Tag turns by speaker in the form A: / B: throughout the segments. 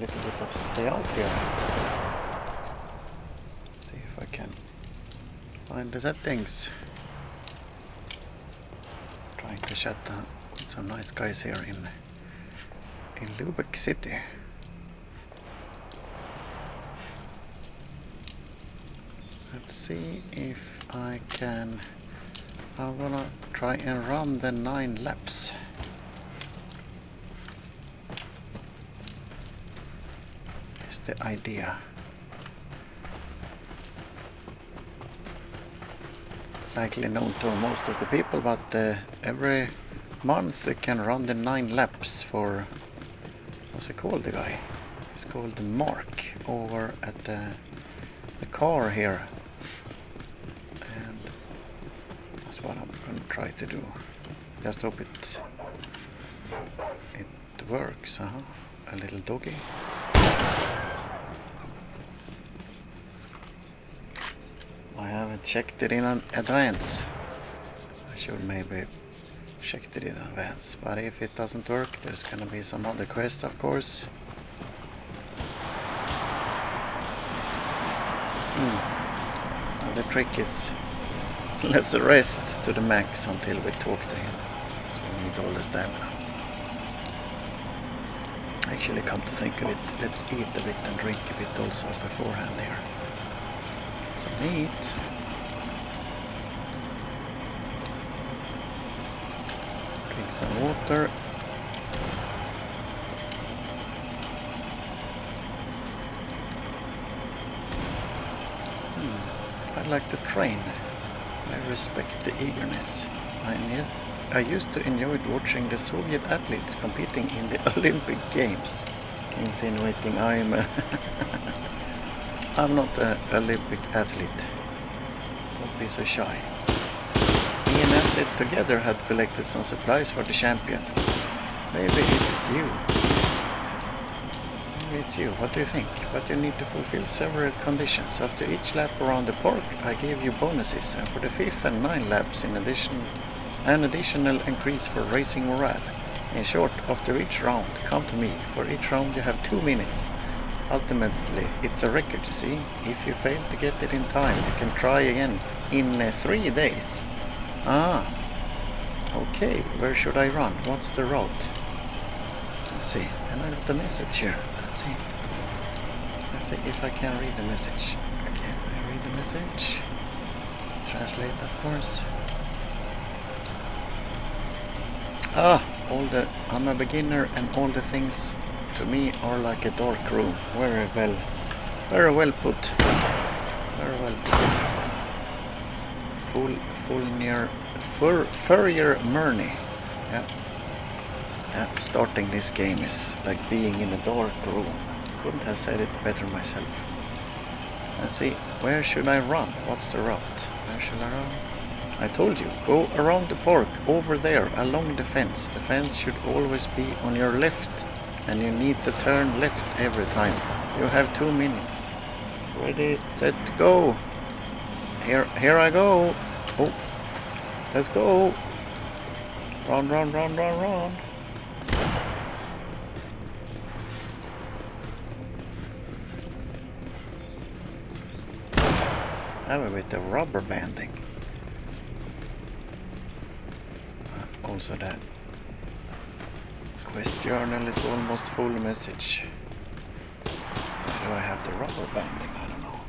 A: little bit of stay out here. See if I can find the settings. Trying to chat with some nice guys here in Lubeck City. Let's see if I can. I'm gonna try and run the 9 laps. Is the idea. Likely known to most of the people, but every month you can run the 9 laps for, what's he called, the guy? He's called Mark over at the car here. And that's what I'm gonna try to do. Just hope it works. A little doggy. I haven't checked it in advance. I should maybe check it in advance. But if it doesn't work, there's gonna be some other quests, of course. The trick is let's rest to the max until we talk to him. So we need all the stamina. Actually, come to think of it, let's eat a bit and drink a bit also beforehand here. Get some meat. Drink some water. I like to train. I respect the eagerness. I used to enjoy watching the Soviet athletes competing in the Olympic Games. Insinuating I'm not an Olympic athlete. Don't be so shy. Me and Acid together had collected some supplies for the champion. Maybe it's you. It's you. What do you think? But you need to fulfill several conditions. After each lap around the park, I gave you bonuses, and for the 5th and 9 laps, in addition, an additional increase for racing morale. In short, after each round, come to me. For each round, you have 2 minutes. Ultimately, it's a record, you see. If you fail to get it in time, you can try again in 3 days. Okay. Where should I run? What's the route? Let's see. And I got the message here. Let's see if I can read the message. Can I read the message? Translate, of course. I'm a beginner, and all the things to me are like a dark room. Very well put. Very well put. Furrier Murney. Yeah. Starting this game is like being in a dark room. Couldn't have said it better myself. Let's see, where should I run? What's the route? Where should I run? I told you, go around the park, over there, along the fence. The fence should always be on your left, and you need to turn left every time. You have 2 minutes. Ready, set, go. Here I go. Oh, let's go. Run. Have a bit of rubber banding. Also that quest journal is almost full message. Do I have the rubber banding? I don't know.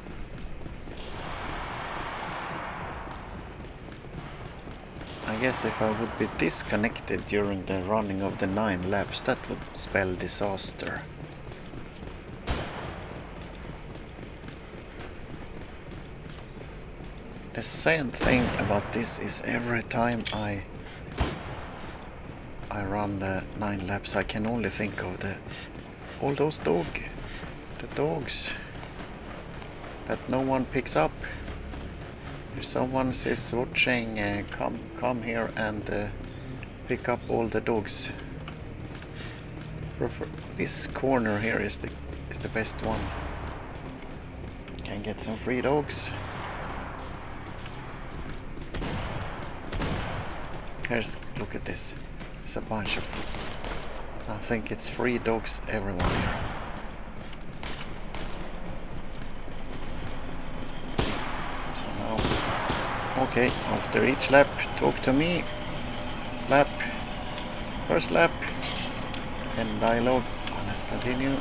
A: I guess if I would be disconnected during the running of the 9 laps, that would spell disaster. The sad thing about this is every time I run the 9 laps, I can only think of all those the dogs that no one picks up. If someone is watching, come here and pick up all the dogs. This corner here is the best one. Can get some free dogs. Look at this. It's a bunch of, I think it's 3 dogs everywhere here. Okay, after each lap, talk to me. Lap. First lap. And dialogue. Let's continue.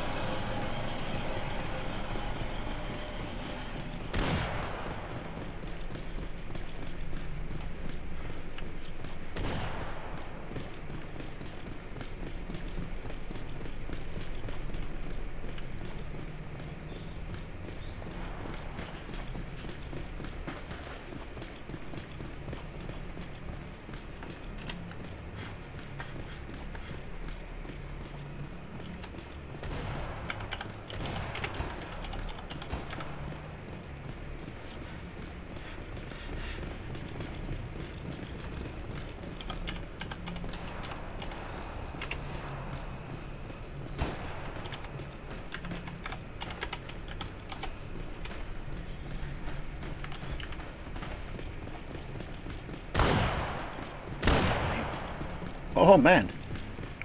A: Oh man!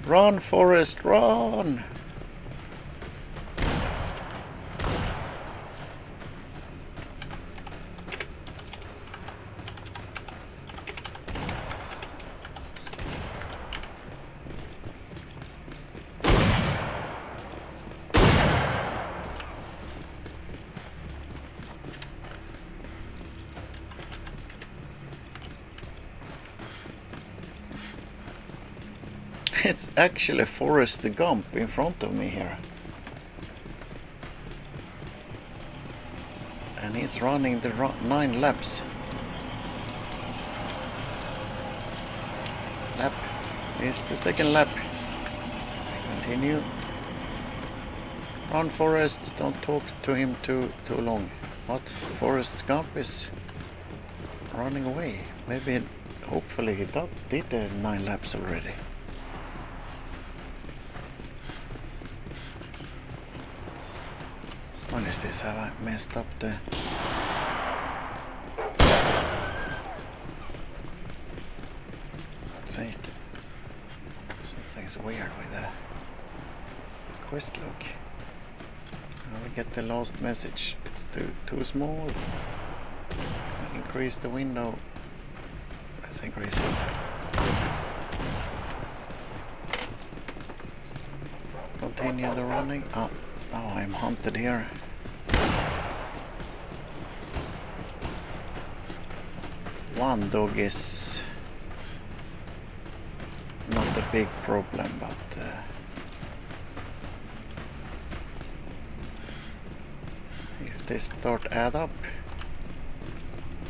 A: Run, Forrest, run! It's actually Forrest Gump in front of me here. And he's running the 9 laps. Lap. Here's the second lap. Continue. Run, Forrest. Don't talk to him too long. What? Forrest Gump is running away. Maybe, hopefully he did the 9 laps already. Honestly, have I messed up the... Let's see. Something's weird with the quest log. Now we get the last message. It's too small. Increase the window. Let's increase it. Continue the running. Oh, now I'm hunted here. One dog is not a big problem, but if they start add up,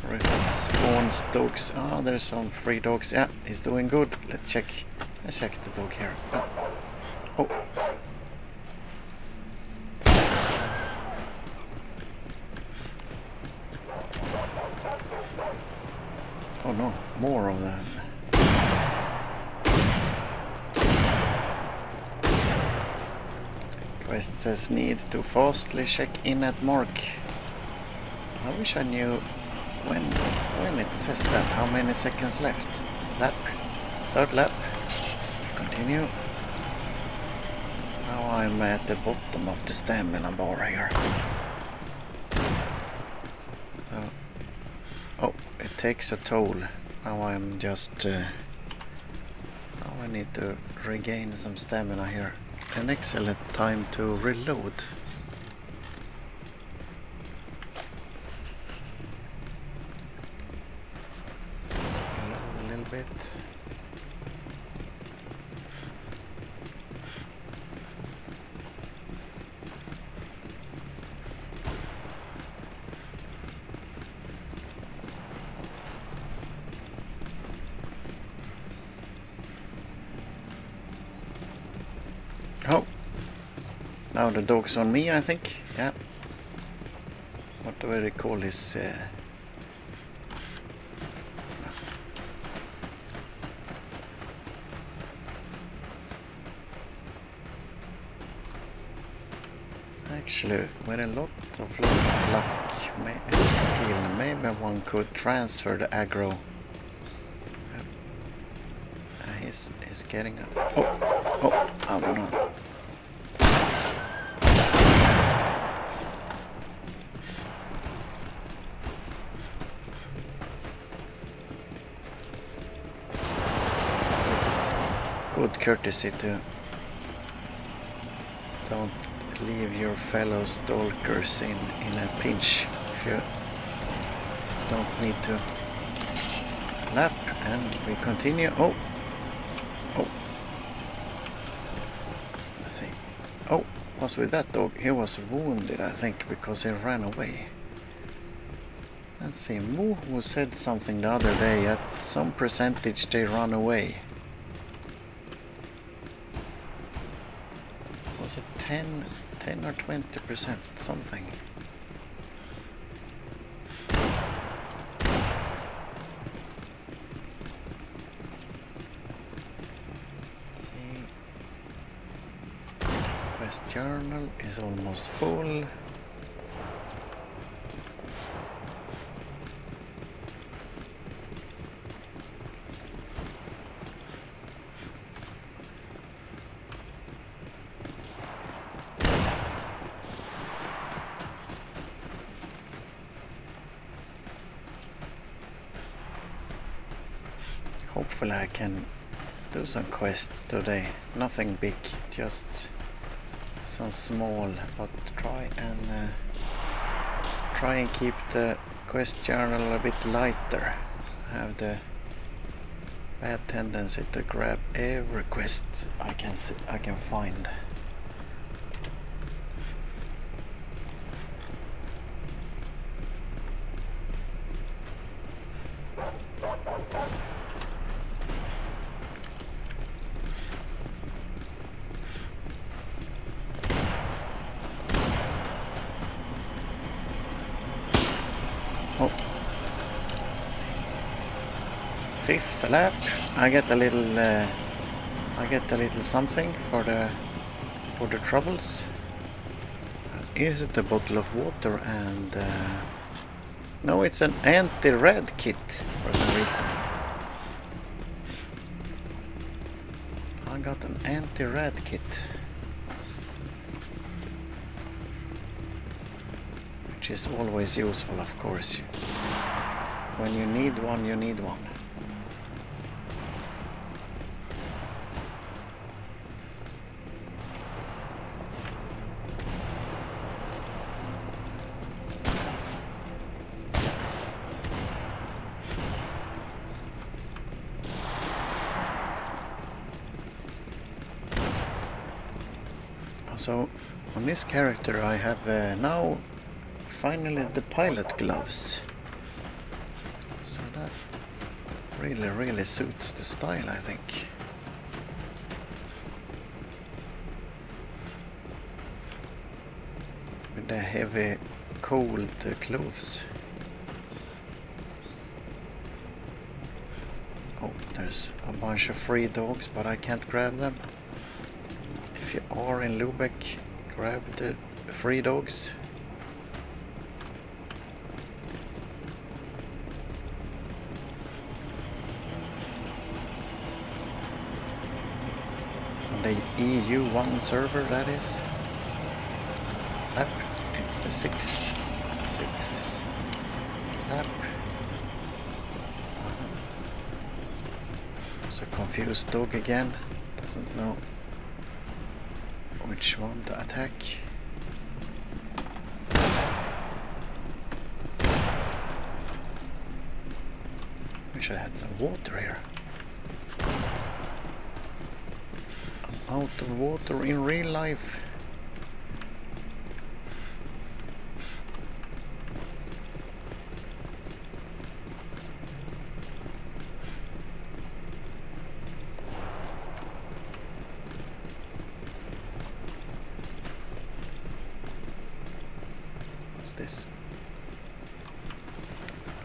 A: or if it spawns dogs, there's some free dogs. Yeah, he's doing good. Let's check the dog here. Oh. Oh no, more of them. Quest says need to fastly check in at mark. I wish I knew when it says that, how many seconds left. Lap, third lap, continue. Now I'm at the bottom of the stamina bar here. So, oh, it takes a toll. Now I'm just... now I need to regain some stamina here. An excellent time to reload. Reload a little bit. Oh, now the dog's on me, I think. Yeah. What do I call this? Actually, with a lot of luck, skill, maybe one could transfer the aggro. He's getting up. Oh, I don't know. good courtesy to don't leave your fellow stalkers in a pinch if you don't need to lap. And we continue. Oh, let's see. Oh, was with that dog? He was wounded, I think, because he ran away. Let's see. Moo who said something the other day. At some percentage they run away. Was it 10 or 20%? Something. Journal is almost full. Hopefully I can do some quests today. Nothing big, just some small, but try and keep the quest journal a bit lighter. I have the bad tendency to grab every quest I can find. Fifth lap, I get a little something for the troubles. Is it a bottle of water and no, it's an anti-red kit for some reason. I got an anti-red kit, which is always useful, of course. When you need one, you need one. So on this character I have now finally the pilot gloves. So that really suits the style, I think. With the heavy cold clothes. Oh, there's a bunch of free dogs, but I can't grab them. If you are in Lubeck, grab the free dogs. On the EU1 server, that is. Lap, it's the sixth lap. It's a confused dog again, doesn't know which one to attack. Wish I had some water here. I'm out of water in real life. This.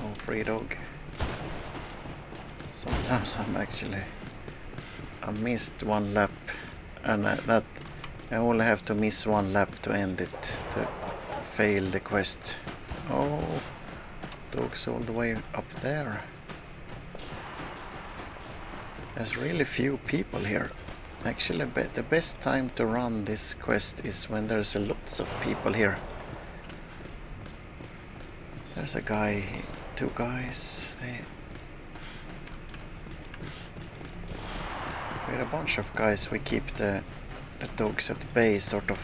A: Oh, free dog. Sometimes I missed one lap, and that I only have to miss one lap to end it, to fail the quest. Oh, dogs all the way up there. There's really few people here. Actually, the best time to run this quest is when there's lots of people here. There's a guy, two guys. with a bunch of guys we keep the dogs at bay, sort of.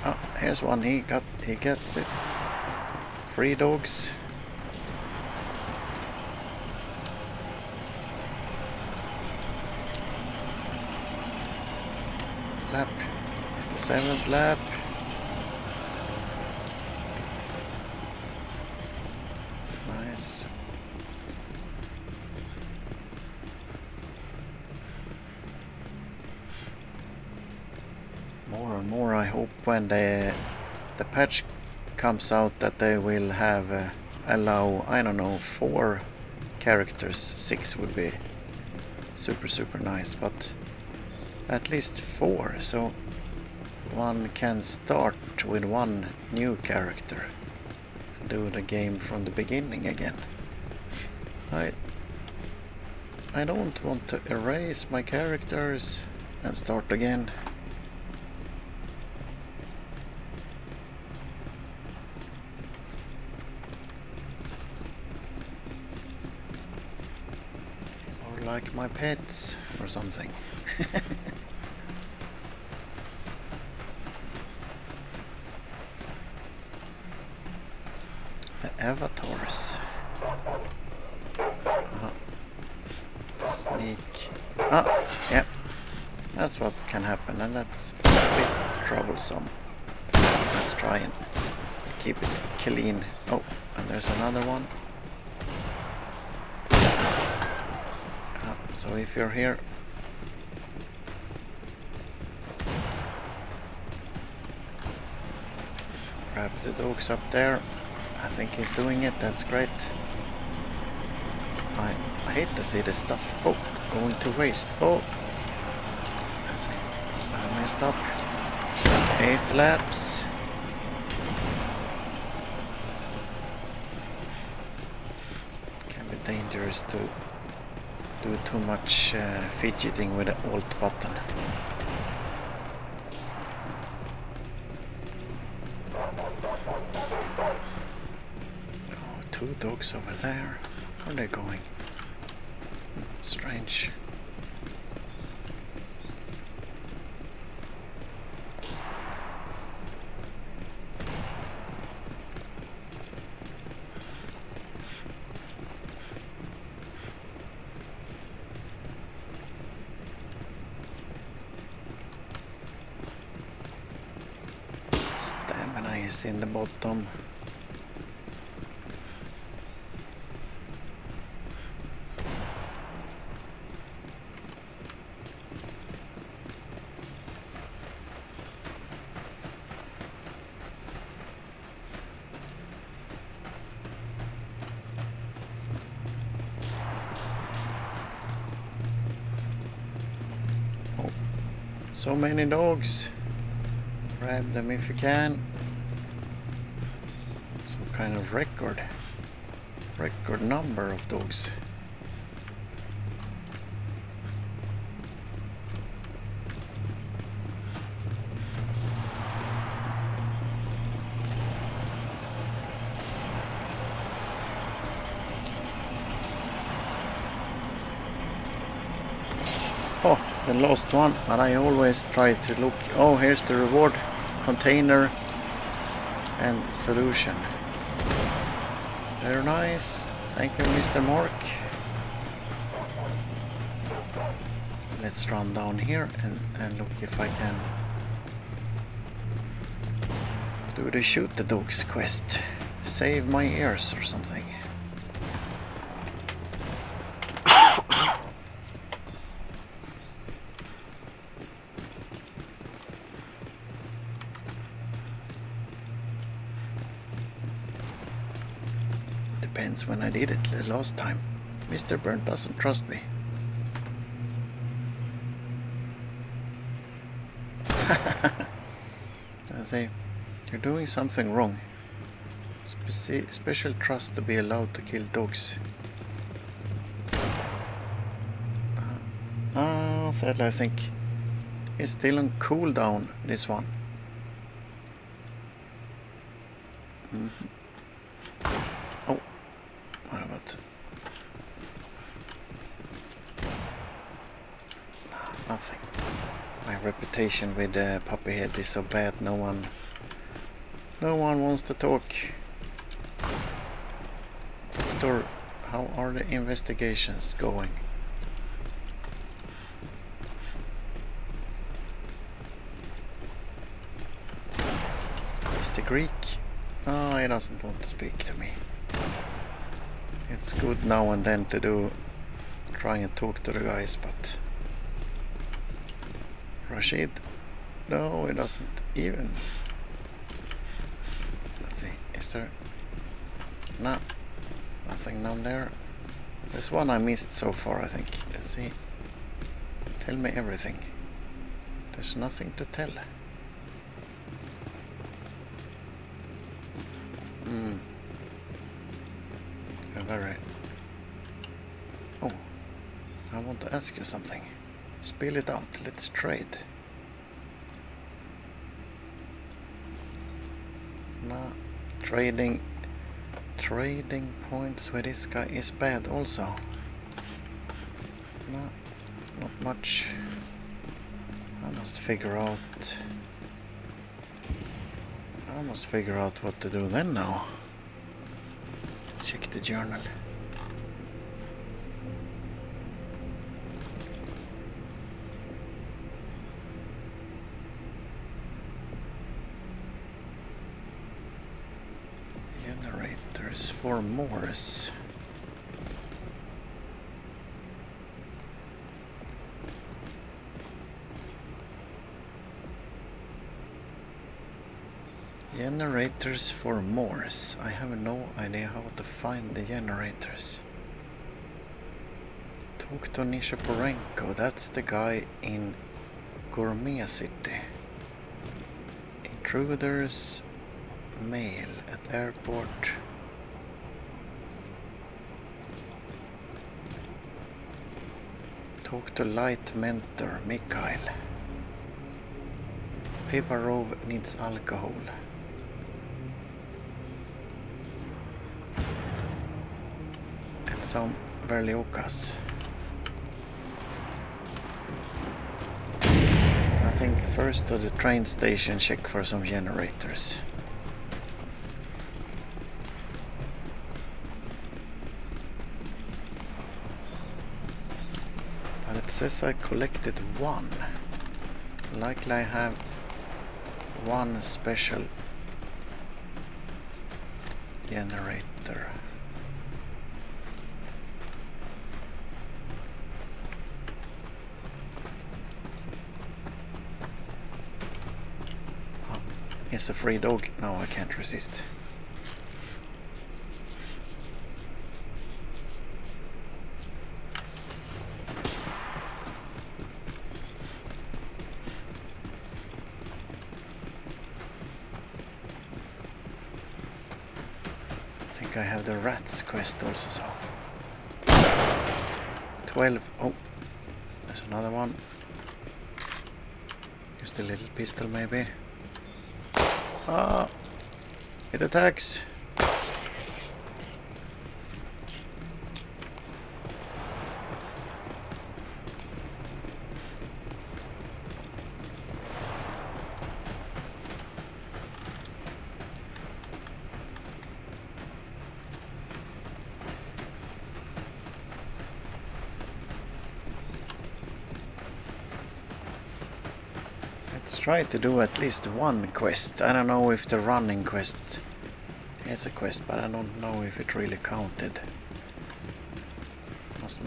A: Oh, here's one. He gets it. 3 dogs. Lap. It's the 7th lap. Nice. More and more I hope when the patch comes out that they will have allow, I don't know, 4 characters. 6 would be super nice, but at least 4, so one can start with 1 new character and do the game from the beginning again. I don't want to erase my characters and start again. Or like my pets or something. The avatars. Sneak. Oh, yeah. That's what can happen, and that's a bit troublesome. Let's try and keep it clean. Oh, and there's another one. So if you're here, grab the dogs up there. I think he's doing it. That's great. I hate to see this stuff going to waste. Oh, I messed up. 8th laps. Can be dangerous to do too much fidgeting with the Alt button. Oh, 2 dogs over there. Where are they going? Strange. Stamina is in the bottom. So many dogs. Grab them if you can. Some kind of record number of dogs. Oh, the lost one, but I always try to look. Oh, here's the reward container and solution. Very nice. Thank you, Mr. Mark. Let's run down here and look if I can do the shoot the dogs quest. Save my ears or something. Depends when I did it the last time. Mr. Bird doesn't trust me. I say, you're doing something wrong. Special trust to be allowed to kill dogs. Sadly I think it's still on cooldown, this one. Oh, what about... Nothing. My reputation with the puppy head is so bad. No one wants to talk. Doctor, how are the investigations going? Mr. Greek? Oh, he doesn't want to speak to me. It's good now and then to try and talk to the guys, but Rashid? No, he doesn't even. Let's see, is there? No, nothing down there. There's one I missed so far, I think. Let's see. Tell me everything. There's nothing to tell. Very. Oh, I want to ask you something. Spill it out. Let's trade. No, trading points with this guy is bad also. No, not much. I must figure out what to do then now. Check the journal. Generators for Morse. Generators for Morse. I have no idea how to find the generators. Talk to Nishiporenko. That's the guy in Gourmet City. Intruders. Mail at airport. Talk to light mentor Mikhail. Pivarov needs alcohol. And some Verliokas. I think first to the train station, check for some generators. It says I collected one. Likely I have one special generator. Oh, it's a free dog. No, I can't resist. I have the rats quest also, so 12. Oh, there's another one. Just a little pistol maybe. Ah, it attacks. Let's try to do at least one quest. I don't know if the running quest is a quest, but I don't know if it really counted. Must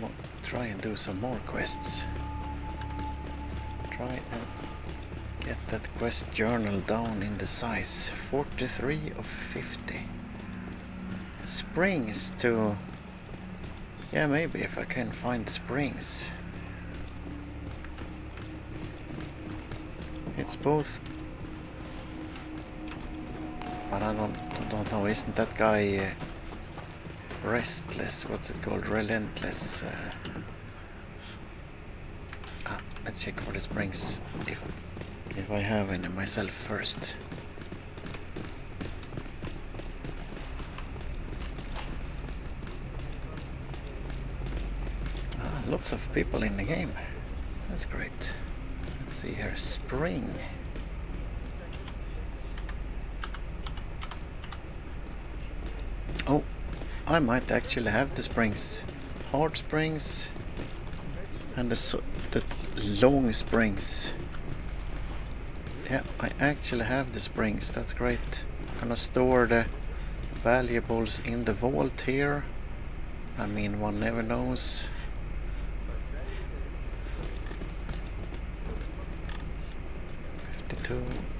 A: try and do some more quests. Try and get that quest journal down in the size. 43 of 50. Springs to... Yeah, maybe if I can find springs. It's both, but I don't know. Isn't that guy restless? What's it called? Relentless. Let's check for the springs if I have any myself first. Lots of people in the game. That's great. Let's see here. Spring. Oh, I might actually have the springs. Hard springs and the long springs. Yeah, I actually have the springs. That's great. I'm gonna store the valuables in the vault here. I mean, one never knows.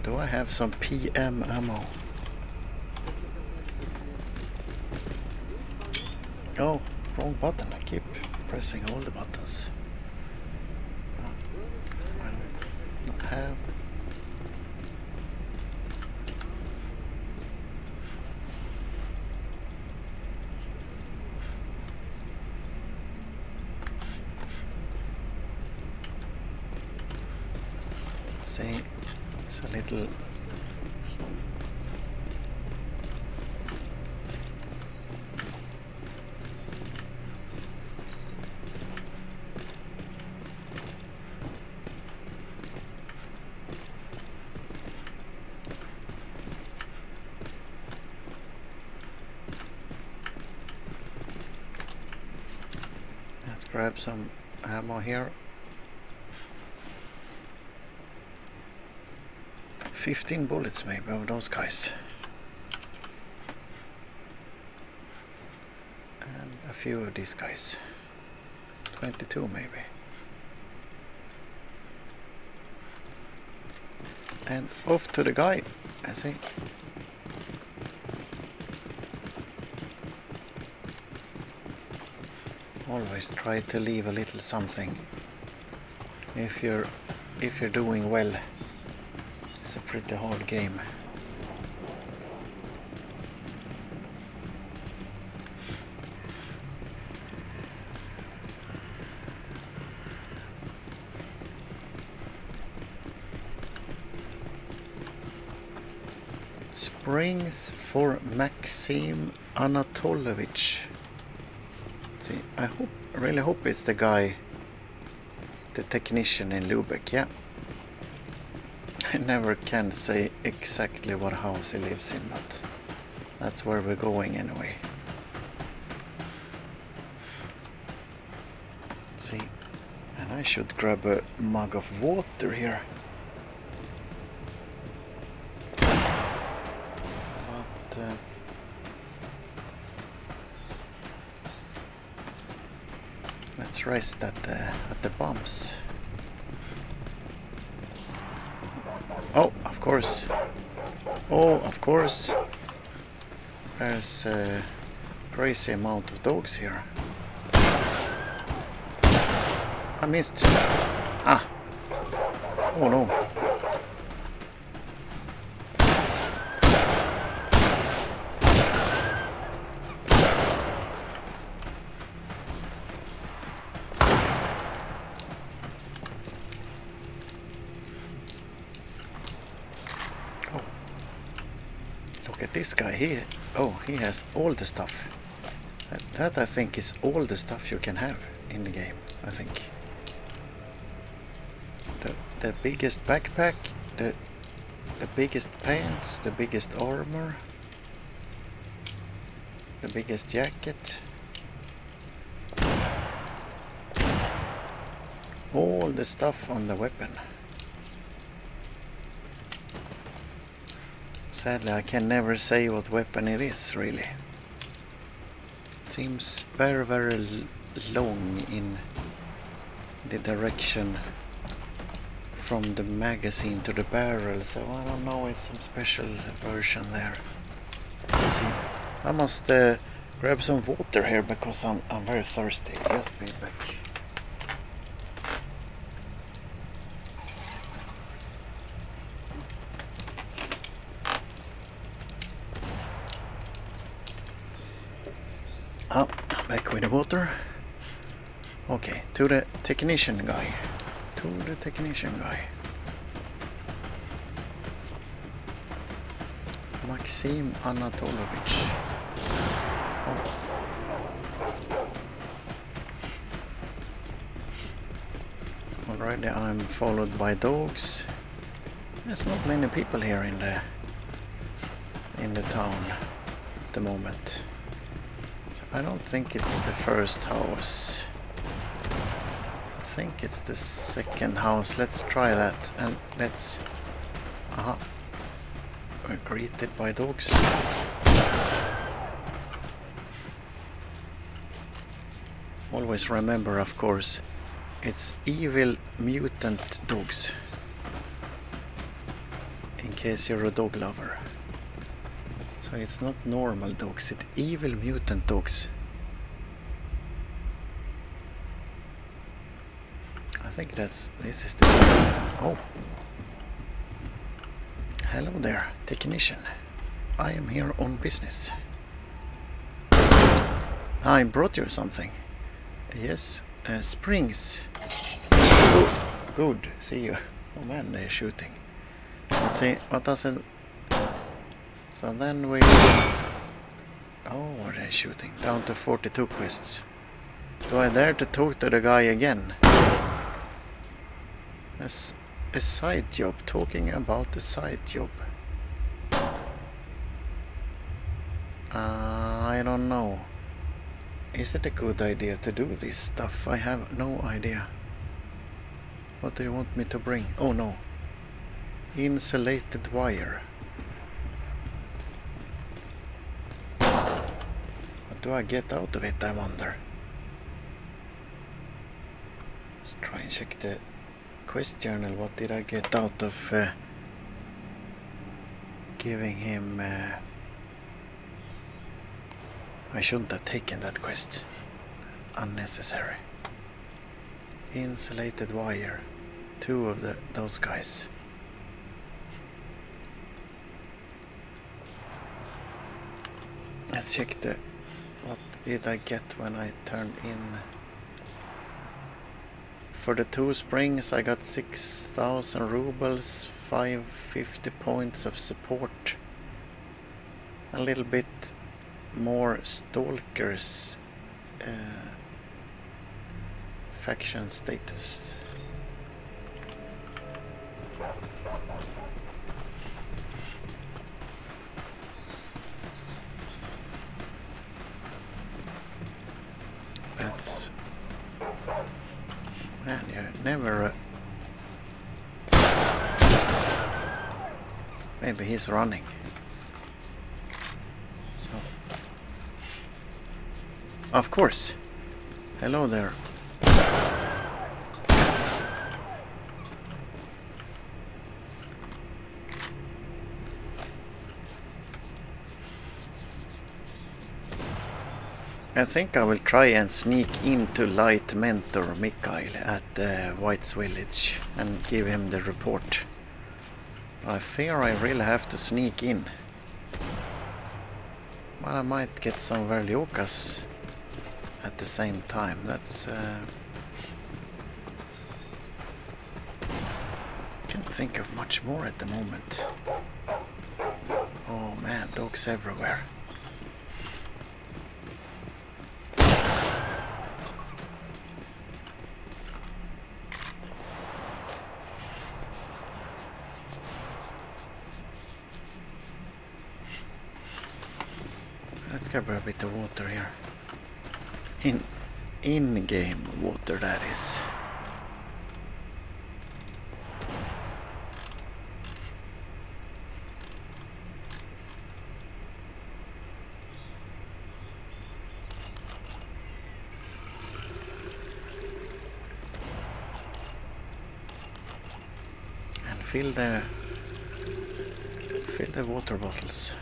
A: Do I have some PM ammo? Oh, wrong button. I keep pressing all the buttons. I don't have. See, it's a little. Let's grab some ammo here. 15 bullets maybe of those guys. And a few of these guys. 22 maybe. And off to the guy. I see. Always try to leave a little something. If you're doing well. It's a pretty hard game. Springs for Maxim Anatolovich. See, I really hope it's the guy, the technician in Lubeck. Yeah. I never can say exactly what house he lives in, but that's where we're going anyway. See, and I should grab a mug of water here. But let's rest at the bumps. Oh, of course. Oh, of course. There's a crazy amount of dogs here. I missed. Ah. Oh no. This guy here, he has all the stuff. That I think is all the stuff you can have in the game, I think. The biggest backpack, the biggest pants, the biggest armor, the biggest jacket. All the stuff on the weapon. Sadly, I can never say what weapon it is, really. It seems very, very long in the direction from the magazine to the barrel, so I don't know, it's some special version there. Let's see. I must grab some water here because I'm very thirsty. Just be back. Oh, back with the water. Okay, to the technician guy. Maxim Anatolovich. Oh, Already I'm followed by dogs. There's not many people here in the town at the moment. So I don't think it's the first house. I think it's the second house. Let's try that and let's... Aha. We're greeted by dogs. Always remember, of course, it's evil mutant dogs. In case you're a dog lover. So it's not normal dogs, it's evil mutant dogs. I think this is the place. Oh. Hello there, technician. I am here on business. I brought you something. Yes, springs. Oh, good, see you. Oh man, they're shooting. Let's see, what does it... So then we... Oh, are they shooting? Down to 42 quests. Do I dare to talk to the guy again? As a side job, talking about a side job. I don't know. Is it a good idea to do this stuff? I have no idea. What do you want me to bring? Oh no. Insulated wire. What do I get out of it, I wonder? Let's try and check the quest journal. What did I get out of giving him... I shouldn't have taken that quest. Unnecessary. Insulated wire. 2 of those guys. Let's check the... What did I get when I turned in? For the 2 springs I got 6,000 rubles, 550 points of support. A little bit more stalkers faction status. That's... Man, you never... Maybe he's running. Of course. Hello there. I think I will try and sneak into Light Mentor Mikhail at White's Village and give him the report. I fear I really have to sneak in. But I might get some Verliokas at the same time. That's can't think of much more at the moment. Oh man, dogs everywhere. Let's grab a bit of water here. In-game water, that is. And fill the water bottles.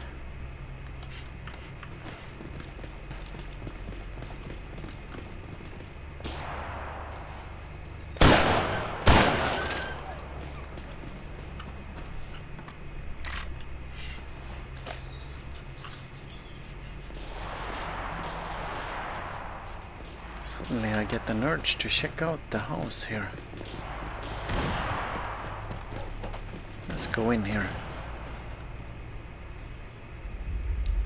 A: Suddenly I get an urge to check out the house here. Let's go in here.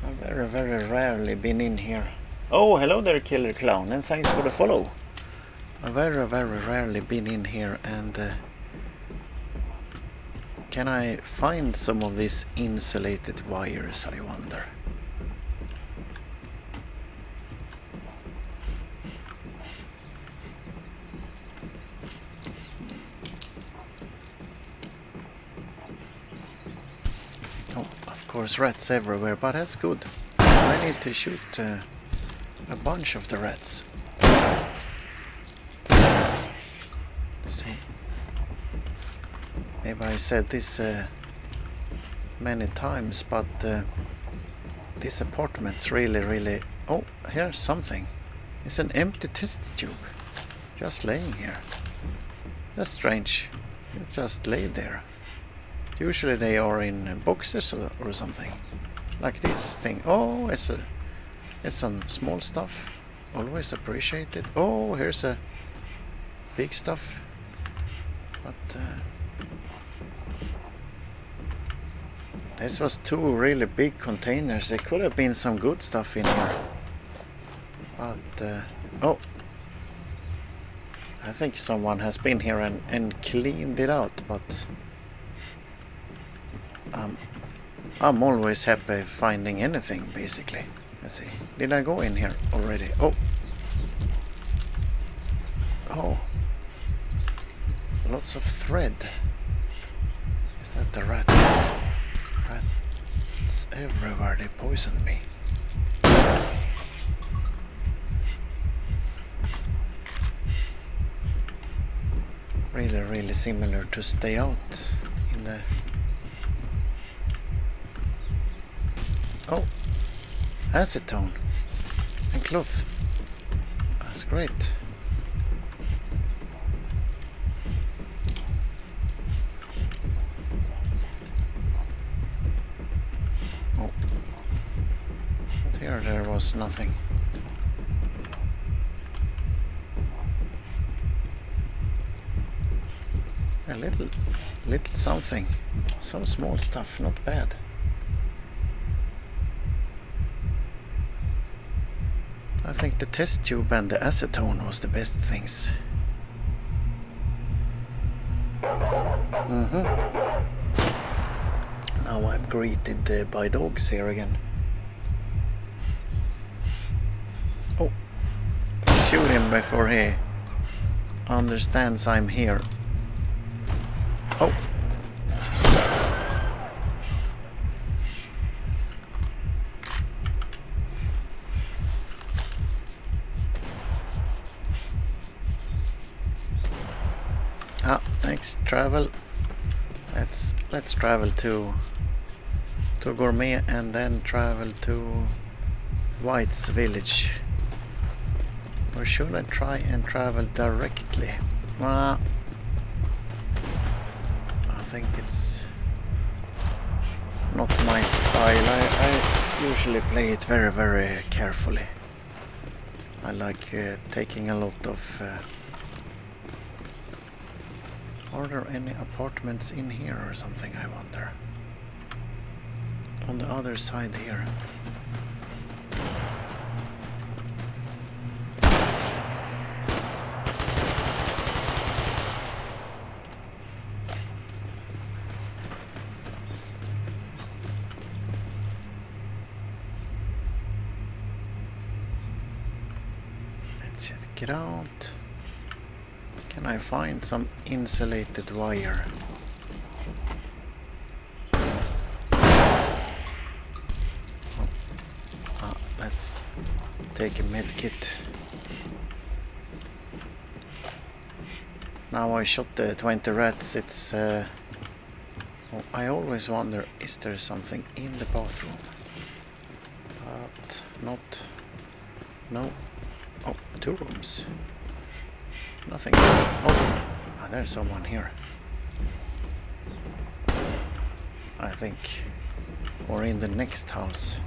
A: I've very rarely been in here. Oh, hello there, Killer Clown, and thanks for the follow. I've very rarely been in here, and can I find some of these insulated wires, I wonder? Oh, of course, rats everywhere, but that's good. I need to shoot a bunch of the rats. See, maybe I said this many times, but this apartment's really... Oh, here's something. It's an empty test tube, just laying here. That's strange. It's just laid there. Usually they are in boxes or something, like this thing. Oh, it's some small stuff. Always appreciated. Oh, here's a big stuff. But this was two really big containers. There could have been some good stuff in here. But oh, I think someone has been here and cleaned it out. But I'm always happy finding anything, basically. Let's see. Did I go in here already? Oh. Oh. Lots of thread. Is that the rat? Rats everywhere. They poisoned me. Really similar to Stay Out in the... Oh, acetone and cloth. That's great. Oh, but here there was nothing. A little something. Some small stuff, not bad. I think the test tube and the acetone was the best things. Now I'm greeted by dogs here again. Oh, shoot him before he understands I'm here. Oh. Next travel. Let's travel to Gourmet and then travel to White's village. Or should I try and travel directly? I think it's not my style. I usually play it very carefully. I like taking a lot of... Are there any apartments in here or something, I wonder? On the other side here. Let's check it out. Can I find some insulated wire? Let's take a med kit. Now I shot the 20 rats. It's I always wonder, is there something in the bathroom? But not. No. Oh, 2 rooms. Nothing. Oh, there's someone here. I think. Or in the next house.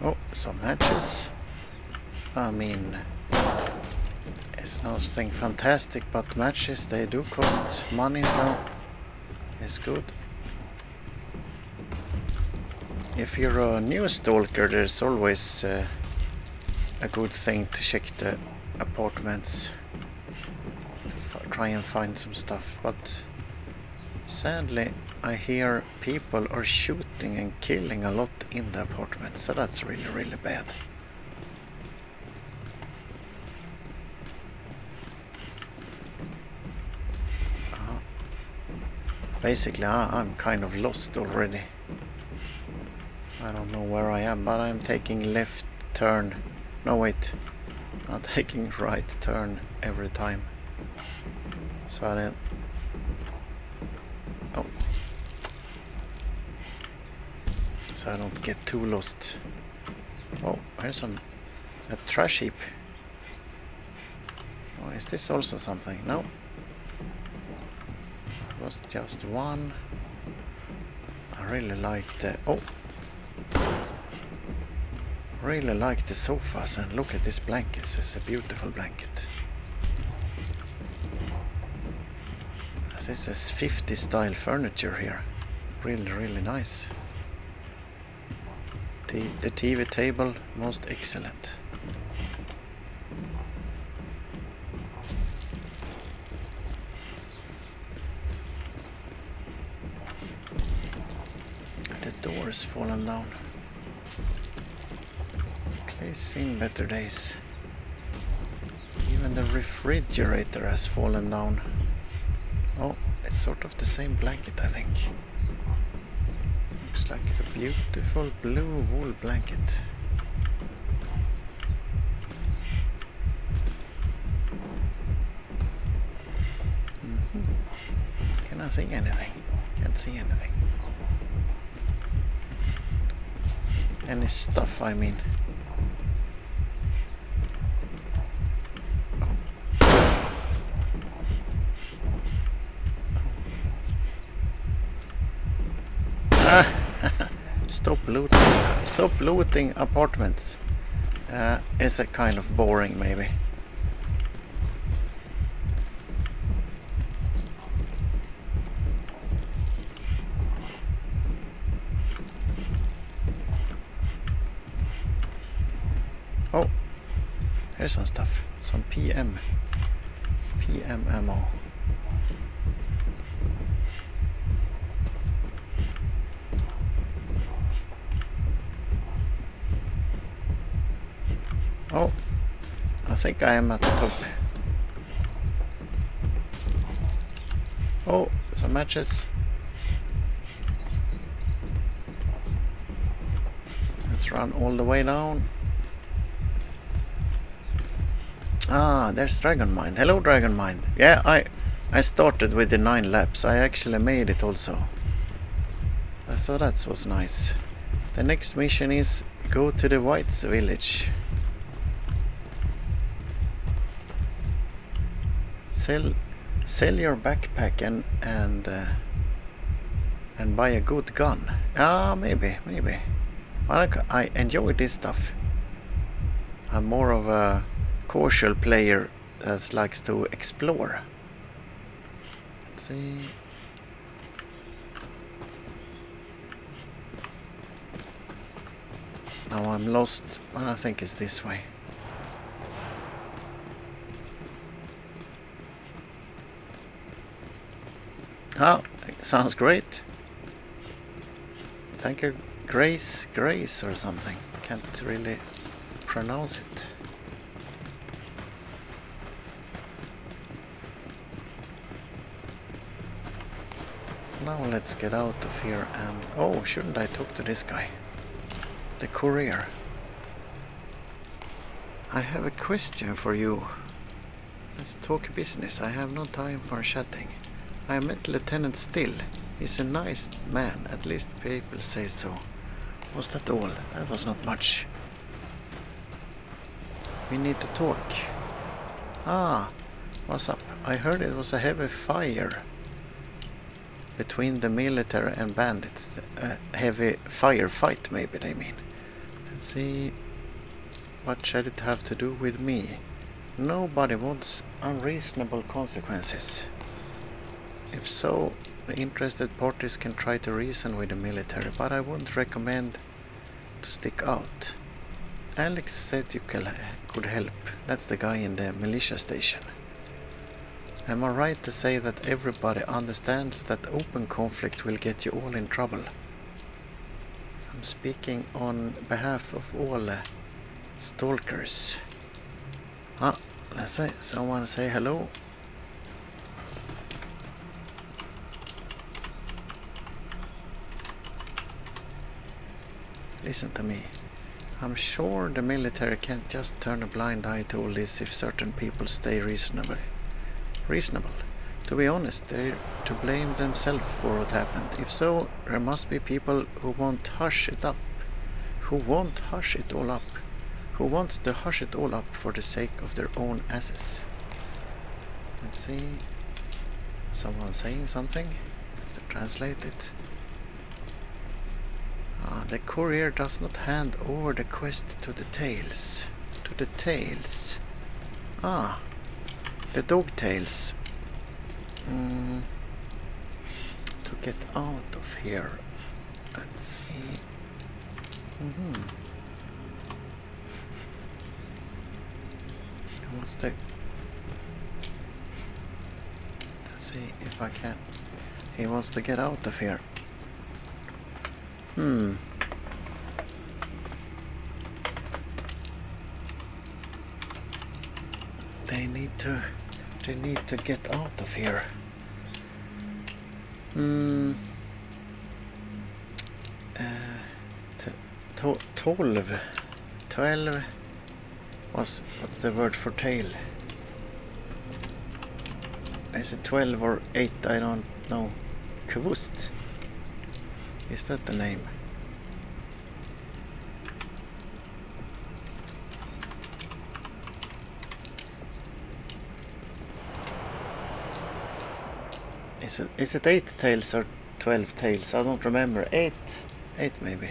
A: Oh, some matches. I mean, it's nothing fantastic, but matches, they do cost money, so is good. If you're a new stalker, there's always a good thing to check the apartments to try and find some stuff, but sadly I hear people are shooting and killing a lot in the apartments, so that's really bad. Basically I'm kind of lost already. I don't know where I am, but I'm taking left turn. No, wait. I'm taking right turn every time. So I didn't... Oh. So I don't get too lost. Oh, here's a trash heap. Oh, is this also something? No. It was just one. I really like the... Oh! Really like the sofas, and look at this blanket. It's a beautiful blanket. This is 50 style furniture here. Really nice. The TV table, most excellent. The door's fallen down. Seen better days. Even the refrigerator has fallen down. Oh, it's sort of the same blanket, I think. Looks like a beautiful blue wool blanket. Can I see anything? Can't see anything. Any stuff, I mean. Stop looting apartments. Is a kind of boring, maybe. Oh, here's some stuff. Some PM ammo. Oh, I think I am at the top. Oh, some matches. Let's run all the way down. Ah, there's Dragon Mind. Hello, Dragon Mind. Yeah, I started with the 9 laps. I actually made it also. So that was nice. The next mission is go to the White's village. Sell your backpack and buy a good gun. Ah, maybe. I enjoy this stuff. I'm more of a casual player that likes to explore. Let's see. Now I'm lost, and I think it's this way. Oh, sounds great. Thank you, Grace or something. Can't really pronounce it. Now let's get out of here and... Oh, shouldn't I talk to this guy? The courier. I have a question for you. Let's talk business. I have no time for chatting. I met Lieutenant Still. He's a nice man, at least people say so. Was that all? That was not much. We need to talk. Ah, what's up? I heard it was a heavy fire between the military and bandits. A heavy firefight, maybe they mean. Let's see. What should it have to do with me? Nobody wants unreasonable consequences. If so, The interested parties can try to reason with the military, but I wouldn't recommend to stick out. Alex said you could help. That's the guy in the militia station. Am I right to say that everybody understands that open conflict will get you all in trouble? I'm speaking on behalf of all stalkers. Let's say someone say hello. Listen to me. I'm sure the military can't just turn a blind eye to all this if certain people stay reasonable. To be honest, they're to blame themselves for what happened. If so, there must be people who won't hush it up. Who won't hush it all up. Who wants to hush it all up for the sake of their own asses. Let's see. Someone saying something. Have to translate it. The courier does not hand over the quest to the tails. To the tails. The dog tails. To get out of here. Let's see. What's the... Let's see if I can... He wants to get out of here. They need to get out of here. 12. What's the word for tail? Is it 12 or 8? I don't know. Kvust. Is that the name? Is it 8 tails or 12 tails? I don't remember. 8 maybe.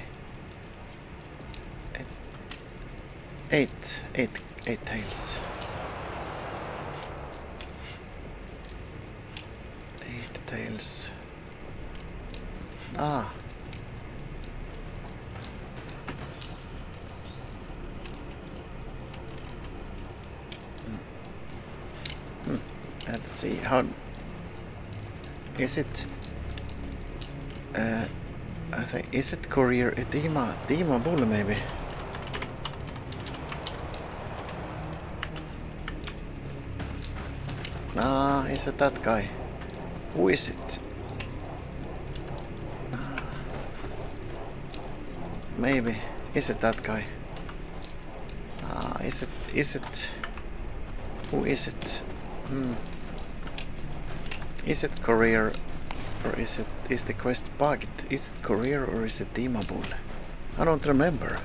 A: 8 tails. 8 tails. Let's see how is it. I think is it courier edema bull maybe. Is it that guy? Who is it? Maybe. Is it that guy? Is it who is it? Is it courier or is the quest bugged? Is it courier or is it deemable? I don't remember.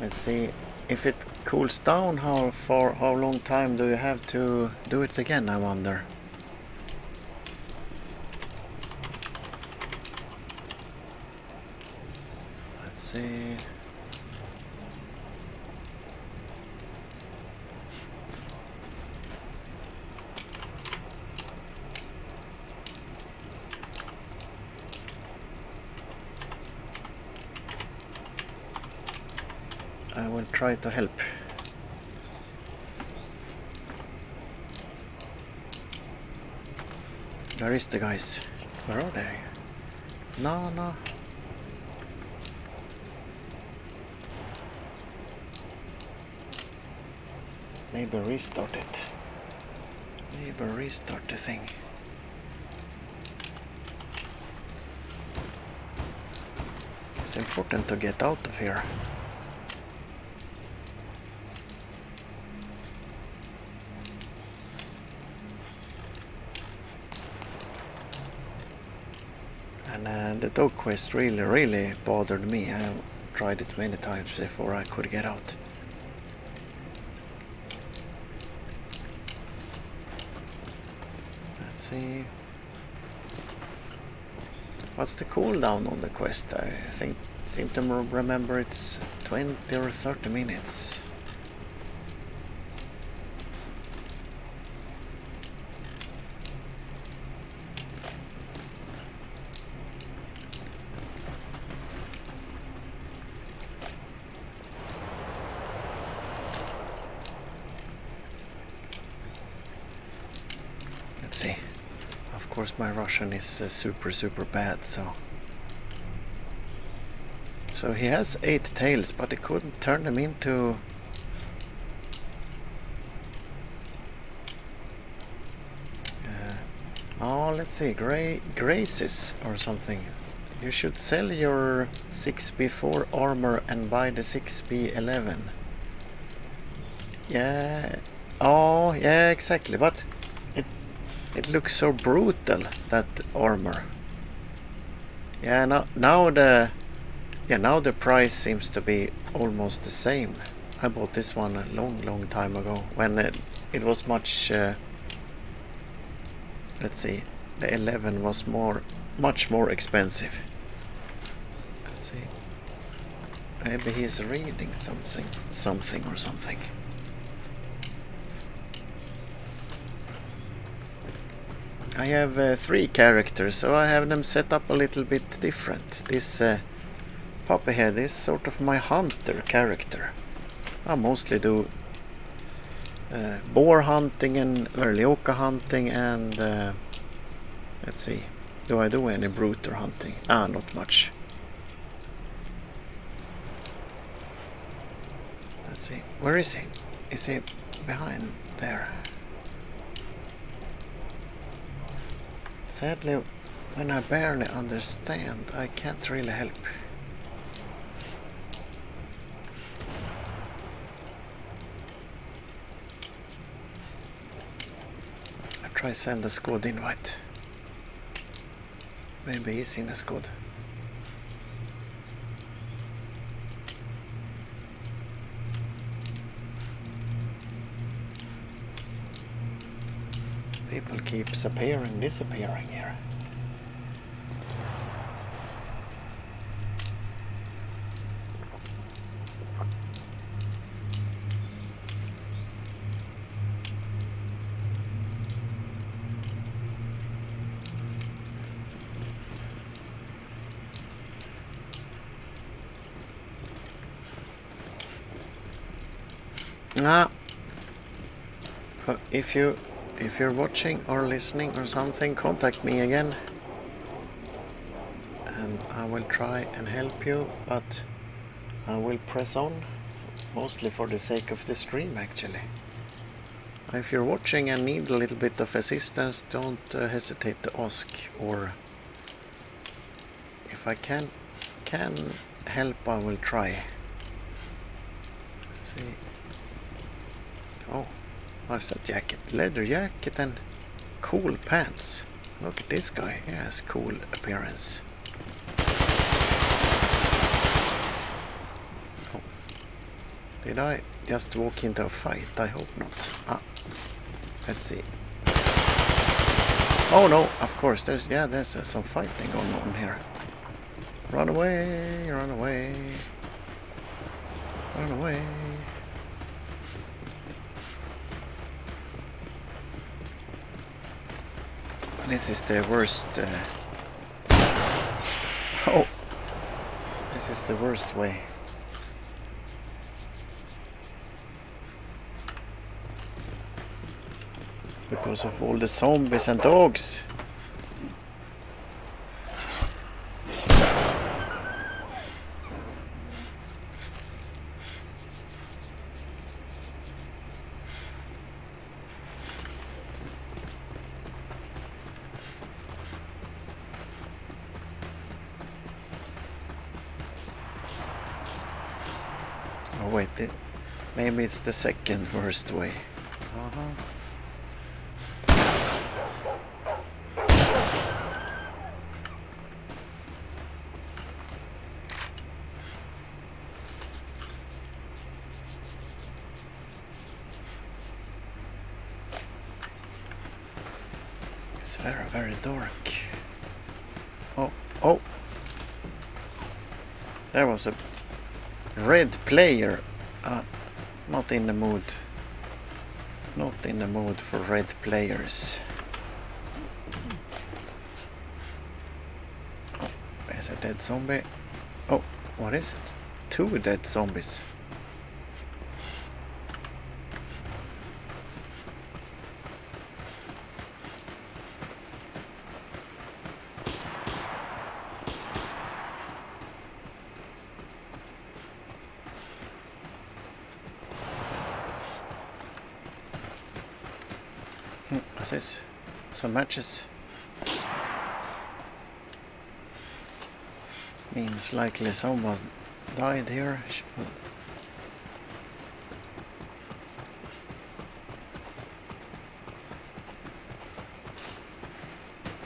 A: Let's see if it cools down. How long time do you have to do it again, I wonder? Let's see. I will try to help. Where is the guys? Where are they? No. Maybe restart it. Maybe restart the thing. It's important to get out of here. And the dog quest really bothered me. I tried it many times before I could get out. Let's see. What's the cooldown on the quest? I seem to remember it's 20 or 30 minutes. Let's see. Of course my Russian is super bad, so he has 8 tails, but he couldn't turn them into oh, let's see, graces or something. You should sell your 6B4 armor and buy the 6B11. Yeah. Oh, yeah, exactly. But it looks so brutal, that armor. Yeah, now the price seems to be almost the same. I bought this one a long time ago when it was much. Let's see, the 11 was much more expensive. Let's see. Maybe he's reading something or something. I have 3 characters, so I have them set up a little bit different. This puppy head is sort of my hunter character. I mostly do boar hunting and verlioka hunting, and let's see, do I do any bruter hunting? Not much. Let's see, where is he? Is he behind there? Sadly, when I barely understand, I can't really help. I try send a squad invite. Maybe he's in a squad. People keeps disappearing here. If you're watching or listening or something, contact me again and I will try and help you, but I will press on, mostly for the sake of the stream actually. If you're watching and need a little bit of assistance, don't hesitate to ask, or if I can help, I will try. Let's see. Oh, what's that jacket? Leather jacket and cool pants. Look at this guy. He has cool appearance. Oh. Did I just walk into a fight? I hope not. Let's see. Oh no, of course, there's some fighting going on here. Run away, run away. Run away. This is the worst. Oh, this is the worst way. Because of all the zombies and dogs. Oh wait, maybe it's the second worst way. It's very, very dark. Oh, oh! There was a red player. Not in the mood. Not in the mood for red players. Oh, there's a dead zombie. Oh, what is it? 2 dead zombies. What's this? Some matches. Means likely someone died here.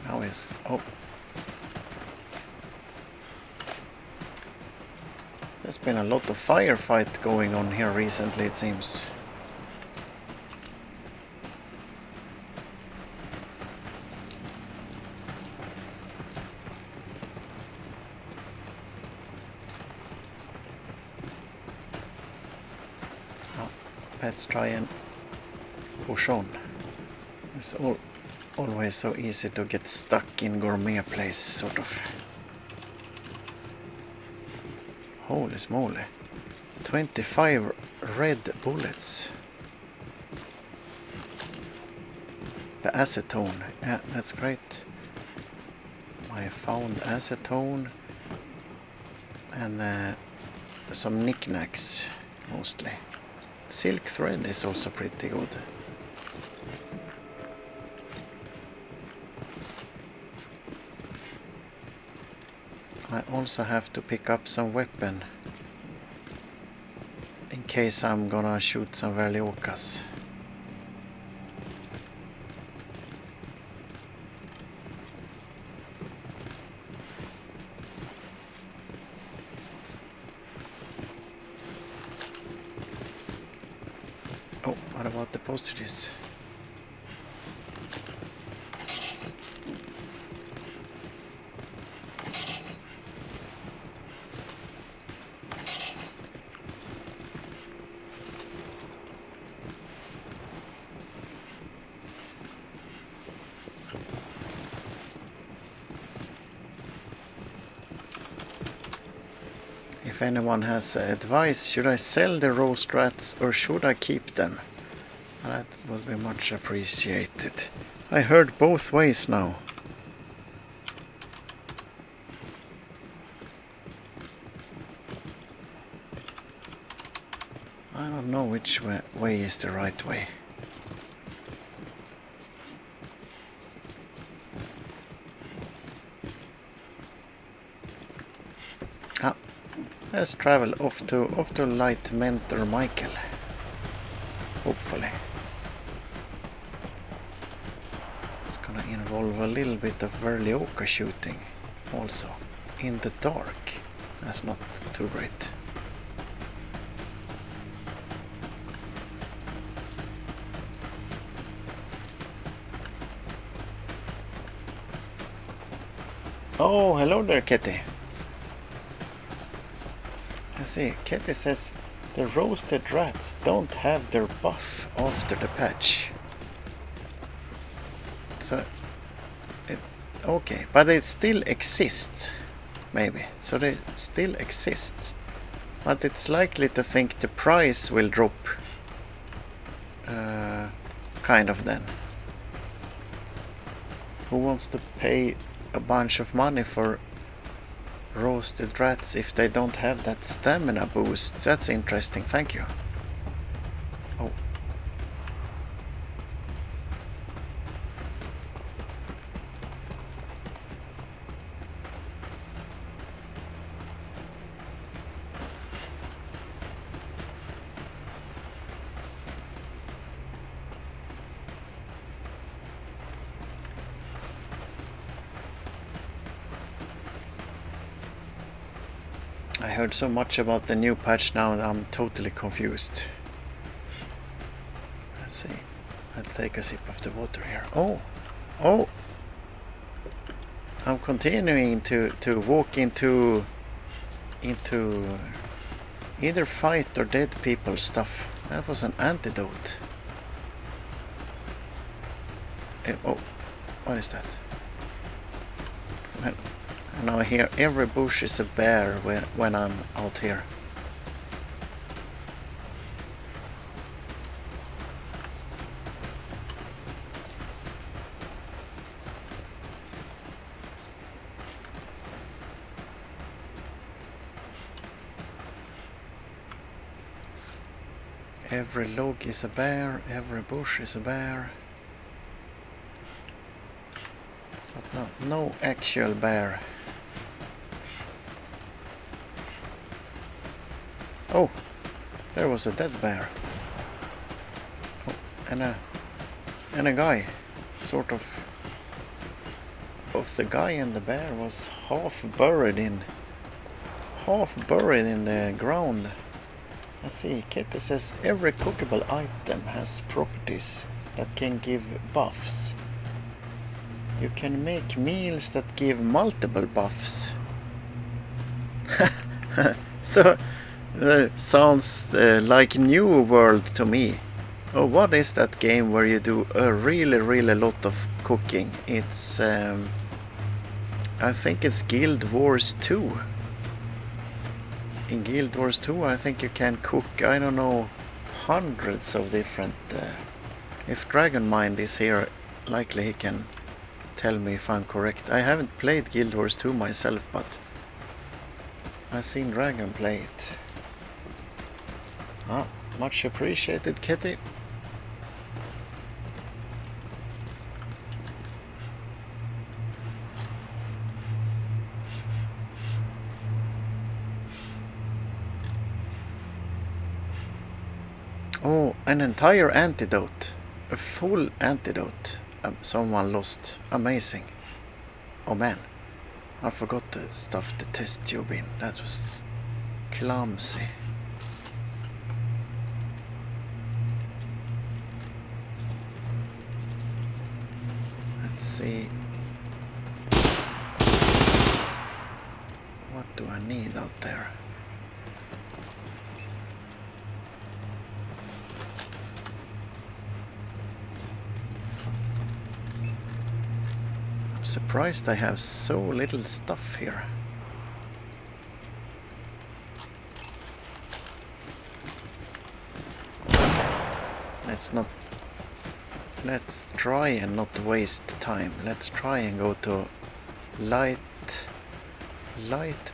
A: Now is... oh. There's been a lot of firefight going on here recently, it seems. Let's try and push on. It's always so easy to get stuck in gourmet place, sort of. Holy smoly. 25 red bullets. The acetone. Yeah, that's great. I found acetone. And some knickknacks, mostly. Silk thread is also pretty good. I also have to pick up some weapon in case I'm gonna shoot some Verliokas. Oh, what about the postages? If anyone has advice, should I sell the roast rats or should I keep them? That would be much appreciated. I heard both ways now. I don't know which way is the right way. Let's travel off to Light Mentor Michael. Hopefully. It's gonna involve a little bit of Verlioka shooting also. In the dark. That's not too great. Oh, hello there, Kitty. I see, Kitty says the roasted rats don't have their buff after the patch. So, okay, but it still exists, maybe. So they still exist. But it's likely to think the price will drop, kind of then. Who wants to pay a bunch of money for roasted rats if they don't have that stamina boost? That's interesting, thank you. Oh. I heard so much about the new patch now that I'm totally confused. Let's see. I'll take a sip of the water here. Oh! Oh! I'm continuing to walk into either fight or dead people stuff. That was an antidote. Oh, what is that? Well, now I hear every bush is a bear when I'm out here. Every log is a bear, every bush is a bear. But no actual bear. Oh, there was a dead bear. Oh, and a guy, sort of. Both the guy and the bear was half buried in the ground. Let's see, Kitty says every cookable item has properties that can give buffs. You can make meals that give multiple buffs. So, sounds like New World to me. Oh, what is that game where you do a really lot of cooking? It's, I think it's Guild Wars 2. In Guild Wars 2 I think you can cook, I don't know, hundreds of different... if Dragonmind is here, likely he can tell me if I'm correct. I haven't played Guild Wars 2 myself, but I've seen Dragon play it. Ah, much appreciated, Kitty. Oh, an entire antidote. A full antidote. Someone lost. Amazing. Oh man. I forgot to stuff the test tube in. That was clumsy. Let's see. What do I need out there? Surprised I have so little stuff here. Let's try and not waste time. Let's try and go to Light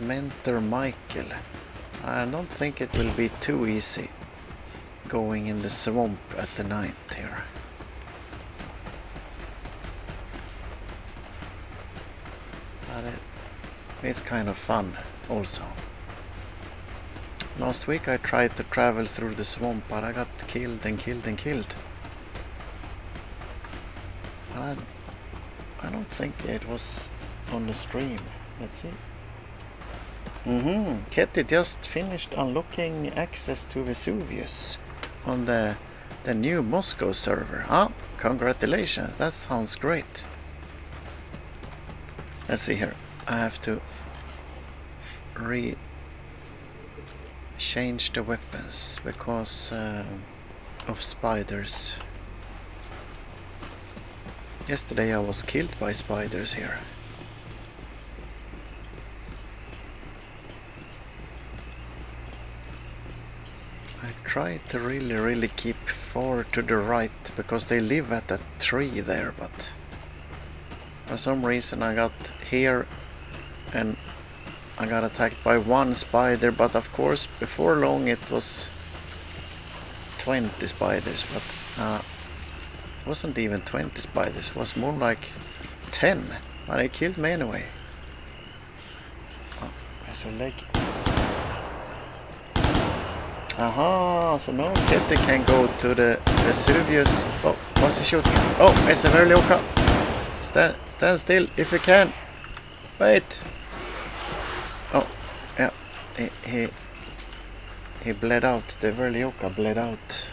A: Mentor Michael. I don't think it will be too easy going in the swamp at the night here. It's kind of fun also. Last week I tried to travel through the swamp, but I got killed and killed and killed. I don't think it was on the stream. Let's see. Ketty just finished unlocking access to Vesuvius on the new Moscow server. Ah, congratulations, that sounds great. Let's see here. I have to change the weapons because of spiders. Yesterday I was killed by spiders here. I tried to really keep far to the right because they live at that tree there, but for some reason I got here and I got attacked by one spider, but of course before long it was 20 spiders, but it wasn't even 20 spiders, it was more like 10, but they killed me anyway. Oh, there's a leg. Aha, so now Kitty can go to the Vesuvius. Oh, what's he shooting at? Oh, it's a Verlioka. Stand still if you can. Wait. Oh, yeah. He bled out. The Verlioka bled out.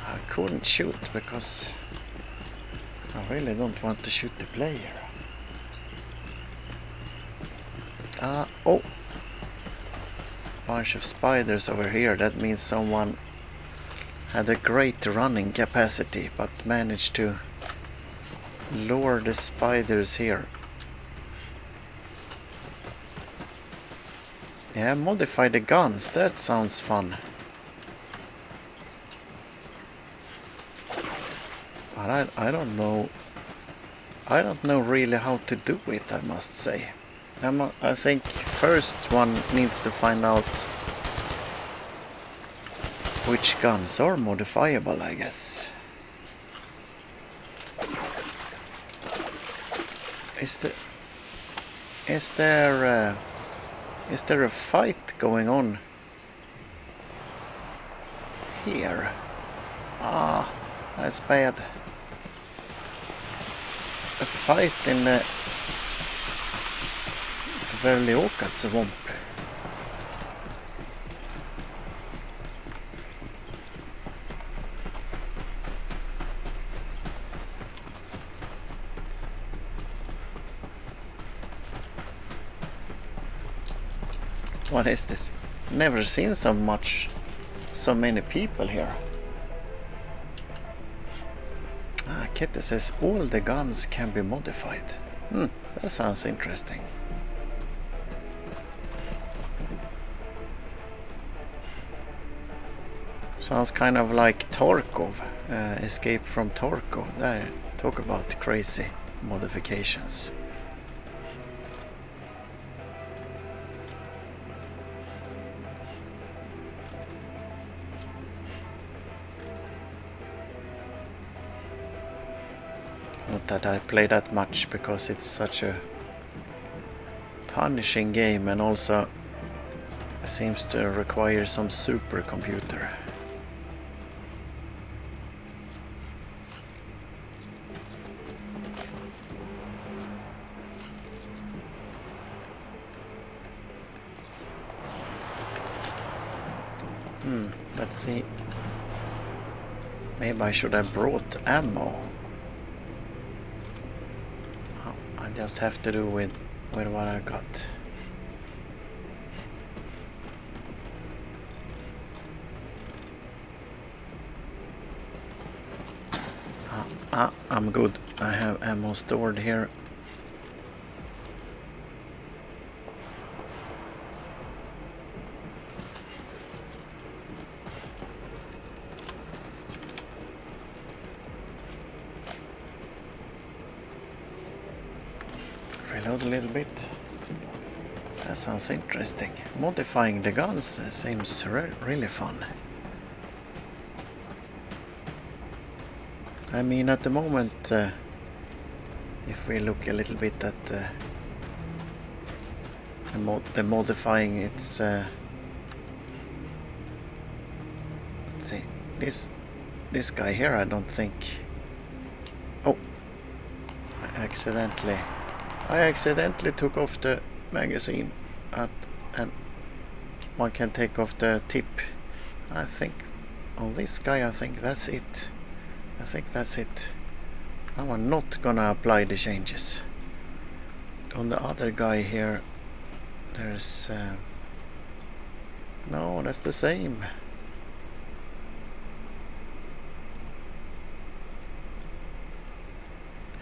A: I couldn't shoot because I really don't want to shoot the player. Oh! Bunch of spiders over here. That means someone had a great running capacity but managed to lure the spiders here. Yeah, modify the guns. That sounds fun. But I don't know. I don't know really how to do it, I must say. I think first one needs to find out which guns are modifiable, I guess. Is there a fight going on here? Ah, that's bad. A fight in the Verlioka swamp. What is this? Never seen so many people here. Kitty says all the guns can be modified. That sounds interesting. Sounds kind of like Tarkov, Escape from Tarkov. There, talk about crazy modifications. Not that I play that much because it's such a punishing game and also seems to require some supercomputer. Let's see. Maybe I should have brought ammo. I just have to do with what I got. I'm good. I have ammo stored here. Reload a little bit. That sounds interesting. Modifying the guns seems really fun. I mean, at the moment, if we look a little bit at the modifying, it's let's see, this guy here, I don't think. Oh, I accidentally took off the magazine, and one can take off the tip. I think on this guy, I think that's it. I think that's it. Now I'm not gonna apply the changes. On the other guy here, there's no, that's the same.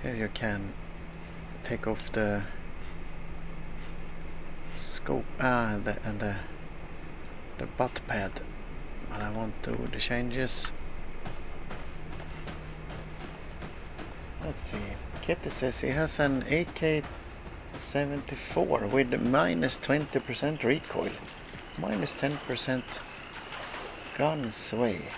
A: Here you can take off the scope and the butt pad, but I won't do the changes. Let's see. Kitty says he has an AK-74 with minus 20% recoil, minus 10% gun sway,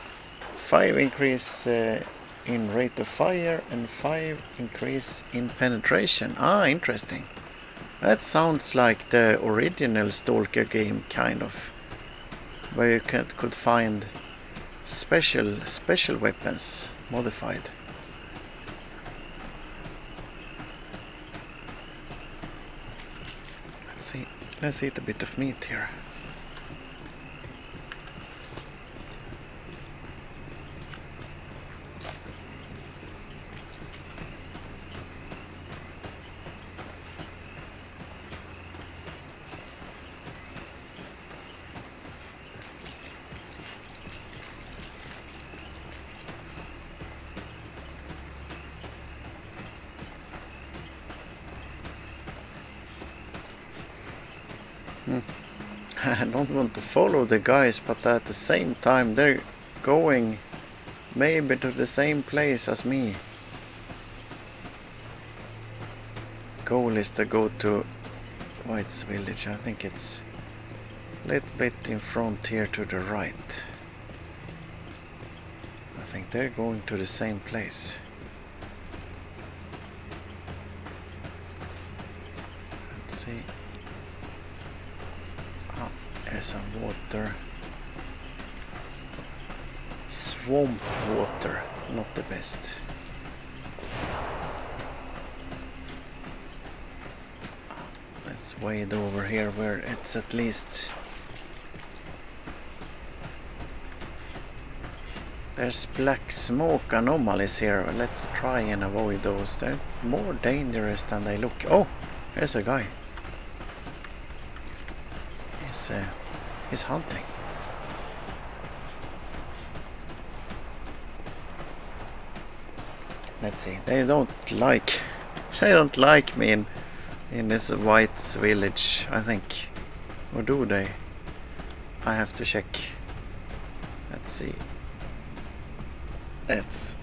A: 5 increase in rate of fire, and 5 increase in penetration. Interesting. That sounds like the original Stalker game, kind of, where you could find special weapons modified. Let's eat a bit of meat here. I don't want to follow the guys, but at the same time they're going maybe to the same place as me. Goal is to go to White's village. I think it's a little bit in front here to the right. I think they're going to the same place. Let's see. Ah, there's some water. Swamp water, not the best. Let's wade over here where it's at least... There's black smoke anomalies here. Let's try and avoid those. They're more dangerous than they look. Oh, there's a guy. He's hunting. Let's see. They don't like me in this White's village, I think. Or do they? I have to check. Let's see. It's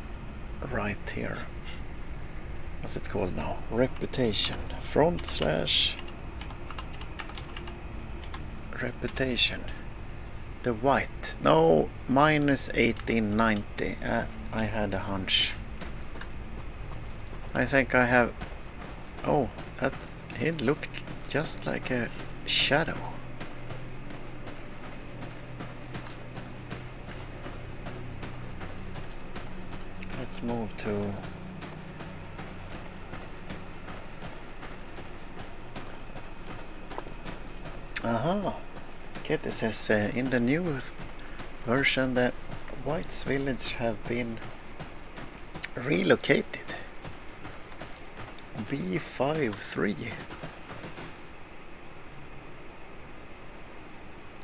A: right here. What's it called now? Reputation. Reputation. The white. No, minus 1890. I had a hunch. I think I have... Oh, that it looked just like a shadow. Let's move to... Aha! Okay, this says in the new version the White's village have been relocated. B53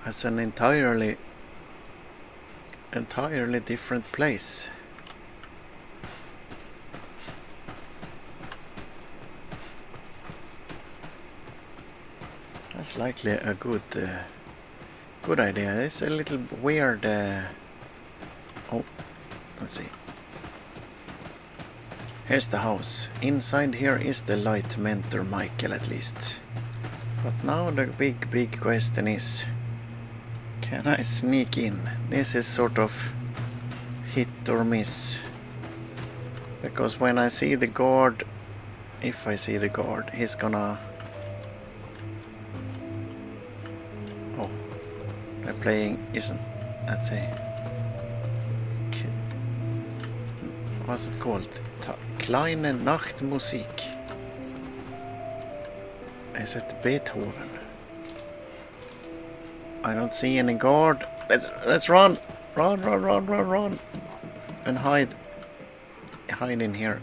A: as an entirely different place. That's likely a good idea. It's a little weird. Oh, let's see. Here's the house. Inside here is the light mentor Michael at least. But now the big question is, can I sneak in? This is sort of hit or miss. Because when I see the guard, if I see the guard, he's gonna... Oh, they're playing isn't... Let's see. What's it called? Kleine Nachtmusik. Is it Beethoven? I don't see any guard. Let's run! Run! And hide in here.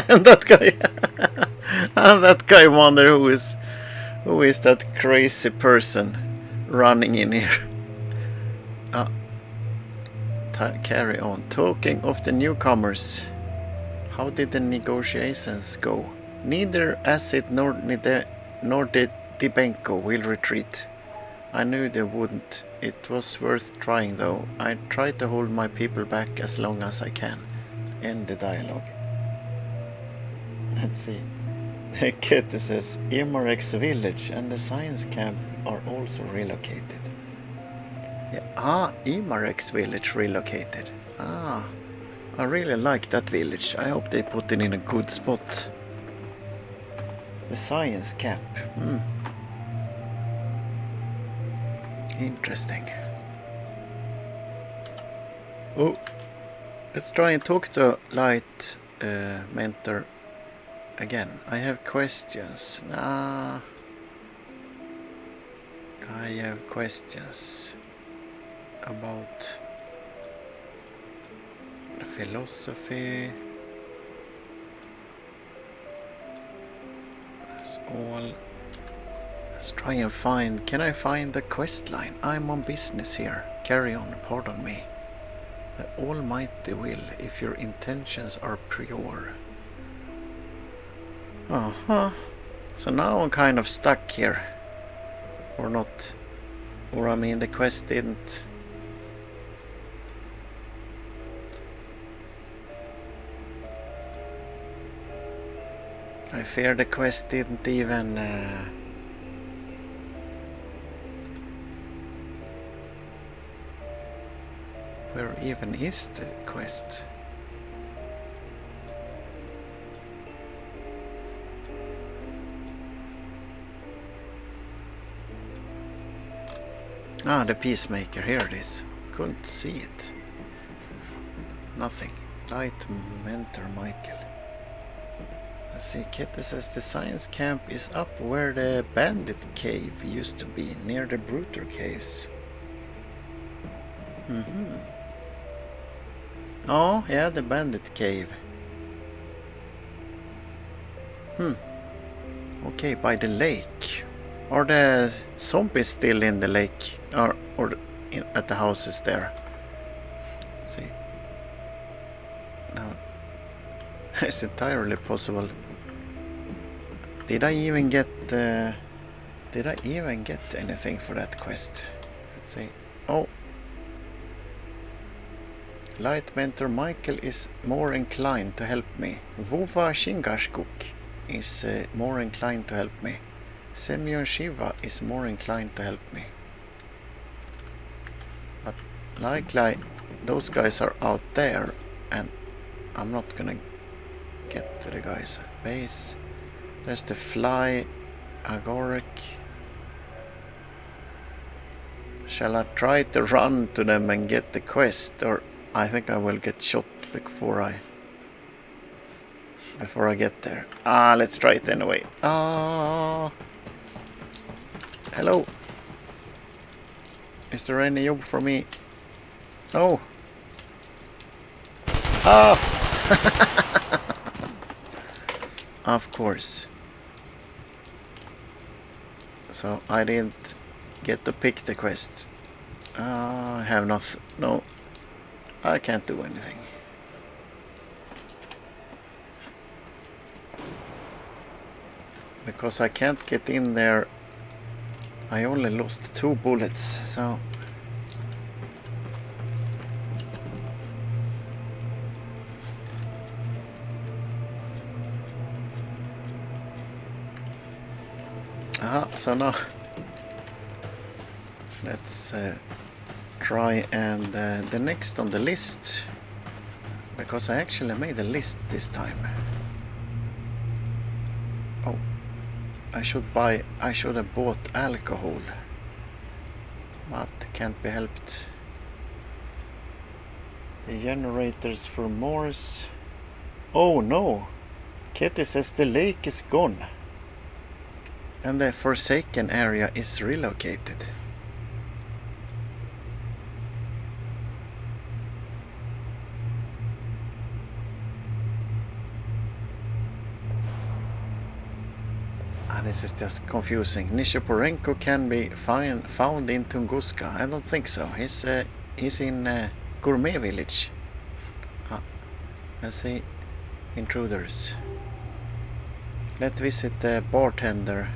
A: And that guy. And that guy wonder who is that crazy person running in here. Carry on. Talking of the newcomers. How did the negotiations go? Neither Acid nor the Dibenko will retreat. I knew they wouldn't. It was worth trying though. I try to hold my people back as long as I can. End the dialogue. Let's see. Kete says Imarek's village and the science camp are also relocated. Yeah. Imarek's village relocated. I really like that village. I hope they put it in a good spot. The science camp. Interesting. Oh, let's try and talk to Light Mentor again. I have questions. I have questions about the philosophy. That's all. Let's try and find... Can I find the quest line? I'm on business here. Carry on, pardon me. The Almighty will, if your intentions are pure. So now I'm kind of stuck here. Or not Or I mean the quest didn't... I fear the quest didn't even... Where even is the quest? Ah, the Peacemaker, here it is. Couldn't see it. Nothing. Light mentor Michael. Let's see, Kitty says the science camp is up where the bandit cave used to be, near the Bruter caves. Oh, yeah, the bandit cave. Okay, by the lake. Are the zombies still in the lake? Or at the houses there? Let's see. No. It's entirely possible. Did I even get anything for that quest? Let's see. Oh. Light mentor Michael is more inclined to help me. Vova Shingashkuk is more inclined to help me. Semyon Shiva is more inclined to help me. But likely those guys are out there and I'm not gonna get to the guys at base. There's the fly Agoric. Shall I try to run to them and get the quest, or I think I will get shot before I get there. Let's try it anyway. Hello. Is there any job for me? No. Of course. So I didn't get to pick the quest. I have nothing. No. I can't do anything. Because I can't get in there. I only lost 2 bullets, so... So now... Let's try and the next on the list. Because I actually made a list this time. Oh. I should have bought alcohol, but can't be helped. The generators for Morse. Oh no! Kitty says the lake is gone and the Forsaken area is relocated. This is just confusing. Nishiporenko can be found in Tunguska. I don't think so. He's in Gourmet Village. Let's see. Intruders. Let's visit the bartender.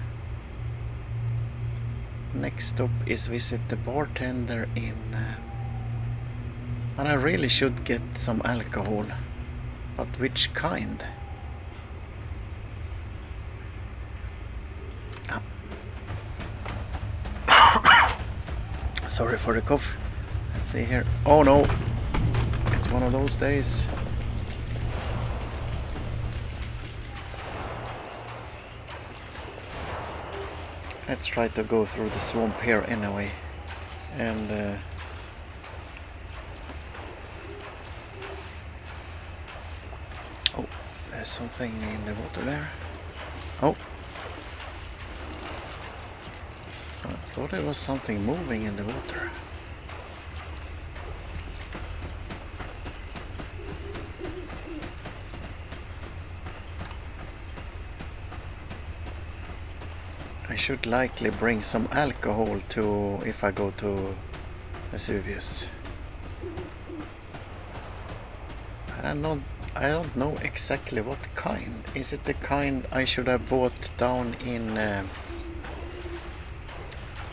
A: Next stop is visit the bartender in... and I really should get some alcohol. But which kind? Sorry for the cough. Let's see here. Oh no! It's one of those days. Let's try to go through the swamp here anyway. And... oh, there's something in the water there. Oh! I thought there was something moving in the water. I should likely bring some alcohol to if I go to Vesuvius. I don't know exactly what kind. Is it the kind I should have bought down in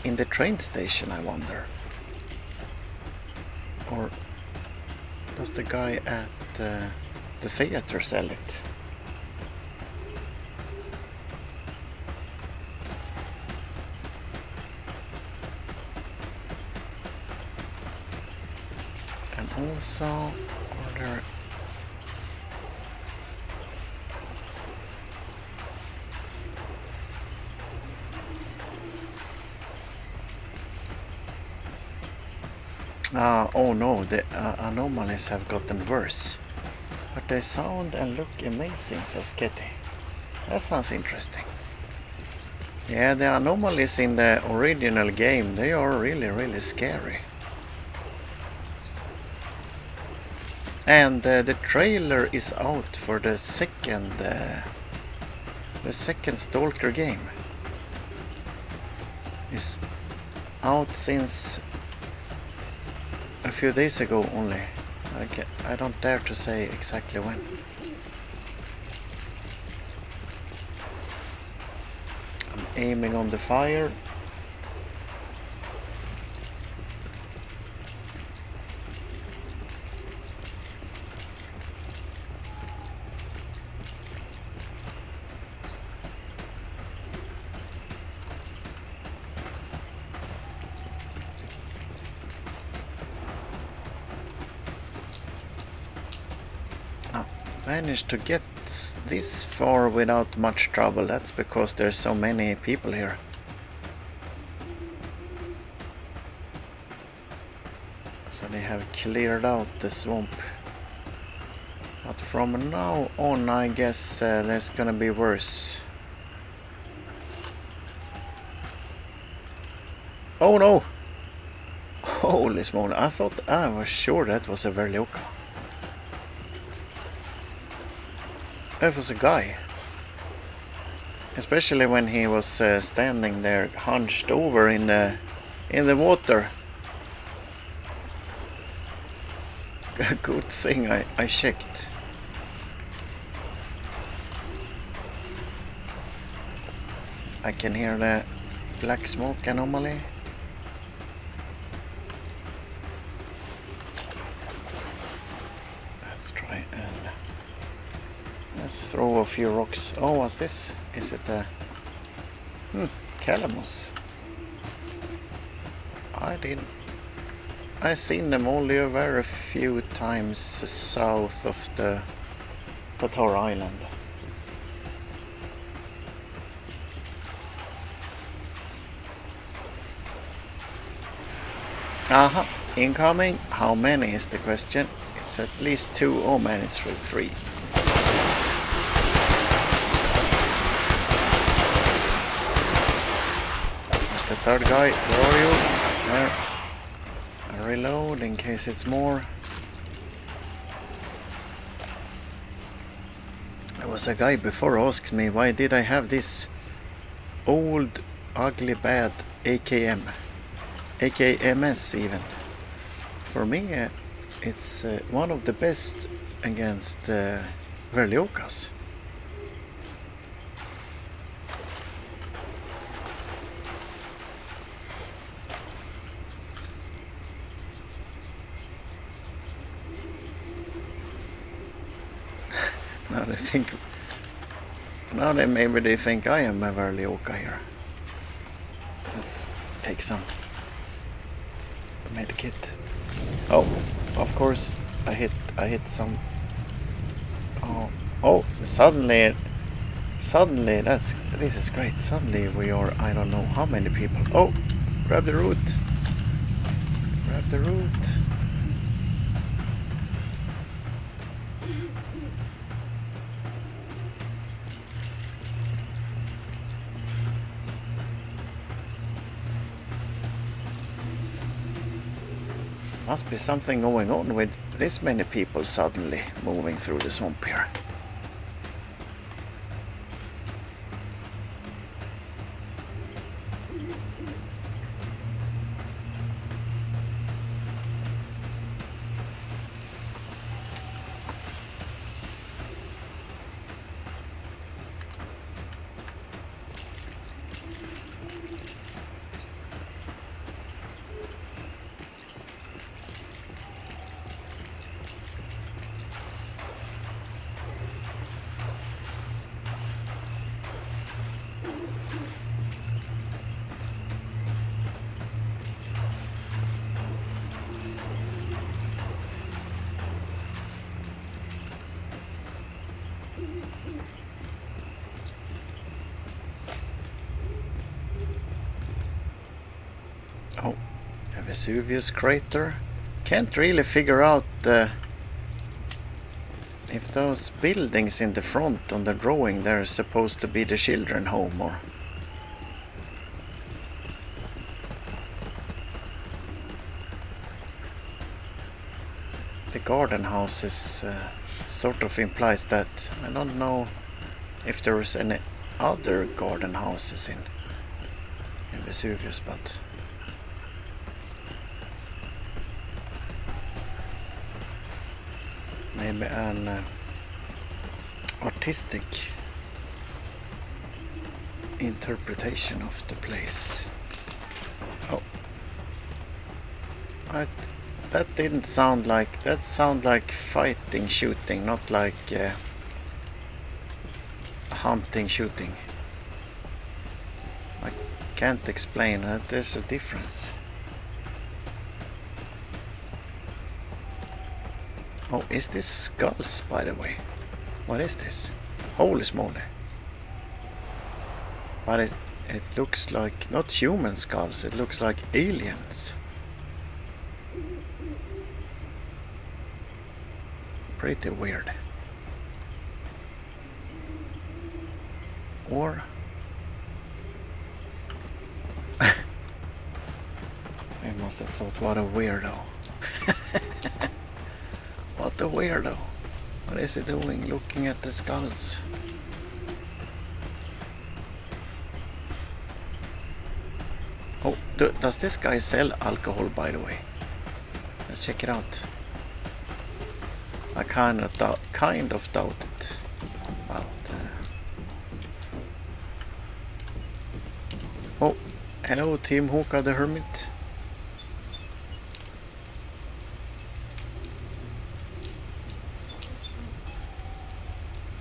A: in the train station, I wonder? Or does the guy at the theater sell it? And also order. Oh no, the anomalies have gotten worse. But they sound and look amazing, says Kitty. That sounds interesting. Yeah, the anomalies in the original game, they are really, really scary. And the trailer is out for the second Stalker game. It's out since a few days ago only. I don't dare to say exactly when. I'm aiming on the fire. Managed to get this far without much trouble. That's because there's so many people here. So they have cleared out the swamp. But from now on, I guess there's gonna be worse. Oh no! Holy smoke, I was sure that was a Verlioka. That was a guy. Especially when he was standing there hunched over in the water. Good thing I checked. I can hear the black smoke anomaly. Let's try and let's throw a few rocks. Oh, what's this? Is it a calamus? I seen them only a very few times south of the Tatar Island. Aha, incoming. How many is the question? It's at least 2. Oh man, it's 3. There's the third guy. Where are you? There. I reload in case it's more. There was a guy before who asked me why did I have this old, ugly, bad AKM. AKMS even. For me, it's one of the best against Verliokas. Now maybe they think I am a Verlioka here. Let's take some medkit. Oh, of course I hit some. Oh, suddenly this is great. Suddenly we are, I don't know how many people. Oh, grab the root. Grab the root. Must be something going on with this many people suddenly moving through the swamp here. Vesuvius crater. Can't really figure out if those buildings in the front on the drawing they're supposed to be the children home or... The garden houses sort of implies that. I don't know if there's any other garden houses in Vesuvius, but... Maybe an artistic interpretation of the place. Oh, that didn't sound like... That sounded like fighting, shooting, not like hunting, shooting. I can't explain that. There's a difference. Oh, is this skulls, by the way? What is this? Holy smoly. But it looks like not human skulls, it looks like aliens. Pretty weird. Or... I must have thought, what a weirdo. What a weirdo. What is he doing looking at the skulls? Oh, does this guy sell alcohol, by the way? Let's check it out. I kind of doubt it. But, oh, hello Team Hoka the Hermit.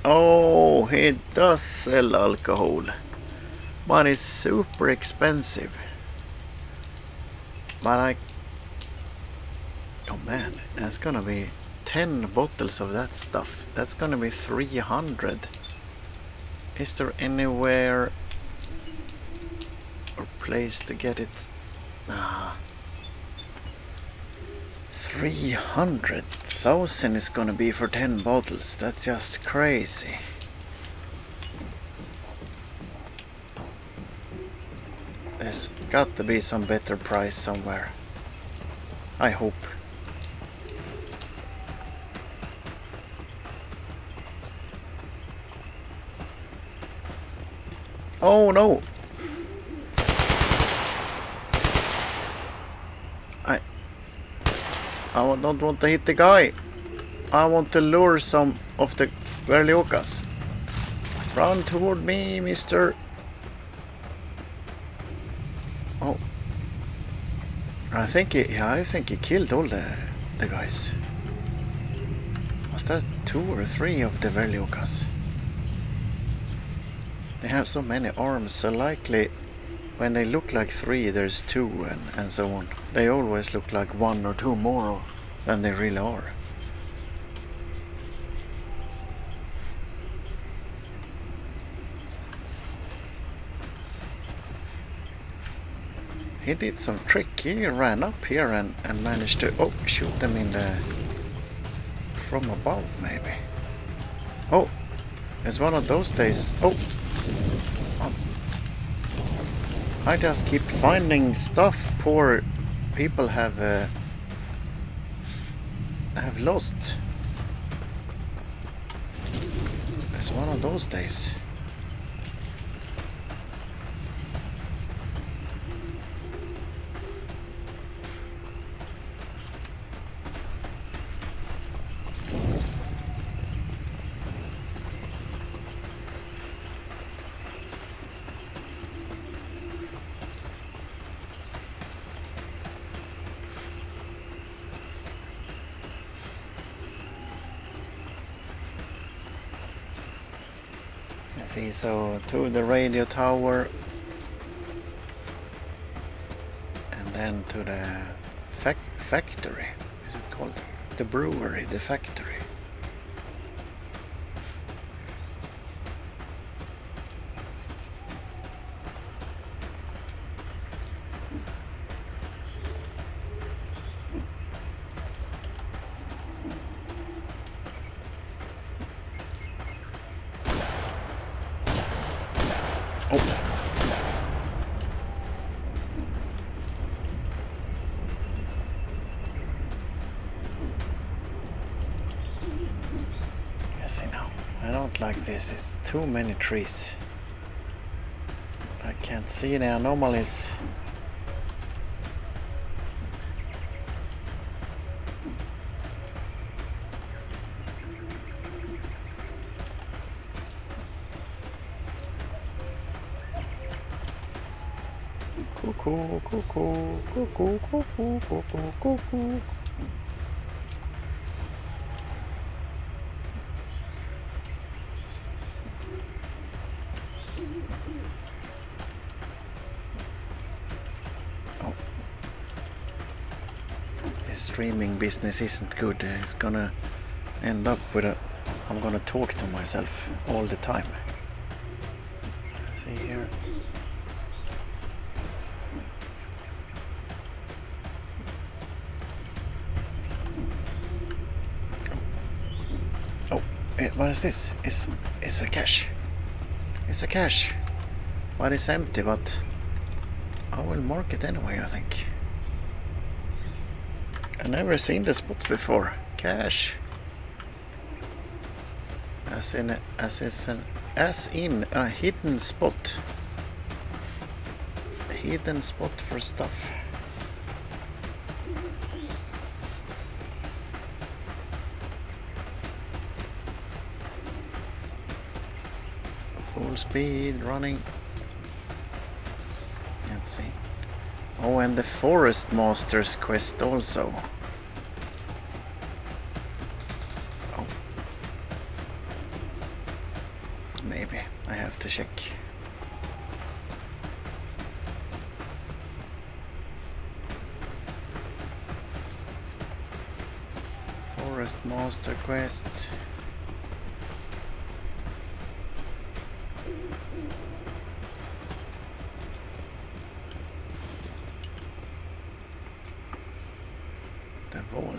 A: Oh, he does sell alcohol, but it's super expensive. But oh man, that's gonna be 10 bottles of that stuff. That's gonna be 300. Is there anywhere or place to get it? 300,000 is gonna be for 10 bottles. That's just crazy. There's got to be some better price somewhere. I hope. Oh no! I don't want to hit the guy. I want to lure some of the Verliokas. Run toward me, mister. Oh. I think he killed all the guys. Was that 2 or 3 of the Verliokas? They have so many arms, so likely when they look like 3 there's 2 and so on. They always look like 1 or 2 more than they really are. He did some trick. He ran up here and managed to shoot them in the from above maybe. Oh, it's one of those days. Oh, I just keep finding stuff poor people have lost. It's one of those days. See, so to the radio tower and then to the factory. Is it called the brewery? The factory. Oh. Yes, I know. I don't like this. It's too many trees. I can't see the anomalies. Cuckoo, cuckoo, cuckoo, cuckoo, cuckoo, cuckoo. Oh. This streaming business isn't good. It's gonna end up with I'm gonna talk to myself all the time. Let's see here. What is this? It's a cache. It's a cache. But it's empty, but I will mark it anyway, I think. I've never seen this spot before. Cache. As in a hidden spot. A hidden spot for stuff. Full speed running. Let's see. Oh, and the Forest Master's quest also. Oh. Maybe I have to check. Forest Master quest.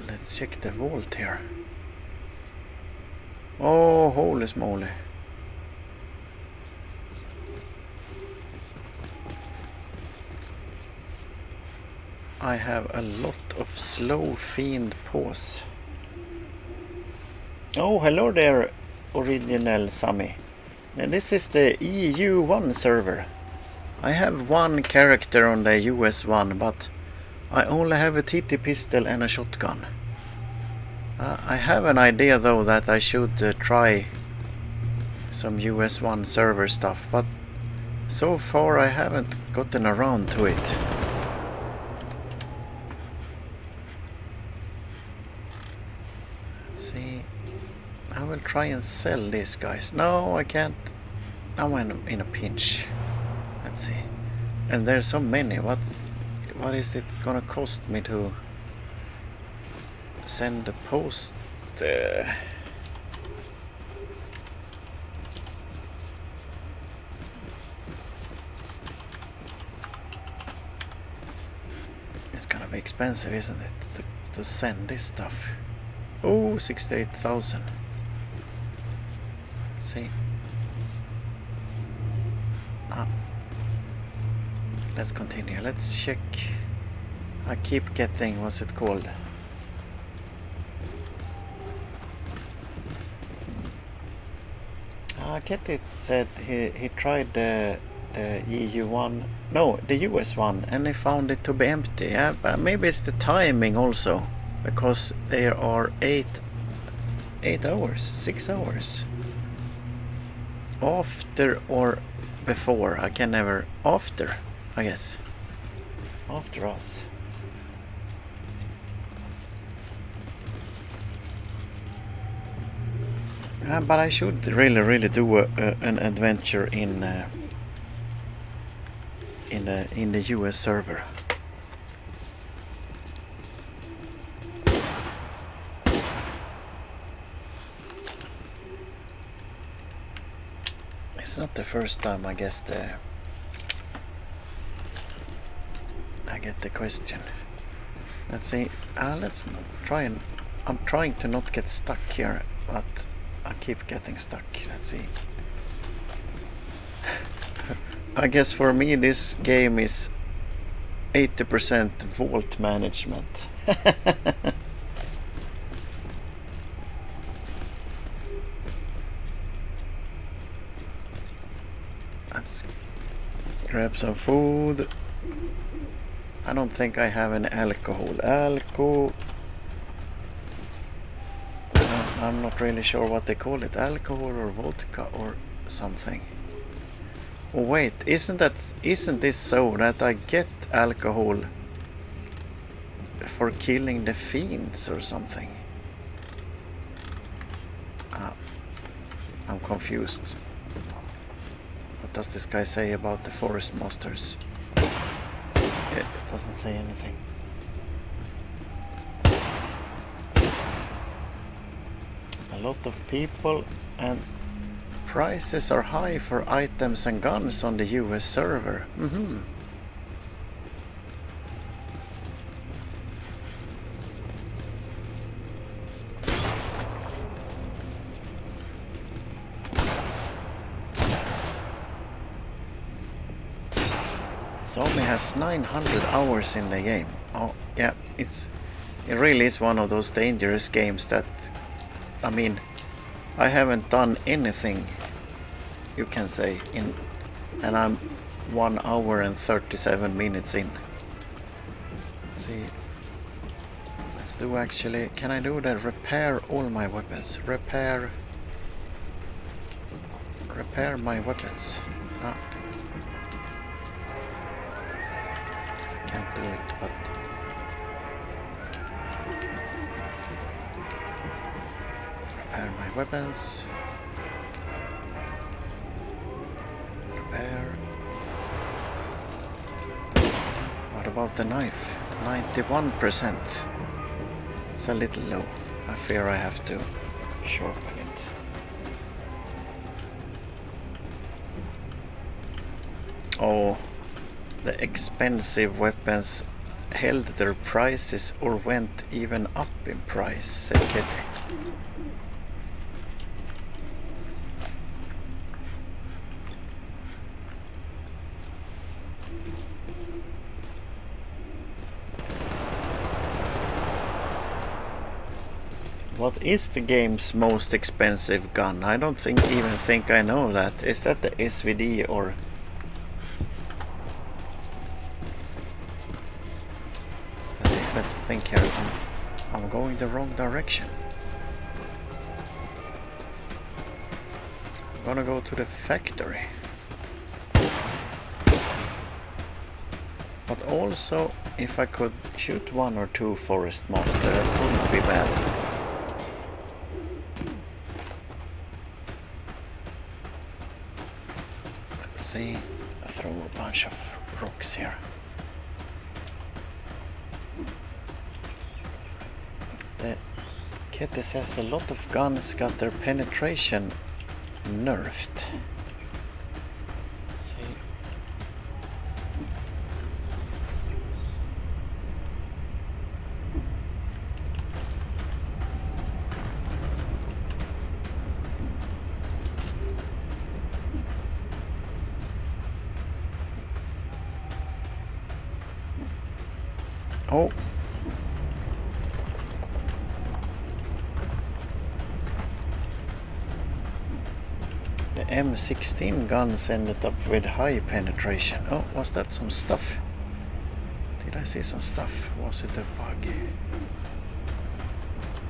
A: Let's check the vault here. Oh, holy smoly. I have a lot of slow fiend paws. Oh, hello there, original Sammy. And this is the EU1 server. I have one character on the US one, but I only have a TT pistol and a shotgun. I have an idea though that I should try some US1 server stuff, but so far I haven't gotten around to it. Let's see. I will try and sell these guys. No, I can't. Now I'm in a pinch. Let's see. And there's so many. What is it gonna cost me to send a post? It's gonna be expensive, isn't it, to send this stuff? Oh, 68,000. Let's see. Let's continue. Let's check. I keep getting, what's it called? Ketty said he tried the EU one, no, the US one, and he found it to be empty. Yeah, but maybe it's the timing also, because there are 8 hours, 6 hours after or before. I can never after. I guess after us. But I should really do an adventure in the US server. It's not the first time, I guess, I get the question. Let's see. Let's try and I'm trying to not get stuck here, but I keep getting stuck. Let's see. I guess for me this game is 80% vault management. Let's grab some food. I don't think I have any alcohol. I'm not really sure what they call it. Alcohol or vodka or something. Oh wait, isn't this so that I get alcohol for killing the fiends or something? I'm confused. What does this guy say about the forest monsters? It doesn't say anything. A lot of people and prices are high for items and guns on the US server. Zombie has 900 hours in the game. Oh yeah, it really is one of those dangerous games that, I mean, I haven't done anything, you can say, and I'm 1 hour and 37 minutes in. Let's see. Let's do actually, can I do the repair all my weapons? Repair my weapons. Can't do it, but repair my weapons. Repair. What about the knife? 91%. It's a little low. I fear I have to sharpen it. Oh. The expensive weapons held their prices or went even up in price, said Kitty. What is the game's most expensive gun? I don't even think I know that. Is that the SVD or... Let's think here. I'm going the wrong direction. I'm gonna go to the factory. But also, if I could shoot 1 or 2 forest monsters, that wouldn't be bad. Let's see. I throw a bunch of rocks here. The Kitty says a lot of guns got their penetration nerfed. See. Oh. M16 guns ended up with high penetration. Oh, was that some stuff? Did I see some stuff? Was it a bug?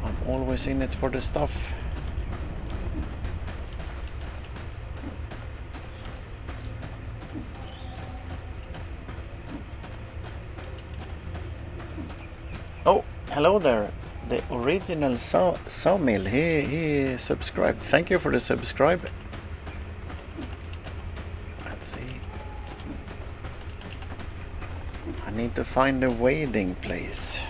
A: I'm always in it for the stuff. Oh, hello there. The original Sawmill, he subscribed. Thank you for the subscribe. I need to find a wading place.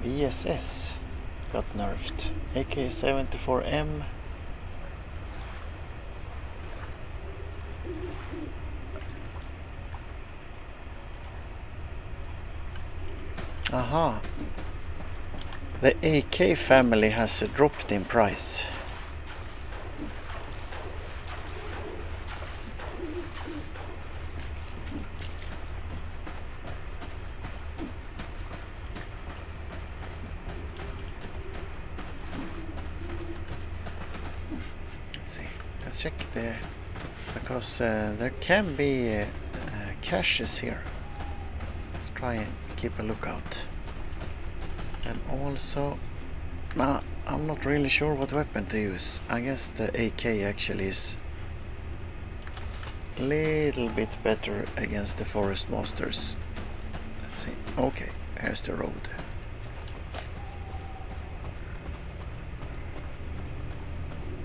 A: VSS got nerfed. AK-74M. Aha. The AK family has dropped in price. Let's see. Let's check the... because there can be caches here. Let's try and keep a lookout. And also... nah, I'm not really sure what weapon to use. I guess the AK actually is a little bit better against the forest monsters. Let's see. Okay, here's the road.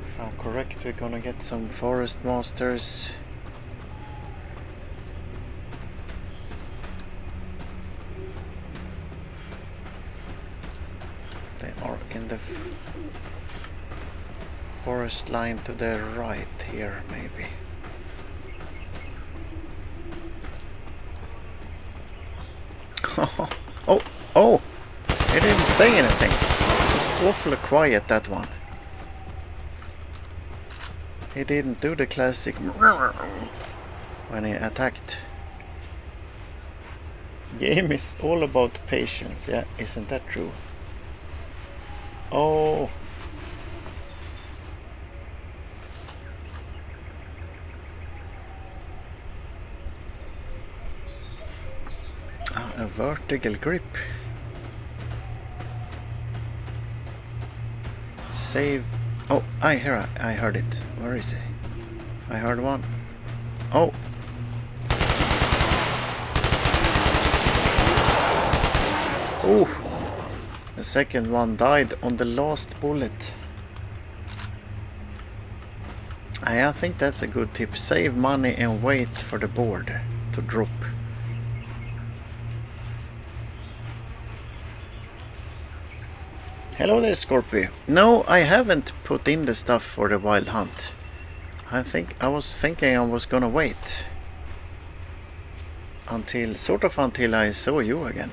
A: If I'm correct, we're gonna get some forest monsters. They are in the forest line to the right here, maybe. Oh! It didn't say anything. It was awfully quiet, that one. He didn't do the classic when he attacked. Game is all about patience, yeah, isn't that true? Oh! A vertical grip. Save. Oh, I heard it. Where is it? I heard one. Oh. Oh. The second one died on the last bullet. I think that's a good tip. Save money and wait for the board to drop. Hello there, Scorpy. No, I haven't put in the stuff for the wild hunt. I was thinking I was gonna wait until I saw you again.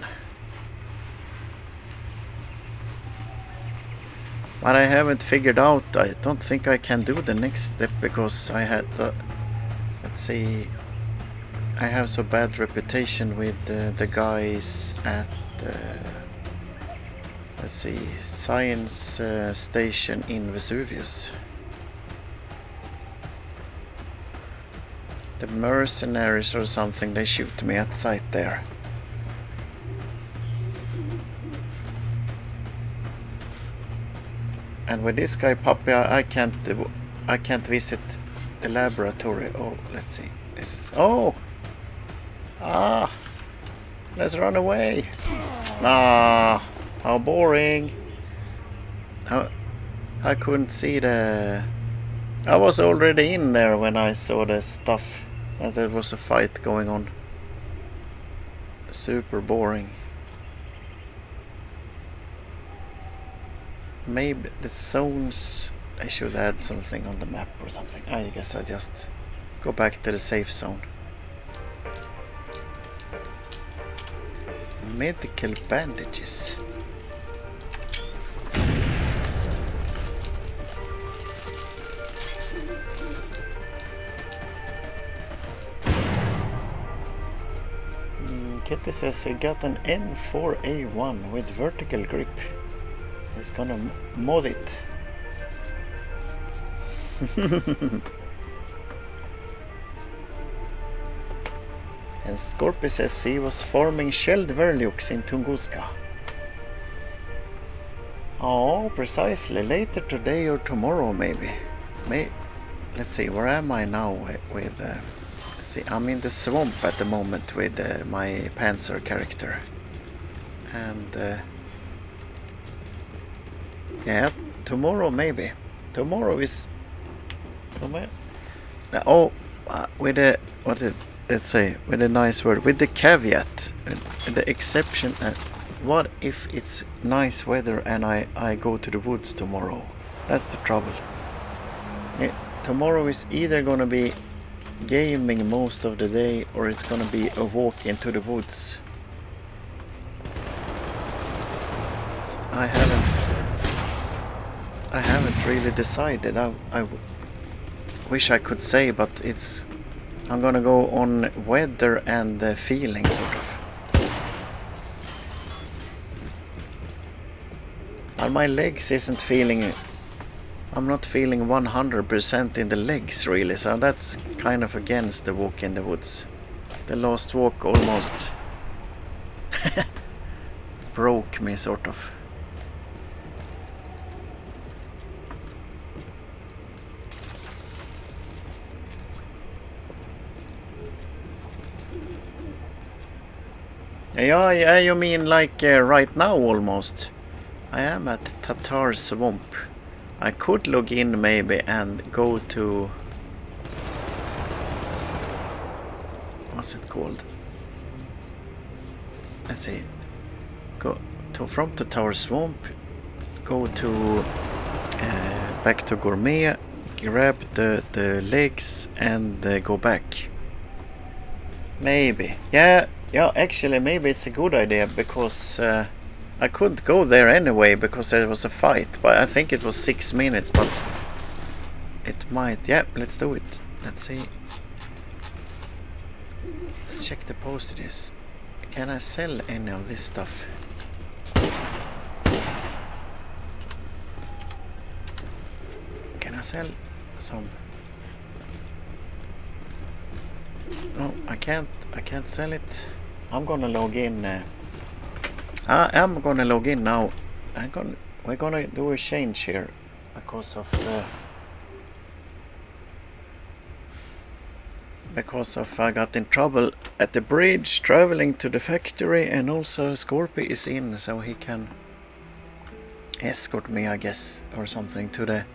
A: But I haven't figured out. I don't think I can do the next step because I had the... let's see. I have so bad reputation with the guys at... let's see, science station in Vesuvius. The mercenaries or something, they shoot me at sight there. And with this guy Puppy, I can't visit the laboratory. Oh, let's see. This is... oh! Ah! Let's run away! Ah! How boring. I couldn't see the... I was already in there when I saw the stuff. And there was a fight going on. Super boring. Maybe the zones... I should add something on the map or something. I guess I just go back to the safe zone. Medical bandages. Kitty says he got an M4A1 with vertical grip. He's gonna mod it. And Scorpy says he was farming shelled verlux in Tunguska. Oh, precisely. Later today or tomorrow, maybe. Let's see, where am I now with... let's see, I'm in the swamp at the moment with my Panzer character. And... yeah, tomorrow maybe. Tomorrow is... oh, with a... what's it? Let's say, with a nice word. With the caveat, the exception... what if it's nice weather and I go to the woods tomorrow? That's the trouble. Tomorrow is either gonna be gaming most of the day or it's gonna be a walk into the woods. I haven't really decided. I wish I could say, but I'm gonna go on weather and feeling, sort of. And my legs isn't feeling. I'm not feeling 100% in the legs really, so that's kind of against the walk in the woods. The last walk almost broke me, sort of. Yeah, you mean like right now almost? I am at Tatar Swamp. I could log in maybe and go to... What's it called? Let's see. Go to from Tatar Swamp. Go to... back to Gourmet. Grab the legs and go back. Maybe. Yeah, actually maybe it's a good idea because... I couldn't go there anyway because there was a fight, but I think it was 6 minutes, but it might. Yeah, let's do it. Let's see. Let's check the postages. Can I sell any of this stuff? Can I sell some? No, I can't sell it. I'm gonna log in. I am gonna log in now. We're gonna do a change here because I got in trouble at the bridge traveling to the factory, and also Scorpy is in, so he can escort me, I guess, or something to the,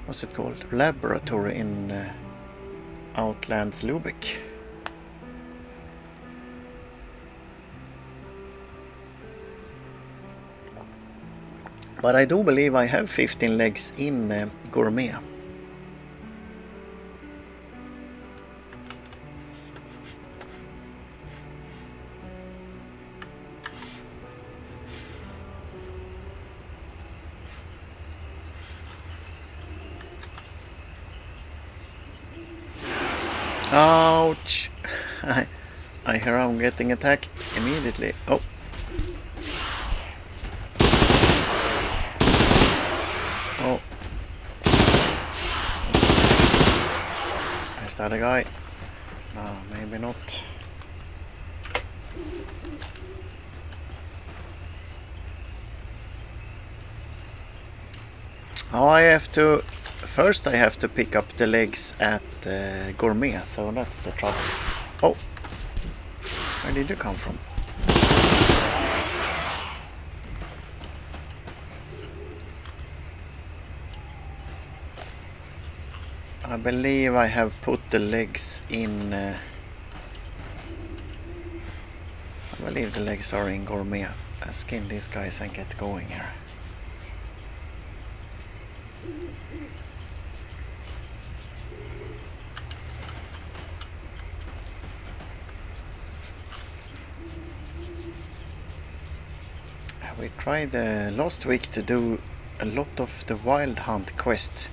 A: what's it called, laboratory in Outlands Lubeck. But I do believe I have 15 legs in Gourmet. Ouch! I hear I'm getting attacked immediately. Oh! Oh! Is that a guy? No, maybe not. Oh, I have to... First I have to pick up the legs at Gourmet, so that's the trouble. Oh! Where did you come from? I believe I have put the legs in... I believe the legs are in Gourmet. I'll skin these guys and get going here. We tried last week to do a lot of the wild hunt quest,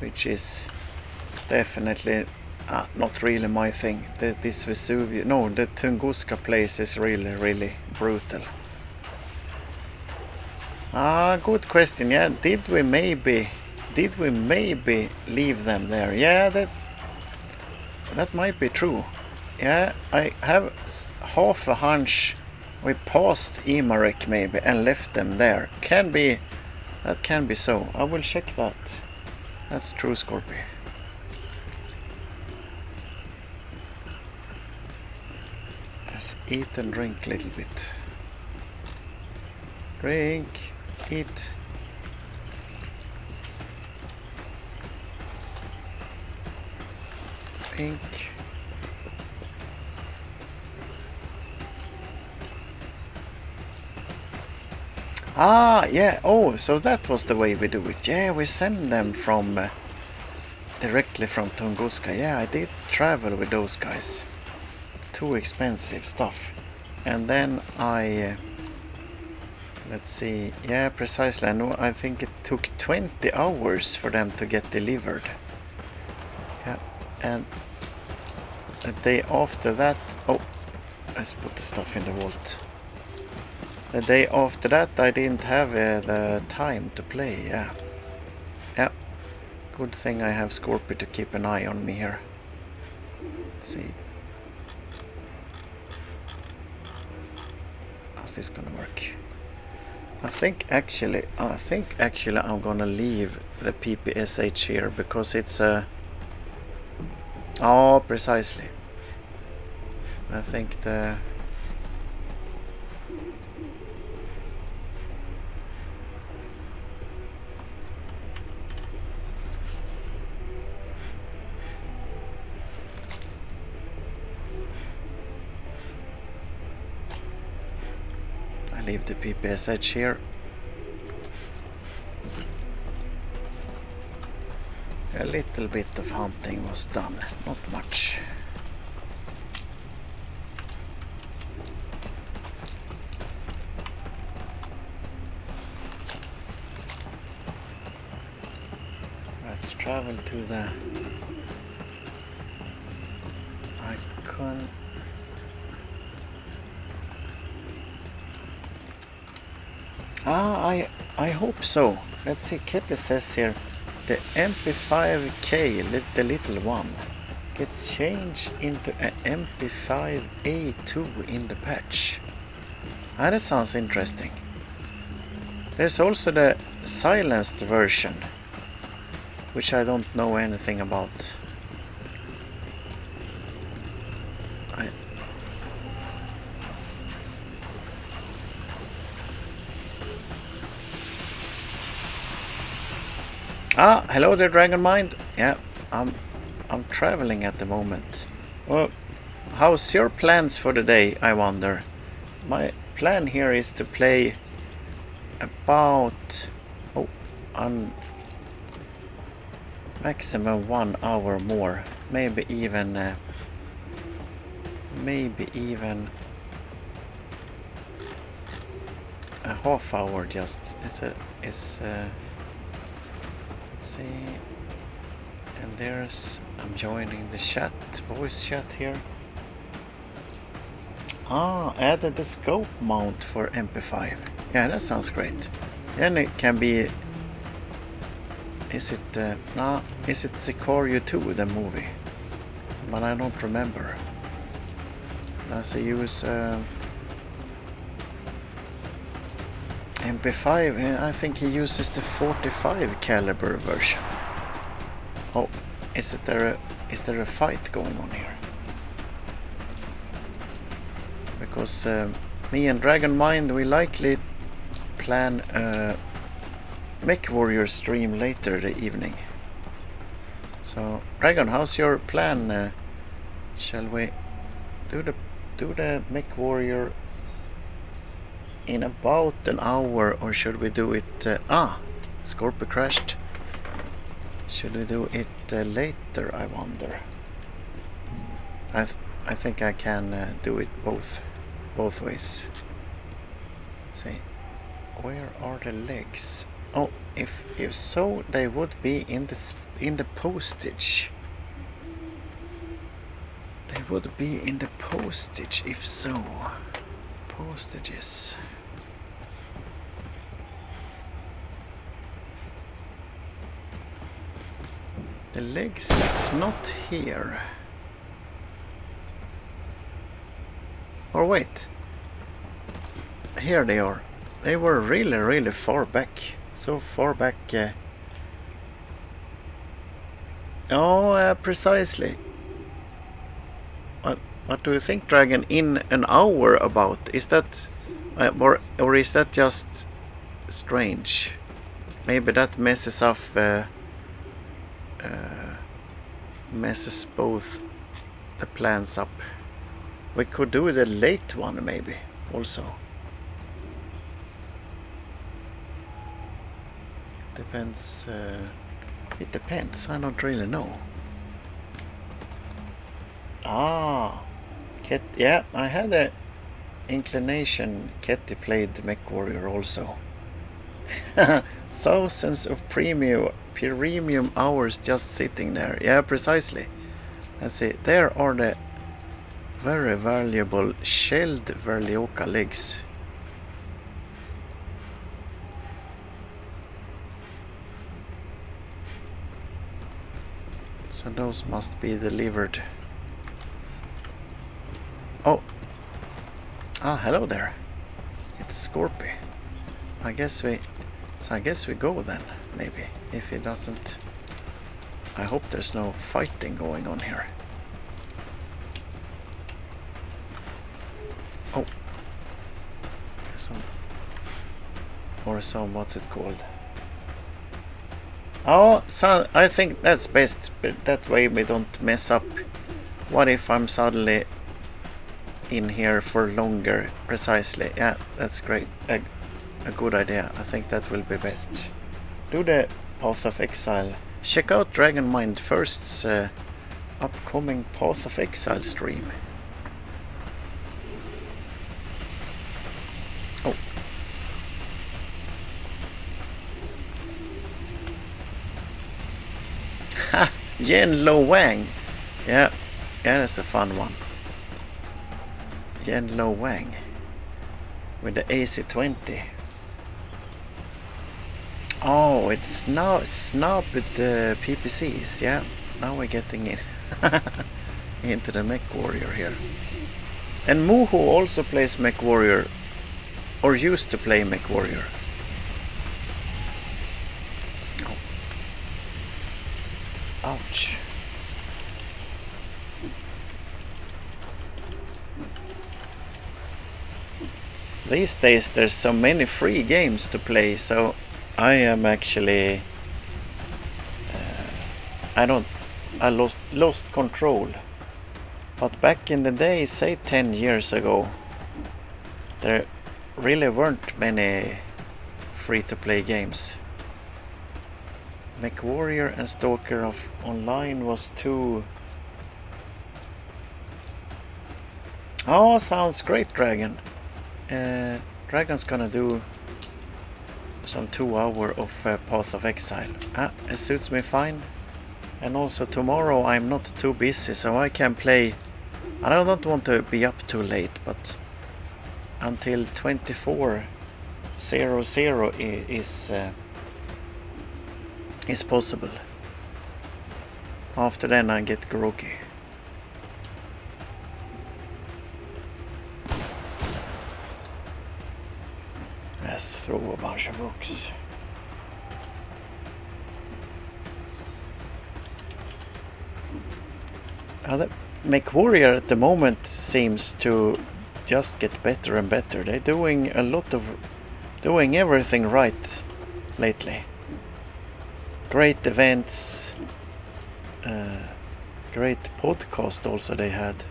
A: which is definitely not really my thing. This Vesuvio, no, the Tunguska place is really brutal. Good question. Yeah, did we maybe leave them there? Yeah, that might be true. Yeah, I have half a hunch we passed Imarek maybe and left them there. That can be so. I will check that. That's true, Scorpy. Let's eat and drink a little bit. Drink, eat. Drink. Yeah. Oh, so that was the way we do it. Yeah, we send them from directly from Tunguska. Yeah, I did travel with those guys. Too expensive stuff. And then I Let's see. Yeah, precisely. I know. I think it took 20 hours for them to get delivered. Yeah, and a day after that... Oh, let's put the stuff in the vault. The day after that I didn't have the time to play, yeah. Yeah, good thing I have Scorpy to keep an eye on me here. Let's see. How's this gonna work? I think actually I'm gonna leave the PPSH here because it's a... Oh, precisely. I think the... Leave the PPSH here. A little bit of hunting was done, not much. Let's travel to the icon. I hope so. Let's see, Kitty says here the MP5K, the little one, gets changed into a MP5A2 in the patch. Ah, that sounds interesting. There's also the silenced version, which I don't know anything about. Hello there, Dragon Mind. Yeah, I'm traveling at the moment. Well, how's your plans for the day, I wonder? My plan here is to play about maximum 1 hour more, maybe even a half hour. Just let's see, and I'm joining the chat, voice chat here. Added the scope mount for MP5. Yeah, that sounds great. Then it can be... Is it Sicario 2, the movie? But I don't remember. Does it use MP5? I think he uses the 45 caliber version. Oh, is there a fight going on here? Because me and Dragon Mind, we likely plan a Mech Warrior stream later the evening. So Dragon, how's your plan? Shall we do the Mech Warrior in about an hour, or should we do it... Scorpio crashed. Should we do it later, I wonder? I think I can do it both ways. Let's see. Where are the legs? Oh, if so, they would be in the postage. They would be in the postage, if so. Postages. The legs is not here. Or wait. Here they are. They were really far back. So far back. Precisely. What do you think, Dragon? In an hour about? Is that... or is that just strange? Maybe that messes up... messes both the plans up. We could do the late one maybe also. Depends. It depends. I don't really know. Yeah, I had a inclination, Ketty played MechWarrior also. Thousands of premium hours just sitting there. Yeah, precisely. Let's see. There are the very valuable shelled Verlioka legs. So those must be delivered. Oh. Ah, hello there. It's Scorpy. I guess we go then, maybe. If he doesn't... I hope there's no fighting going on here. Oh. Some, what's it called? Oh, so I think that's best. But that way we don't mess up. What if I'm suddenly in here for longer? Precisely. Yeah, that's great. A good idea. I think that will be best. Do the Path of Exile. Check out Dragon Mind First's upcoming Path of Exile stream. Oh. Ha! Yen Lo Wang. Yeah, that's a fun one. Yen Lo Wang with the AC-20. Oh, it's now Snob with the PPCs. Yeah, now we're getting in into the MechWarrior here. And Muhu also plays MechWarrior, or used to play MechWarrior. Oh. Ouch. These days there's so many free games to play, so I am actually I lost control. But back in the day, say 10 years ago, there really weren't many free-to-play games. MechWarrior and Stalker of Online was too... Oh, sounds great, Dragon. Dragon's gonna do some 2 hours of Path of Exile. It suits me fine. And also tomorrow I'm not too busy, so I can play. I don't want to be up too late, but until 24:00 is possible. After then I get groggy. Let's throw a bunch of books. The MechWarrior at the moment seems to just get better and better. They're doing everything right lately. Great events, great podcast also they had.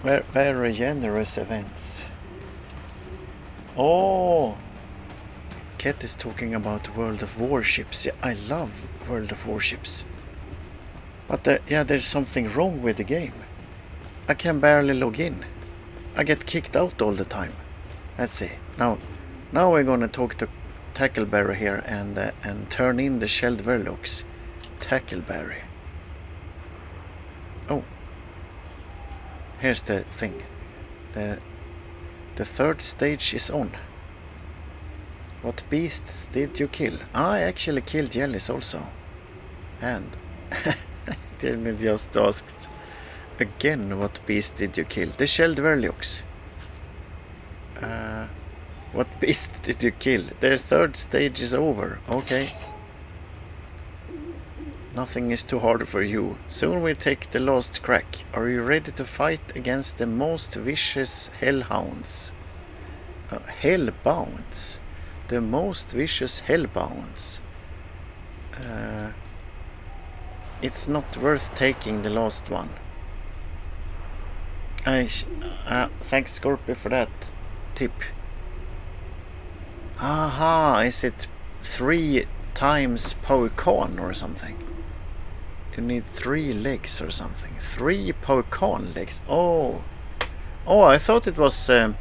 A: Very generous events. Oh, Ket is talking about World of Warships. Yeah, I love World of Warships. But there's something wrong with the game. I can barely log in. I get kicked out all the time. Let's see. Now we're gonna talk to Tackleberry here and turn in the shelled Verlocks. Tackleberry. Oh. Here's the thing. The 3rd stage is on. What beasts did you kill? I actually killed Jellies also. And Timmy just asked again, what beast did you kill? The shelled Verlocks. What beast did you kill? Their 3rd stage is over. Okay. Nothing is too hard for you. Soon we'll take the last crack. Are you ready to fight against the most vicious hellhounds? Hellbounds. The most vicious hellbounds. It's not worth taking the last one. Thanks Scorpy for that tip. Aha, is it 3 times Poicon or something? You need 3 legs or something. 3 Paucan legs. Oh, I thought it was the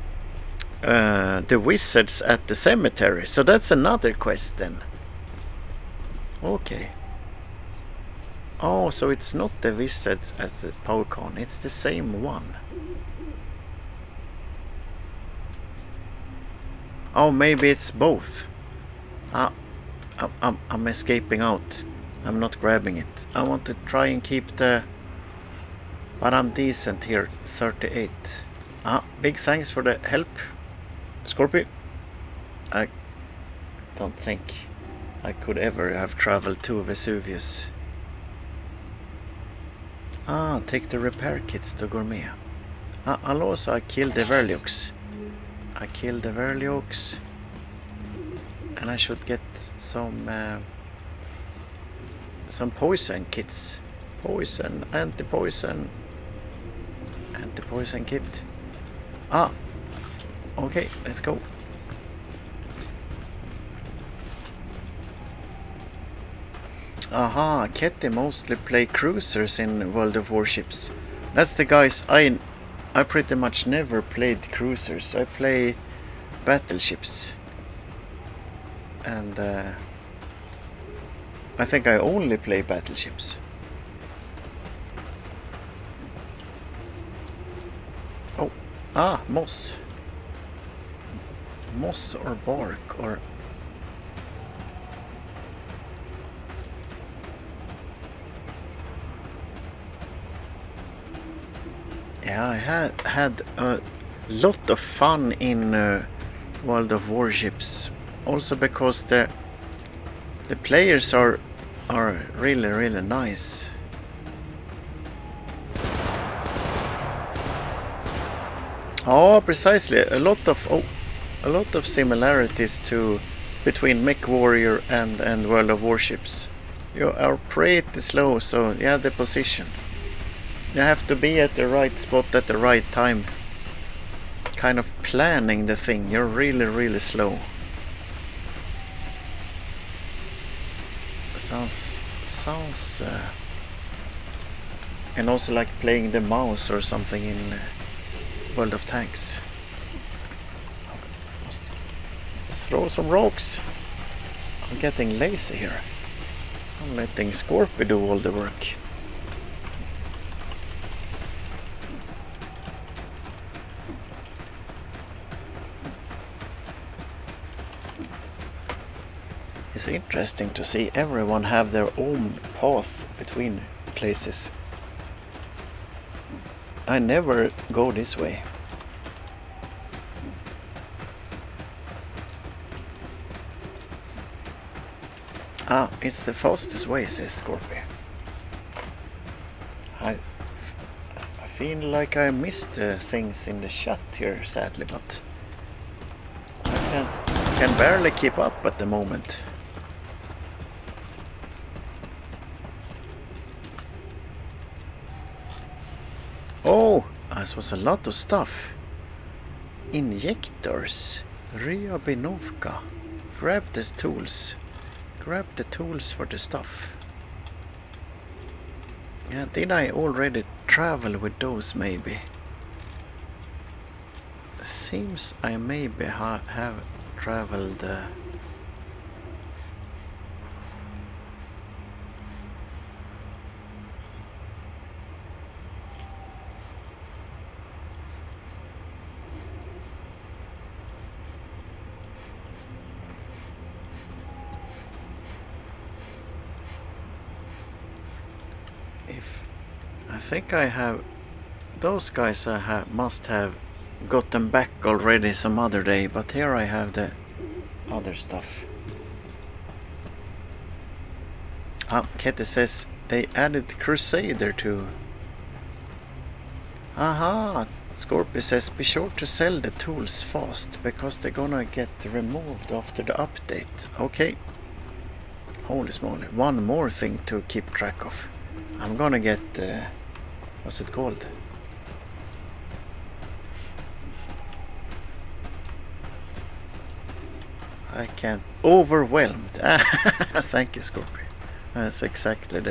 A: wizards at the cemetery. So that's another quest then. Okay. Oh, so it's not the wizards at the Paucan. It's the same one. Oh, maybe it's both. I'm escaping out. I'm not grabbing it. I want to try and keep the... But I'm decent here. 38. Big thanks for the help, Scorpy. I don't think I could ever have traveled to Vesuvius. Take the repair kits to Gourmet. Also I killed the Verliox. And I should get some poison kits. Poison, anti-poison kit. Okay, let's go. Ketty mostly play cruisers in World of Warships. That's the guys. I pretty much never played cruisers. I play battleships. And I think I only play battleships. Moss. Moss or bark or... Yeah, I had a lot of fun in World of Warships. Also because the players are really nice. Precisely. A lot of similarities between Mech Warrior and World of Warships. You are pretty slow, so yeah, the position. You have to be at the right spot at the right time. Kind of planning the thing. You're really slow. Sounds and also like playing the mouse or something in World of Tanks. Let's throw some rocks. I'm getting lazy here. I'm letting Scorpy do all the work. It's interesting to see everyone have their own path between places. I never go this way. It's the fastest way, says Scorpio. I feel like I missed things in the chat here, sadly, but I can barely keep up at the moment. Oh, this was a lot of stuff. Injectors. Ryabinovka. Grab the tools. Grab the tools for the stuff. Yeah, did I already travel with those maybe? Seems I maybe have traveled... I think I have... Those guys must have gotten back already some other day, but here I have the other stuff. Ketty says they added Crusader to... Scorpio says be sure to sell the tools fast, because they're gonna get removed after the update. Okay. Holy smoly. One more thing to keep track of. I'm gonna get... what's it called? I can't... Overwhelmed. Thank you, Scorpio. That's exactly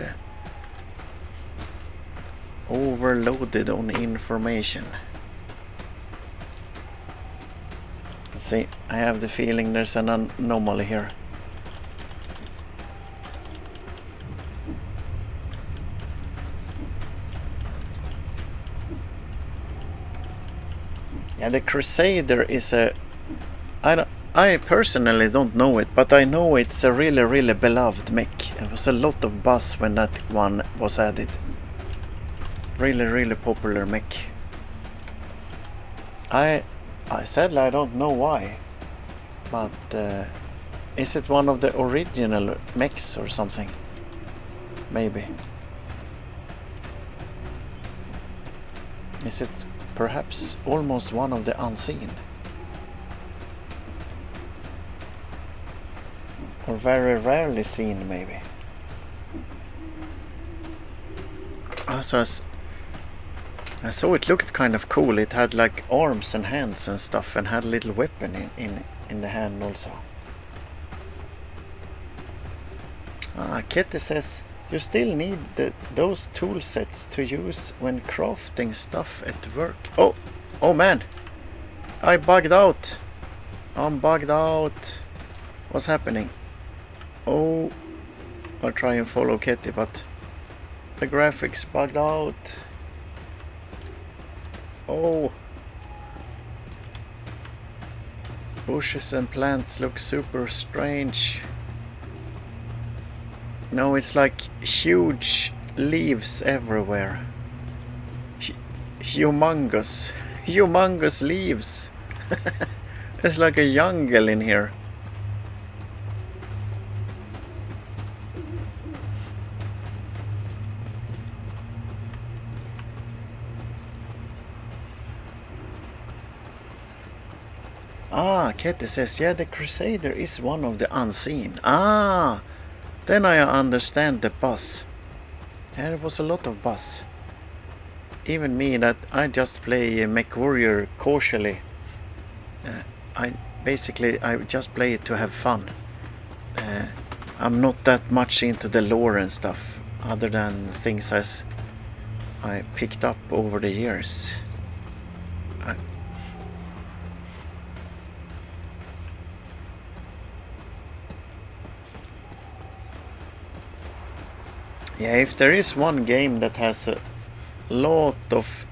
A: overloaded on information. Let's see, I have the feeling there's an anomaly here. Yeah, the Crusader is a... I personally don't know it, but I know it's a really, really beloved mech. There was a lot of buzz when that one was added. Really, really popular mech. I sadly I don't know why, but is it one of the original mechs or something? Maybe. Is it perhaps almost one of the unseen? Or very rarely seen, maybe. Also, I saw it looked kind of cool. It had like arms and hands and stuff, and had a little weapon in the hand also. Kitty says you still need those tool sets to use when crafting stuff at work. Oh man, I bugged out. I'm bugged out. What's happening? Oh, I'll try and follow Kitty, but the graphics bugged out. Oh, bushes and plants look super strange. No, it's like huge leaves everywhere. Humongous leaves. It's like a jungle in here. Ketty says, yeah, the Crusader is one of the unseen. Then I understand the buzz. Yeah, there was a lot of buzz. Even me, that I just play Mech Warrior cautiously. I just play it to have fun. I'm not that much into the lore and stuff, other than things as I picked up over the years. Yeah, if there is one game that has a lot of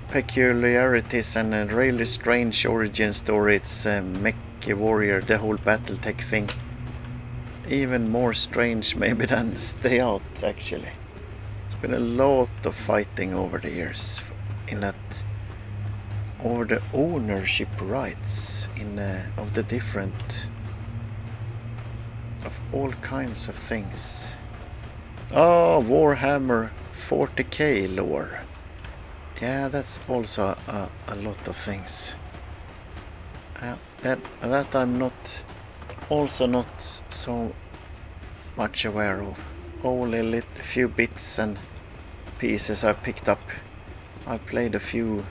A: peculiarities and a really strange origin story, it's Mech Warrior, the whole Battletech thing. Even more strange maybe than Stay Out, actually. There's been a lot of fighting over the years in that, over the ownership rights of the different, of all kinds of things. Warhammer 40k lore. Yeah, that's also a lot of things. That I'm not so much aware of. Only a few bits and pieces I picked up. I played a few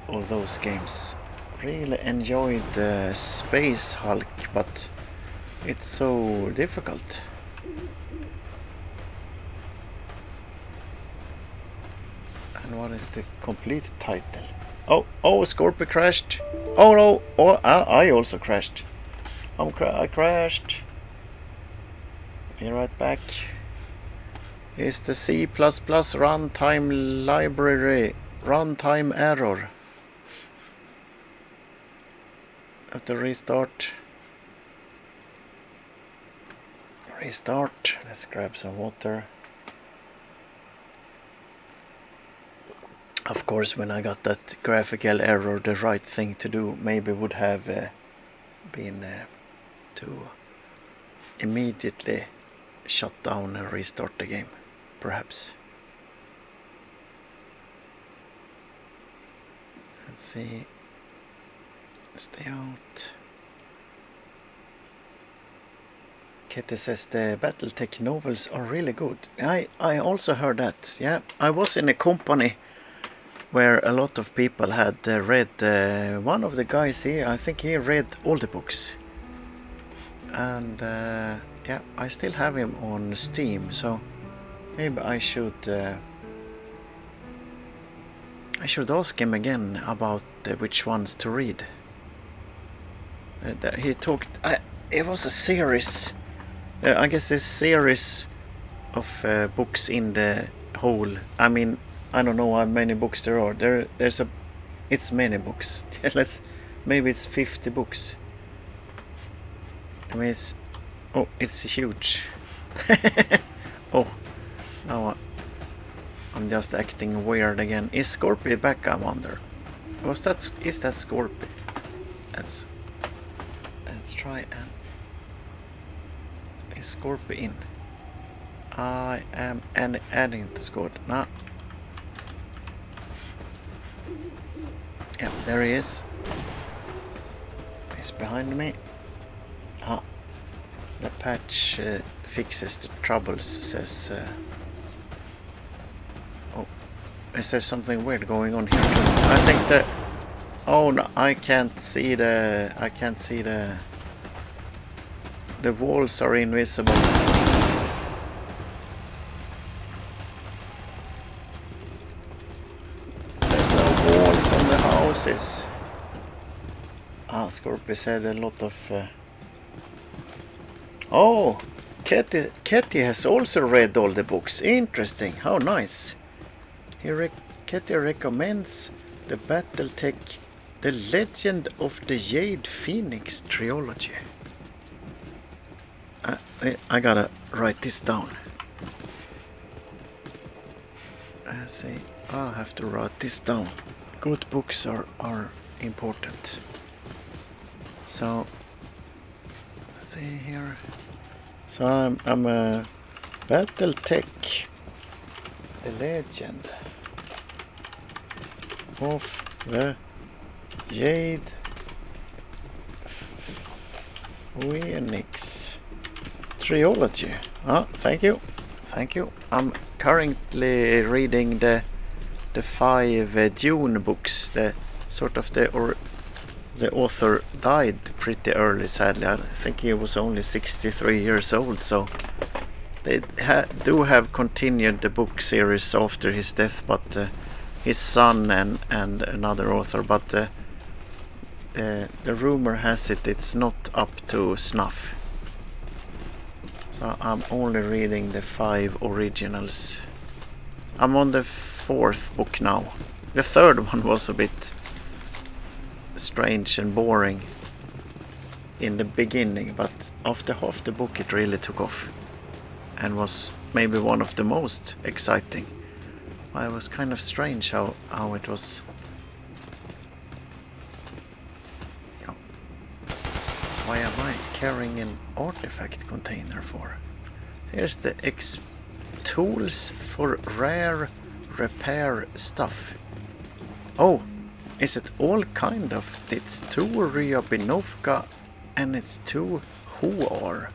A: of those games. Really enjoyed the Space Hulk, but it's so difficult. And what is the complete title? Oh, Scorpy crashed. Oh no! Oh, I also crashed. I crashed. Be right back. Is the C++ runtime library runtime error? Have to restart. Let's grab some water. Of course, when I got that graphical error, the right thing to do maybe would have been to immediately shut down and restart the game, perhaps. Let's see. Stay Out. Kitty says the Battletech novels are really good. I also heard that. Yeah, I was in a company where a lot of people had read. One of the guys here, I think he read all the books, and yeah, I still have him on Steam, so maybe I should ask him again about which ones to read. He talked. It was a series. I guess a series of books in the whole. I mean, I don't know how many books there are. It's many books. Maybe it's 50 books. I mean, it's huge. Oh, now I'm just acting weird again. Is Scorpy back, I wonder? Is that Scorpy? Let's try and... Is Scorpy in? I am adding to Scorpy. Nah. Yeah, there he is. He's behind me. The patch fixes the troubles, says... Oh, is there something weird going on here too? I think that... Oh no, I can't see the... The walls are invisible. There's no walls on the houses. Scorpio said a lot of... Oh! Ketty has also read all the books. Interesting. How nice. Ketty recommends the Battletech, The Legend of the Jade Phoenix trilogy. I gotta write this down. I see. I'll have to write this down. Good books are important. So let's see here. So I'm a Battletech, The Legend of the Jade Phoenix trilogy. Thank you. I'm currently reading the 5 Dune books. The author died pretty early, sadly. I think he was only 63 years old, so they do have continued the book series after his death, but his son and another author, but the rumor has it's not up to snuff. So I'm only reading the 5 originals. I'm on the 4th book now. The 3rd one was a bit strange and boring in the beginning, but after half the book it really took off and was maybe one of the most exciting. It was kind of strange how it was. Why am I carrying an artifact container for? Here's the tools for rare repair stuff. Oh, is it all kind of? It's 2 Ryabinovka and it's 2 Huar.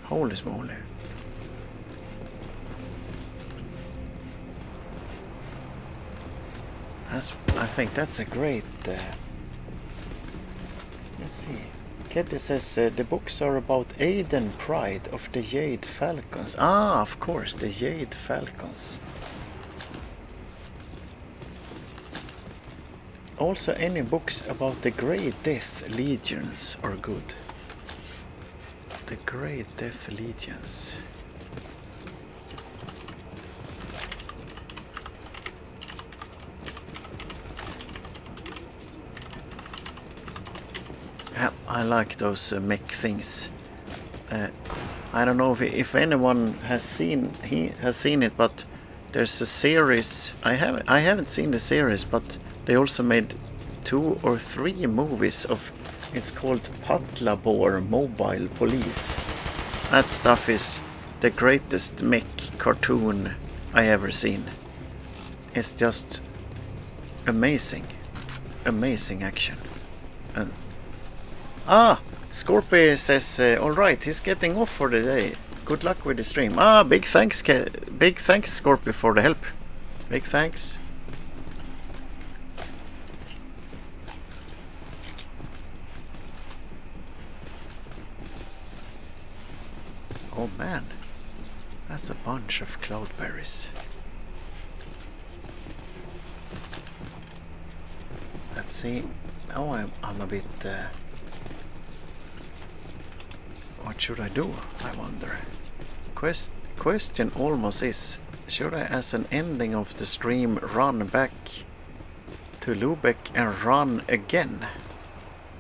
A: Holy smoly. I think that's a great... let's see. Ketty says the books are about Aiden Pride of the Jade Falcons. Of course, the Jade Falcons. Also, any books about the Grey Death Legions are good. The Grey Death Legions. Yeah, I like those mech things. I don't know if anyone has seen it, but there's a series. I haven't seen the series, but they also made 2 or 3 movies of. It's called Patlabor Mobile Police. That stuff is the greatest mech cartoon I ever seen. It's just amazing action. Scorpy says, alright, he's getting off for the day. Good luck with the stream. Big thanks Scorpy for the help. Big thanks. That's a bunch of cloudberries. Let's see. Oh, I'm a bit... what should I do, I wonder? Question almost is, should I, as an ending of the stream, run back to Lubeck and run again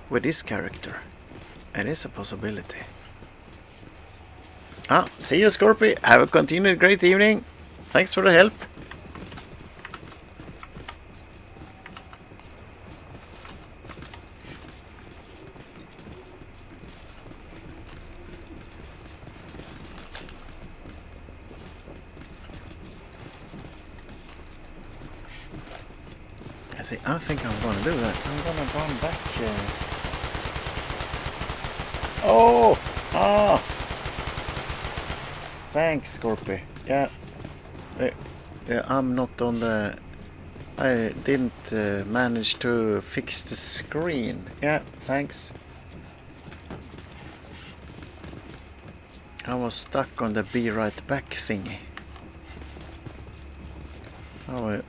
A: with this character? It is a possibility. See you, Scorpy. Have a continued great evening. Thanks for the help. I think I'm gonna do that. I'm gonna run back. Oh! Ah! Thanks, Scorpy. Yeah. I'm not on the... I didn't manage to fix the screen. Yeah, thanks. I was stuck on the be right back thingy. Oh,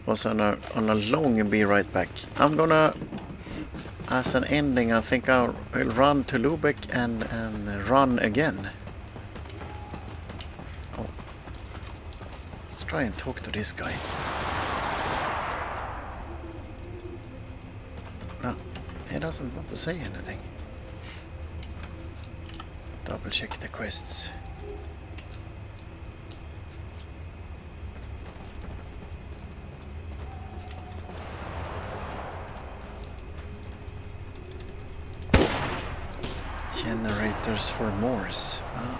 A: was on a long be right back. I'm gonna, as an ending, I think I'll run to Lubeck and run again. Oh, let's try and talk to this guy. No, he doesn't want to say anything. Double check the quests. Generators for Morse. Oh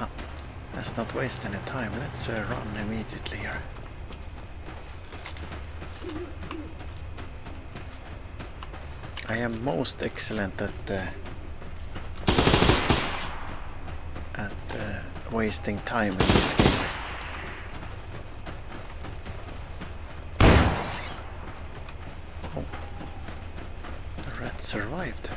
A: no. Let's not waste any time. Let's run immediately here. I am most excellent at wasting time in this game. Survived.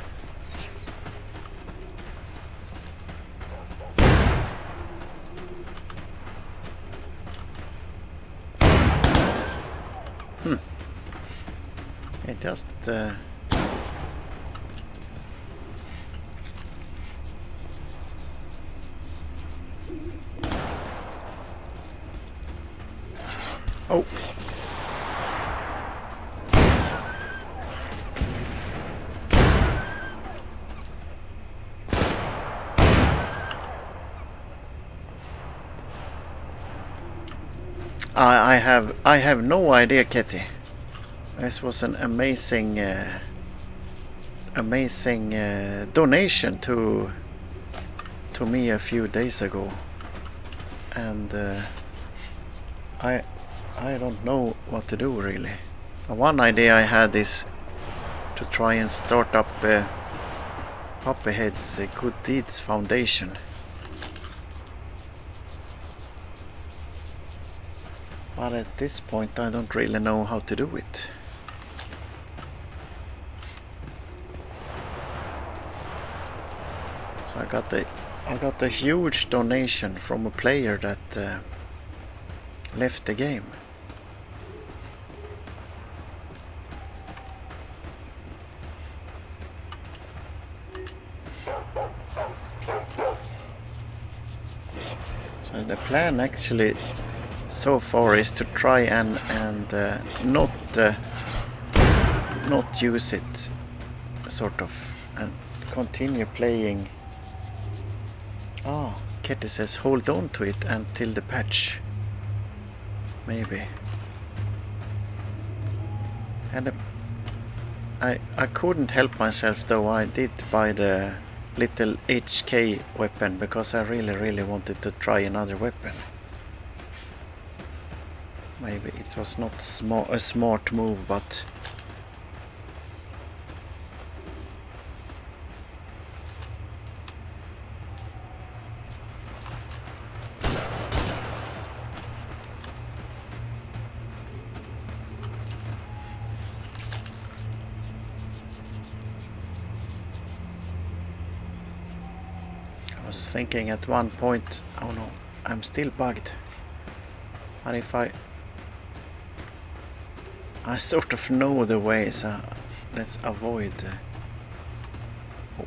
A: It just oh. I have no idea, Kitty. This was an amazing donation to me a few days ago, and I don't know what to do really. One idea I had is to try and start up Puppyhead's Good Deeds Foundation. But at this point I don't really know how to do it. So I got a huge donation from a player that left the game. So the plan actually so far is to try and not use it, sort of, and continue playing. Ketty says hold on to it until the patch. Maybe. And I couldn't help myself though. I did buy the little HK weapon because I really wanted to try another weapon. Maybe it was not a smart move, but was thinking at one point, oh no, I'm still bugged. And if I sort of know the way, so let's avoid. Oh.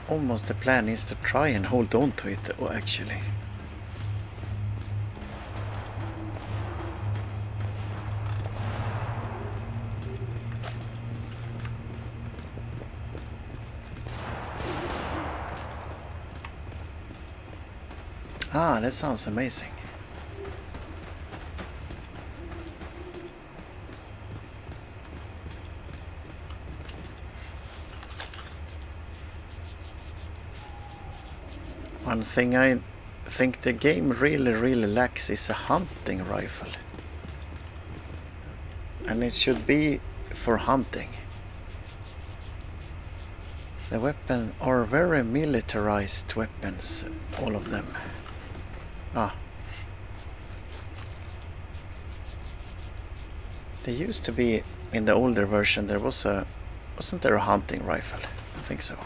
A: Almost the plan is to try and hold on to it, actually. Ah, that sounds amazing. One thing I think the game really lacks is a hunting rifle. And it should be for hunting. The weapons are very militarized weapons, all of them. Ah. There used to be, in the older version, there was wasn't there a hunting rifle? I think so.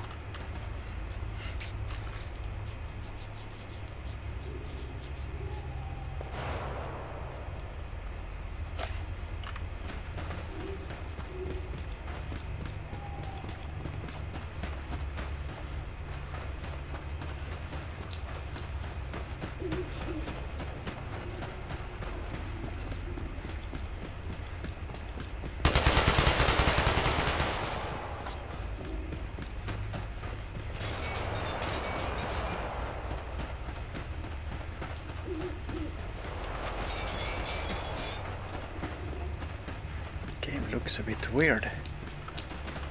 A: Looks a bit weird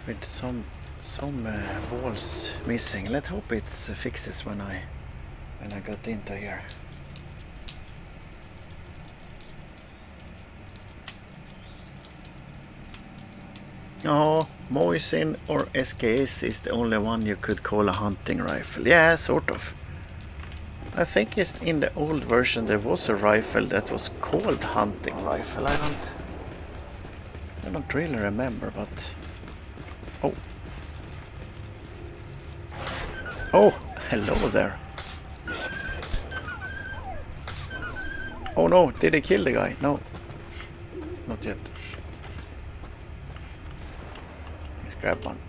A: with some walls missing. Let's hope it fixes when I got into here. Oh, Moisin or SKS is the only one you could call a hunting rifle. Yeah, sort of. I think it's in the old version there was a rifle that was called hunting rifle. I don't really remember, but oh, hello there. Oh no, did he kill the guy? No, not yet. Let's grab one.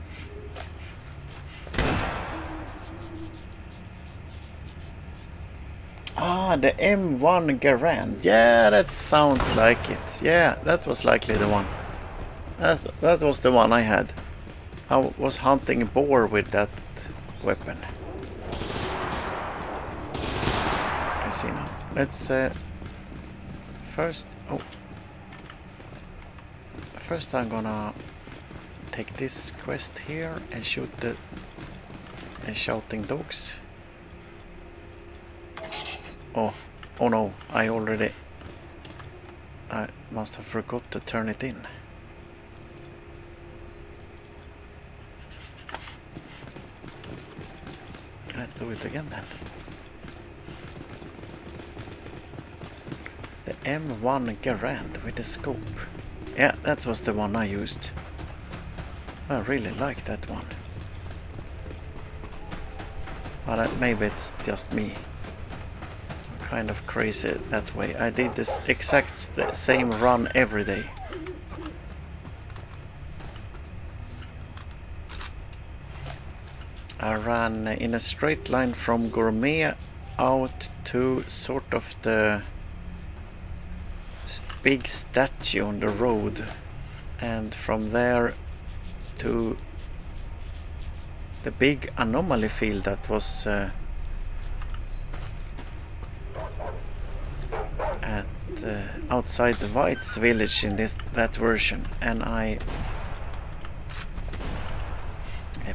A: Ah, the M1 Garand. Yeah, that sounds like it. Yeah, that was likely the one. That was the one I had. I was hunting boar with that weapon. I see now. Let's first I'm gonna take this quest here and shoot the shouting dogs. Oh no, I must have forgot to turn it in. Let's do it again then. The M1 Garand with the scope. Yeah, that was the one I used. I really like that one. But maybe it's just me. I'm kind of crazy that way. I did this exact same run every day. I ran in a straight line from Gourmet out to sort of the big statue on the road, and from there to the big anomaly field that was outside the White's village in that version, and I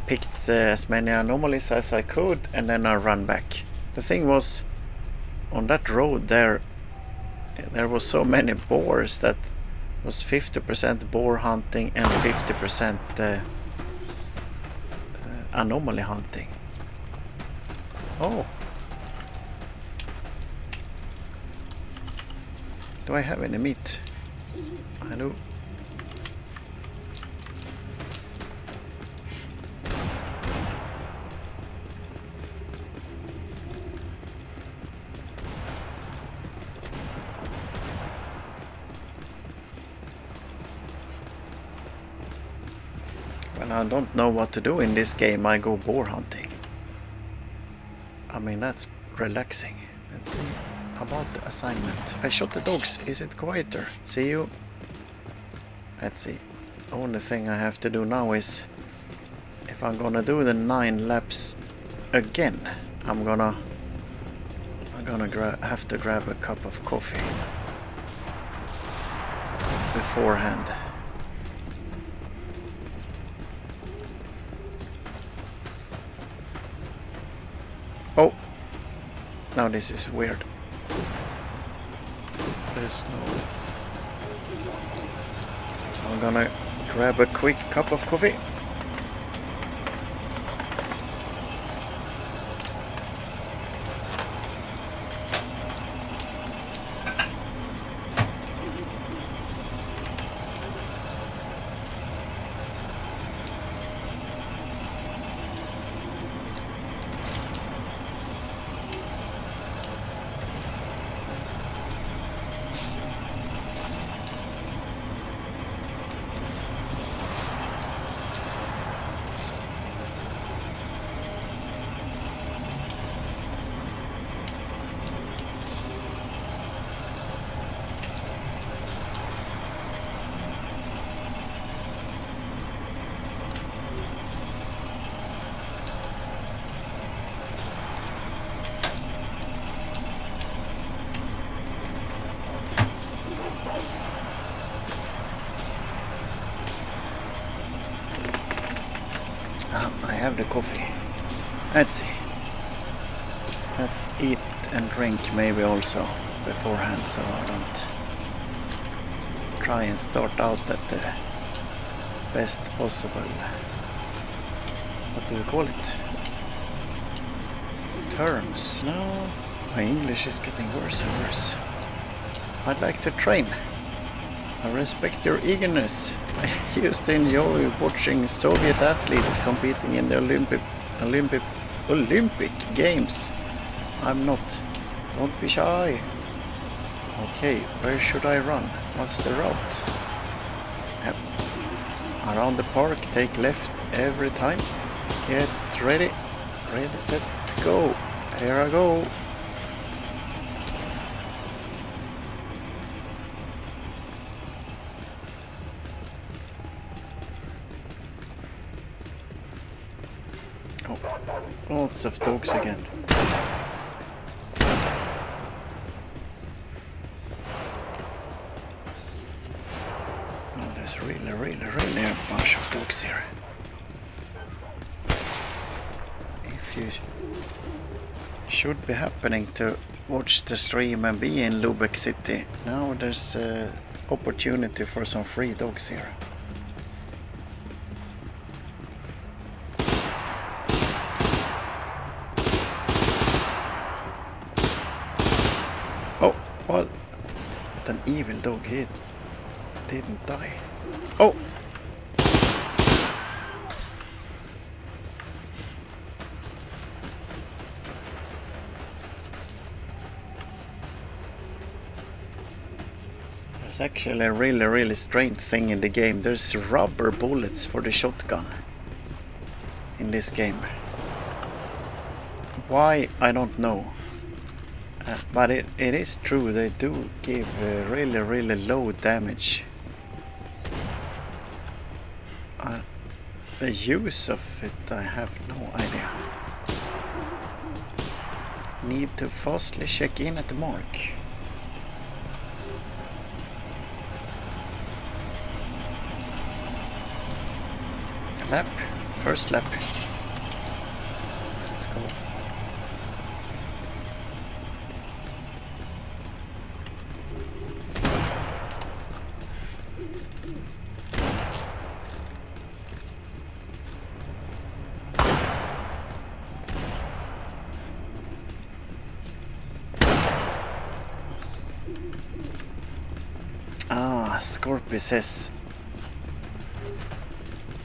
A: picked as many anomalies as I could, and then I ran back. The thing was, on that road there was so many boars that was 50% boar hunting and 50% anomaly hunting. Oh. Do I have any meat? I do. When I don't know what to do in this game, I go boar hunting. I mean, that's relaxing. Let's see about the assignment. I shot the dogs. Is it quieter? See you. Let's see. The only thing I have to do now is, if I'm gonna do the 9 laps again, I'm gonna have to grab a cup of coffee beforehand. Oh, now this is weird. There's no... So I'm gonna grab a quick cup of coffee. I have the coffee. Let's see. Let's eat and drink maybe also beforehand, so I don't try and start out at the best possible, what do you call it, terms. No, my English is getting worse and worse. I'd like to train. I respect your eagerness. I used to enjoy watching Soviet athletes competing in the Olympic Games. I'm not. Don't be shy. Okay, where should I run? What's the route? Yep. Around the park, take left every time. Get ready. Ready, set, go. Here I go. Lots of dogs again. Oh, there's really a bunch of dogs here. If you should be happening to watch the stream and be in Lubeck City, now there's opportunity for some free dogs here. What an evil dog, he didn't die. Oh! There's actually a really strange thing in the game. There's rubber bullets for the shotgun in this game. Why, I don't know. But it is true, they do give really low damage. The use of it, I have no idea. Need to fastly check in at the mark. Lap, first lap. Let's go. Scorpy says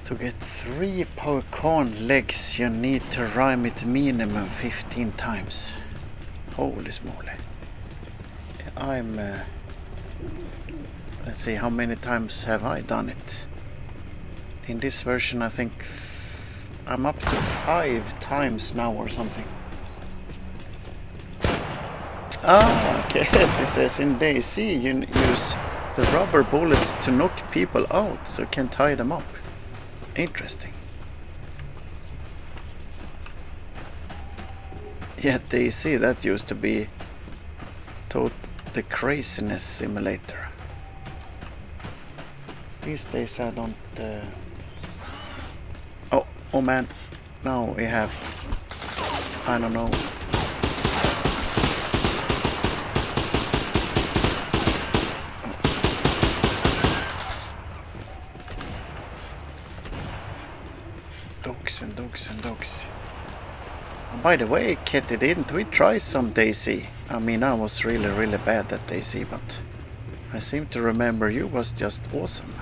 A: to get 3 Pokemon legs you need to rhyme it minimum 15 times. Holy smoly. I'm let's see, how many times have I done it? In this version I think I'm up to 5 times now or something. Ah, okay. It says in DayZ you use the rubber bullets to knock people out, so you can tie them up. Interesting. Yeah, DayZ, that used to be the craziness simulator. These days I don't... Oh man, now we have... I don't know... Dogs. And by the way, Kitty, didn't we try some DayZ? I mean, I was really bad at DayZ, but I seem to remember you was just awesome.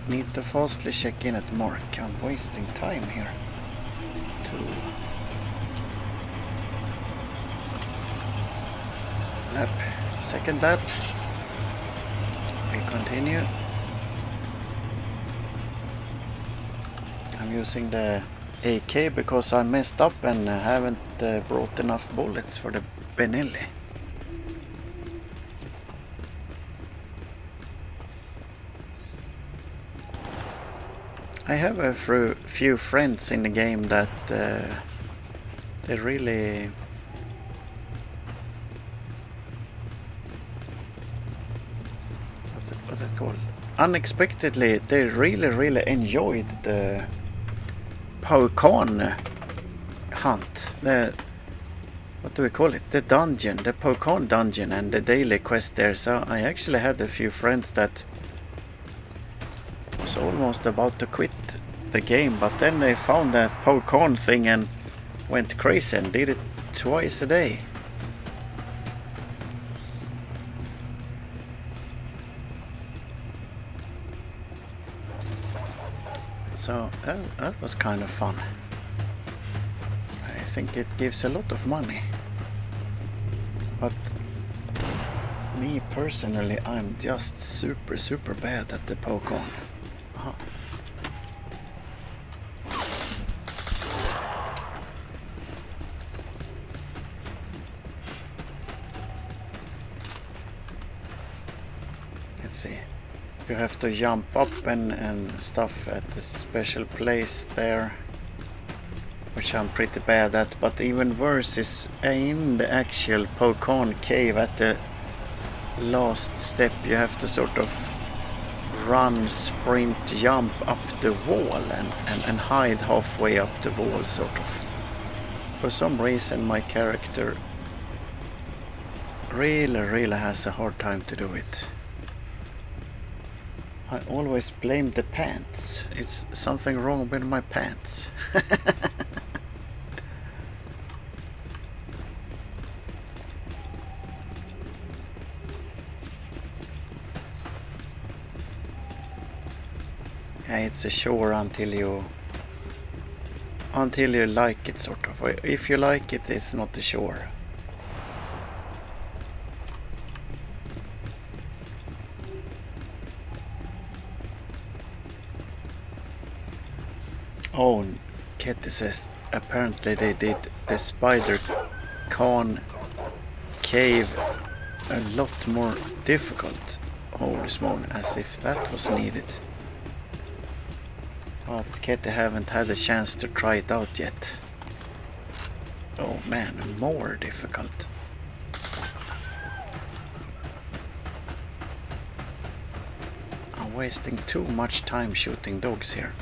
A: Need to fastly check in at Mark. I'm wasting time here. Lap. Second lap. We continue. I'm using the AK because I messed up and haven't brought enough bullets for the Benelli. I have a few friends in the game that they really what's it called? Unexpectedly, they really enjoyed the Pokemon hunt. What do we call it? The dungeon, the Pokemon dungeon, and the daily quest there. So I actually had a few friends that was almost about to quit the game, but then they found that Pokemon thing and went crazy and did it twice a day. So that was kind of fun. I think it gives a lot of money. But me personally, I'm just super bad at the Pokemon. Let's see. You have to jump up and stuff at the special place there, which I'm pretty bad at, but even worse is in the actual Pokemon cave at the last step. You have to sort of run, sprint, jump up the wall and hide halfway up the wall, sort of. For some reason my character really has a hard time to do it. I always blame the pants. It's something wrong with my pants. Yeah, it's a chore until you like it, sort of. If you like it, it's not a chore. Oh, Ketty says apparently they did the Spider Khan cave a lot more difficult. Holy smoke, as if that was needed. But Ketty haven't had a chance to try it out yet. Oh man, more difficult. I'm wasting too much time shooting dogs here.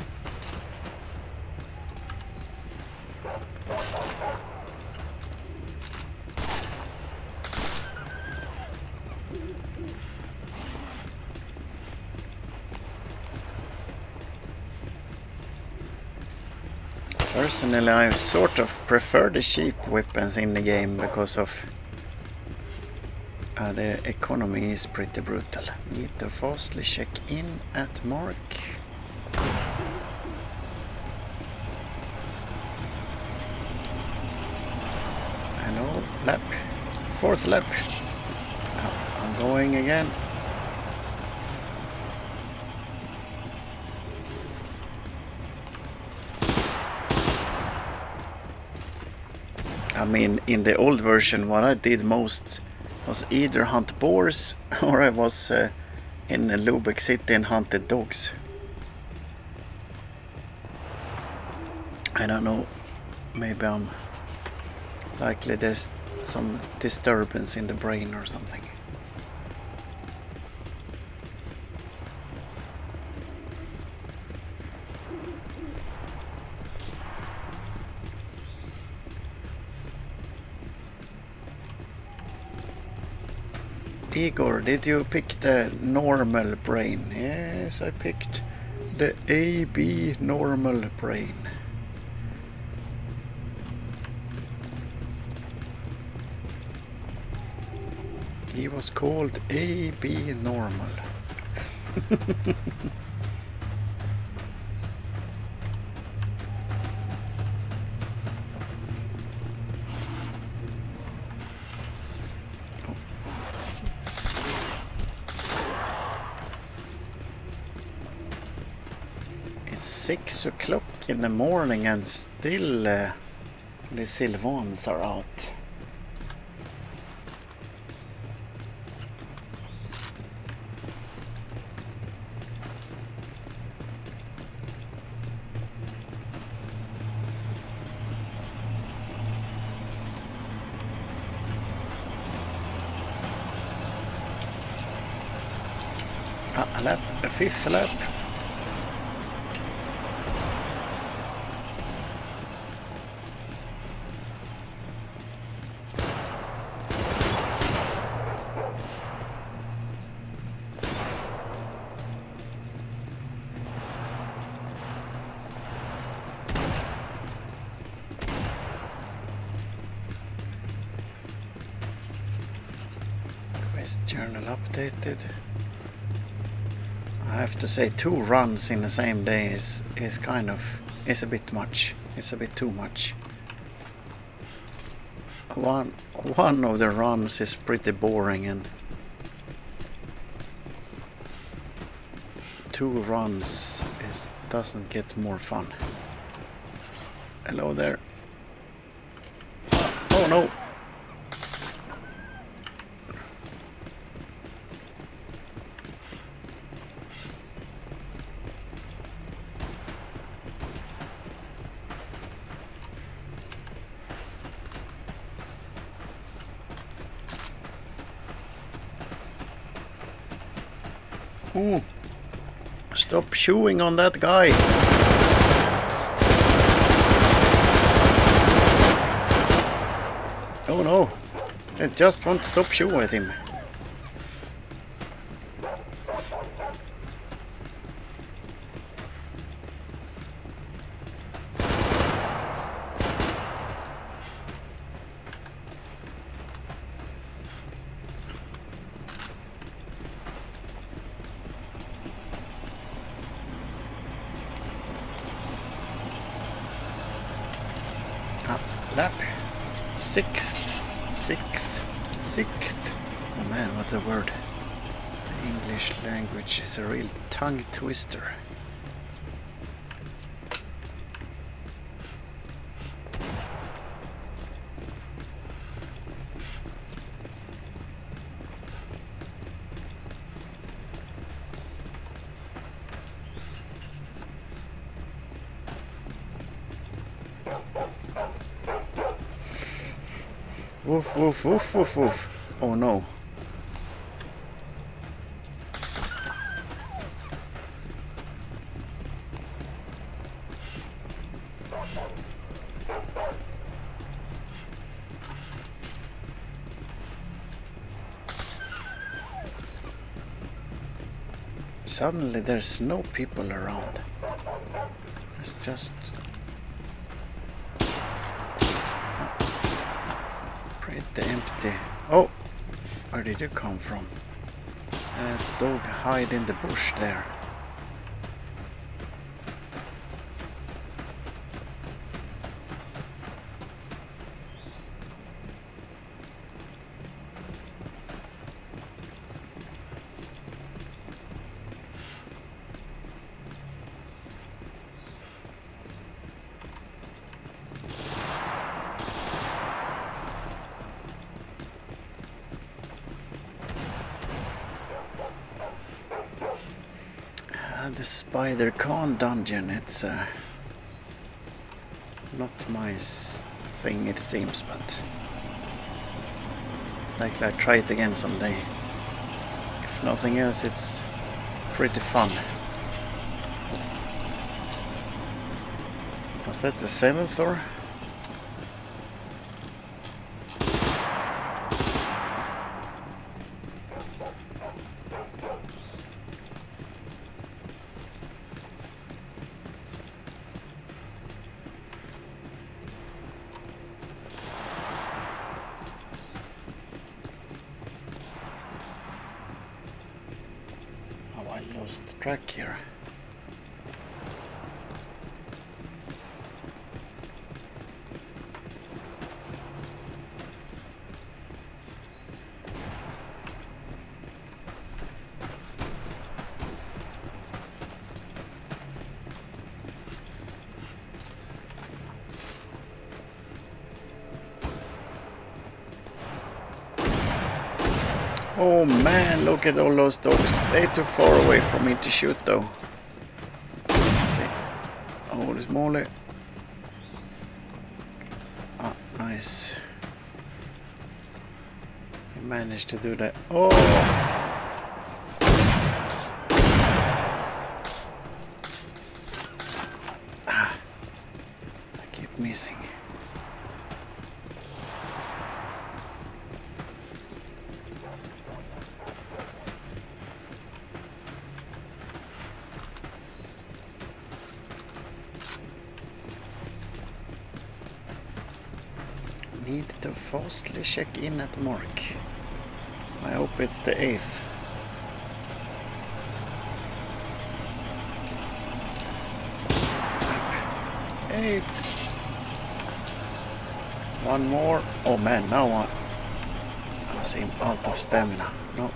A: Personally, I sort of prefer the cheap weapons in the game because of The economy is pretty brutal. Need to fastly check in at Mark. Hello, lap. Fourth lap. I'm going again. I mean, in the old version, what I did most was either hunt boars or I was in Lubeck City and hunted dogs. I don't know, maybe I'm likely there's some disturbance in the brain or something. Igor, did you pick the normal brain? Yes, I picked the AB normal brain. He was called AB normal. It's 6 o'clock in the morning and still the Sylvans are out. A fifth lap. Quest journal updated. I have to say 2 runs in the same day is a bit much. It's a bit too much. One of the runs is pretty boring and 2 runs doesn't get more fun. Hello there. Oh no. Oh, stop chewing on that guy. Oh no, I just want to stop shooting at him. Lap. Sixth. Oh man, what a word. The English language is a real tongue twister. Woof, woof, woof, woof, woof. Oh no. Suddenly there's no people around. It's just pretty empty. Oh, Where did you come from? Dog hide in the bush there. The Spider Khan dungeon, it's not my thing it seems, but likely I'll try it again someday. If nothing else, it's pretty fun. Was that the 7th or? Lost track here. Oh man, look at all those dogs. They're too far away for me to shoot though. Let's see. Holy moly. Ah, nice. We managed to do that. Oh! Ah, I keep missing. Need to fastly check in at mark. I hope it's the 8th. Eighth. One more. Oh man, now I seem out of stamina. No.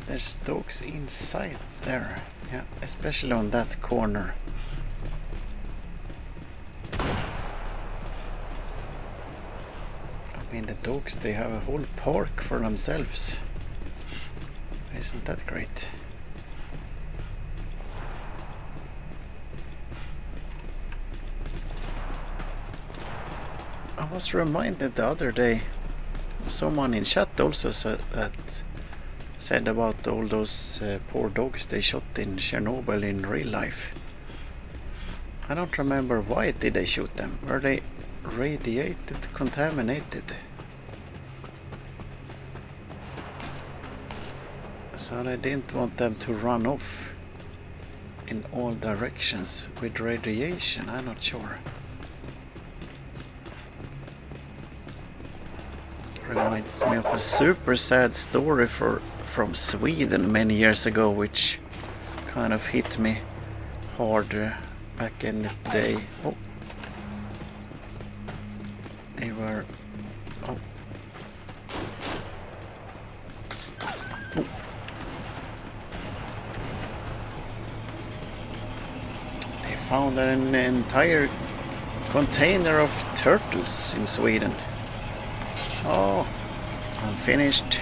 A: There's dogs inside there, yeah, especially on that corner. I mean, the dogs, they have a whole park for themselves. Isn't that great? I was reminded the other day, someone in chat also said about all those poor dogs they shot in Chernobyl in real life. I don't remember why did they shoot them. Were they radiated, contaminated? So they didn't want them to run off in all directions with radiation. I'm not sure. Reminds me of a super sad story from Sweden many years ago, which kind of hit me hard back in the day. Oh, they were. Oh. Oh. They found an entire container of turtles in Sweden. Oh, I'm finished.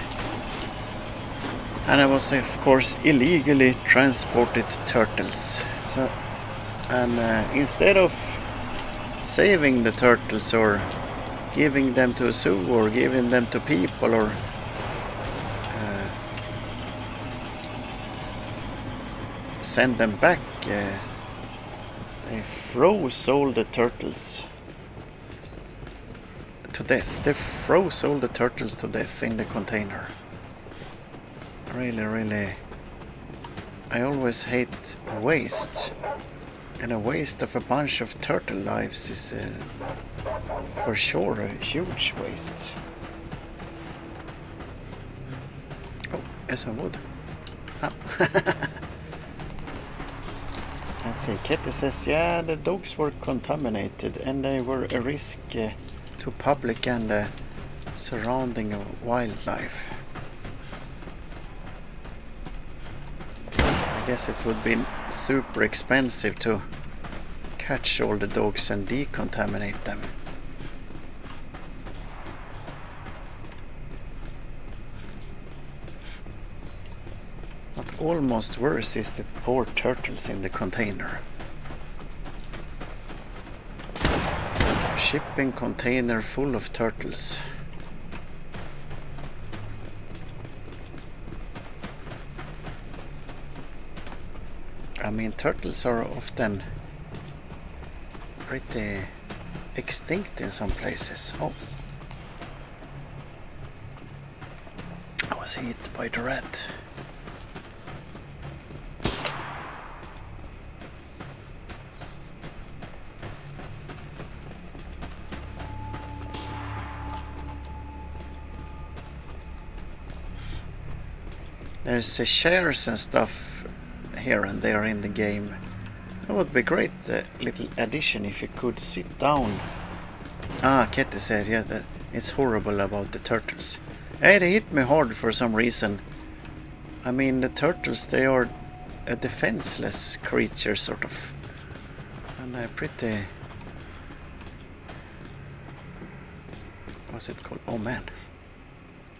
A: And I was, of course, illegally transported turtles. So, and instead of saving the turtles or giving them to a zoo or giving them to people or send them back, they froze all the turtles to death. They froze all the turtles to death in the container. really... I always hate waste. And a waste of a bunch of turtle lives is for sure a huge waste. Oh, there's some wood. Ah. Let's see, Ketty says, yeah, the dogs were contaminated and they were a risk to public and surrounding wildlife. I guess it would be super expensive to catch all the dogs and decontaminate them. But almost worse is the poor turtles in the container. Shipping container full of turtles. I mean, turtles are often pretty extinct in some places. Oh, I was hit by the rat. There's shares and stuff here and there in the game. It would be great little addition if you could sit down. Ah, Ketty said, yeah, that it's horrible about the turtles. Hey, they hit me hard for some reason. I mean, the turtles, they are a defenseless creature, sort of. And they're pretty... What's it called? Oh, man.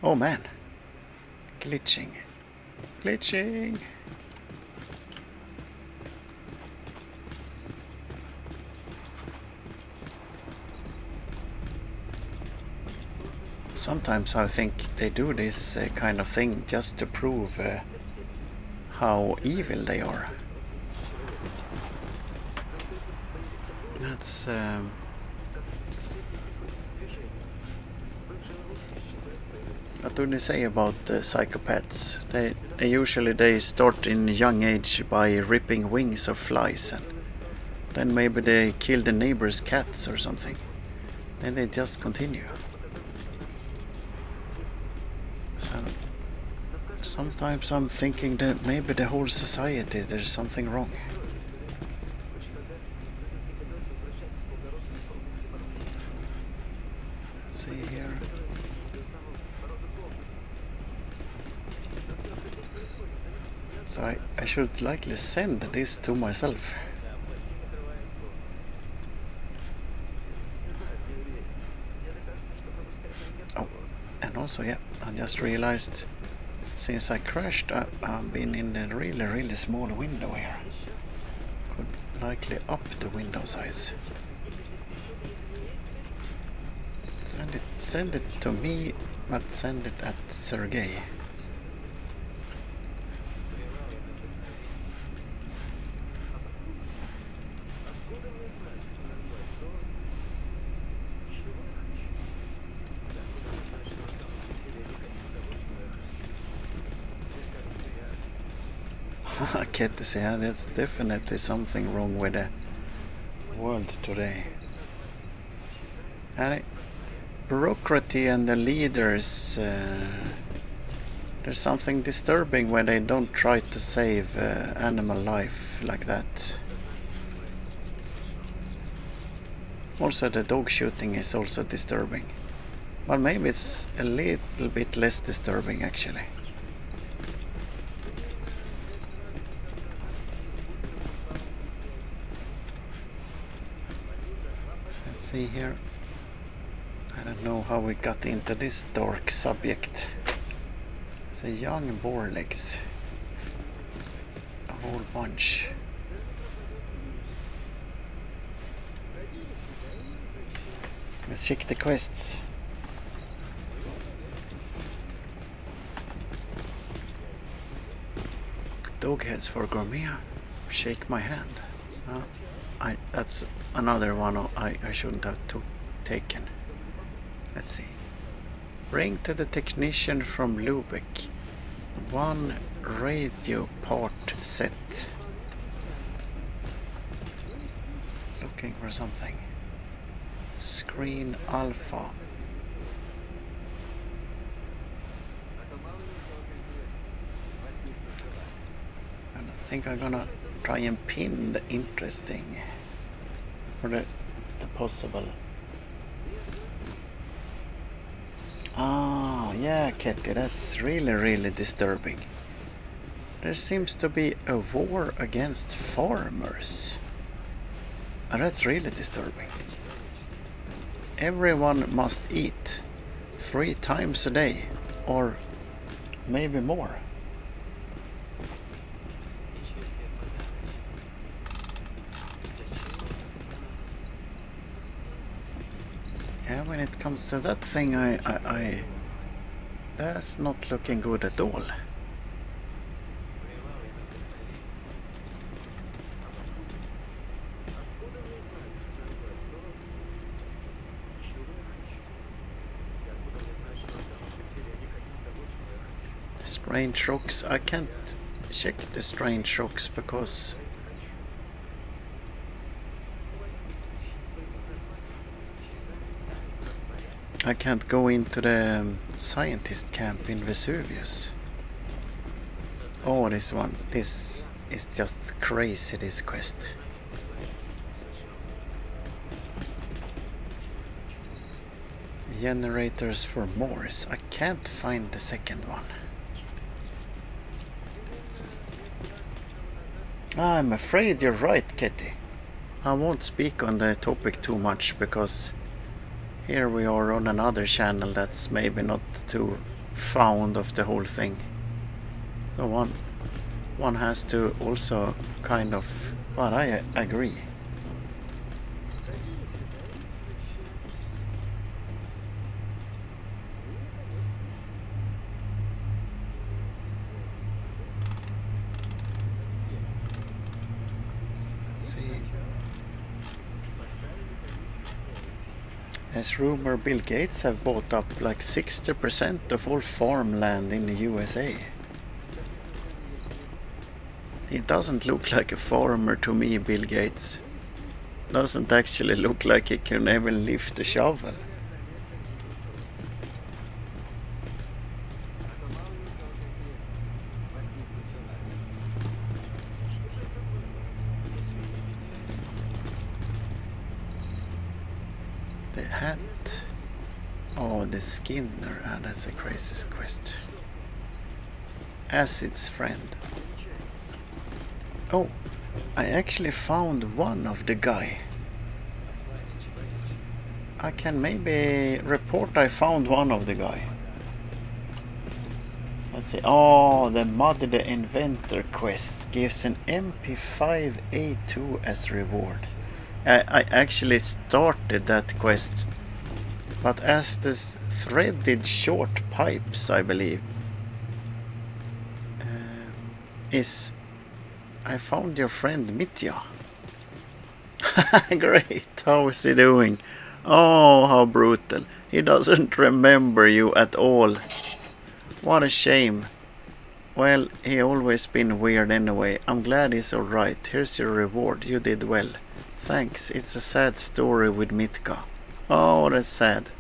A: Oh, man. Glitching. Glitching. Sometimes I think they do this kind of thing just to prove how evil they are. That's what do they say about psychopaths? They usually start in young age by ripping wings of flies, and then maybe they kill the neighbor's cats or something. Then they just continue. So sometimes I'm thinking that maybe the whole society, there's something wrong. Let's see here. So I should likely send this to myself. Oh, and also, yeah, I just realized since I crashed, I've been in a really small window here. Could likely up the window size. Send it to me, but send it at Sergey. Ketty says, yeah, that's definitely something wrong with the world today. And bureaucracy and the leaders, there's something disturbing when they don't try to save animal life like that. Also, the dog shooting is also disturbing. But maybe it's a little bit less disturbing actually. See here, I don't know how we got into this dark subject. It's a young boar legs, a whole bunch. Let's check the quests. Dog heads for gourmet. Shake my hand. That's another one I shouldn't have taken. Let's see. Bring to the technician from Lubeck. One radio part set. Looking for something. Screen alpha. And I think I'm gonna try and pin the interesting or the possible. Ah, yeah, Ketty, that's really disturbing. There seems to be a war against farmers. And that's really disturbing. Everyone must eat 3 times a day, or maybe more. Yeah, when it comes to that thing, that's not looking good at all. Strange shocks. I can't check the strange shocks because I can't go into the scientist camp in Vesuvius. Oh, this one. This is just crazy, this quest. Generators for Morse. I can't find the second one. I'm afraid you're right, Ketty. I won't speak on the topic too much because here we are on another channel that's maybe not too fond of the whole thing. So one has to also kind of, but I agree. There's rumor Bill Gates have bought up like 60% of all farmland in the USA. He doesn't look like a farmer to me, Bill Gates. Doesn't actually look like he can even lift a shovel. The hat. Oh, the Skinner. Ah, that's a crazy quest. Acid's friend. Oh, I actually found one of the guy. I can maybe report I found one of the guy. Let's see. Oh, the Muddy the Inventor quest gives an MP5A2 as reward. I actually started that quest, but as this threaded short pipes, I believe, is I found your friend Mitya. Great, how is he doing? Oh, how brutal. He doesn't remember you at all. What a shame. Well, he always been weird anyway. I'm glad he's alright. Here's your reward. You did well. Thanks. It's a sad story with Mitka. Oh, that's sad.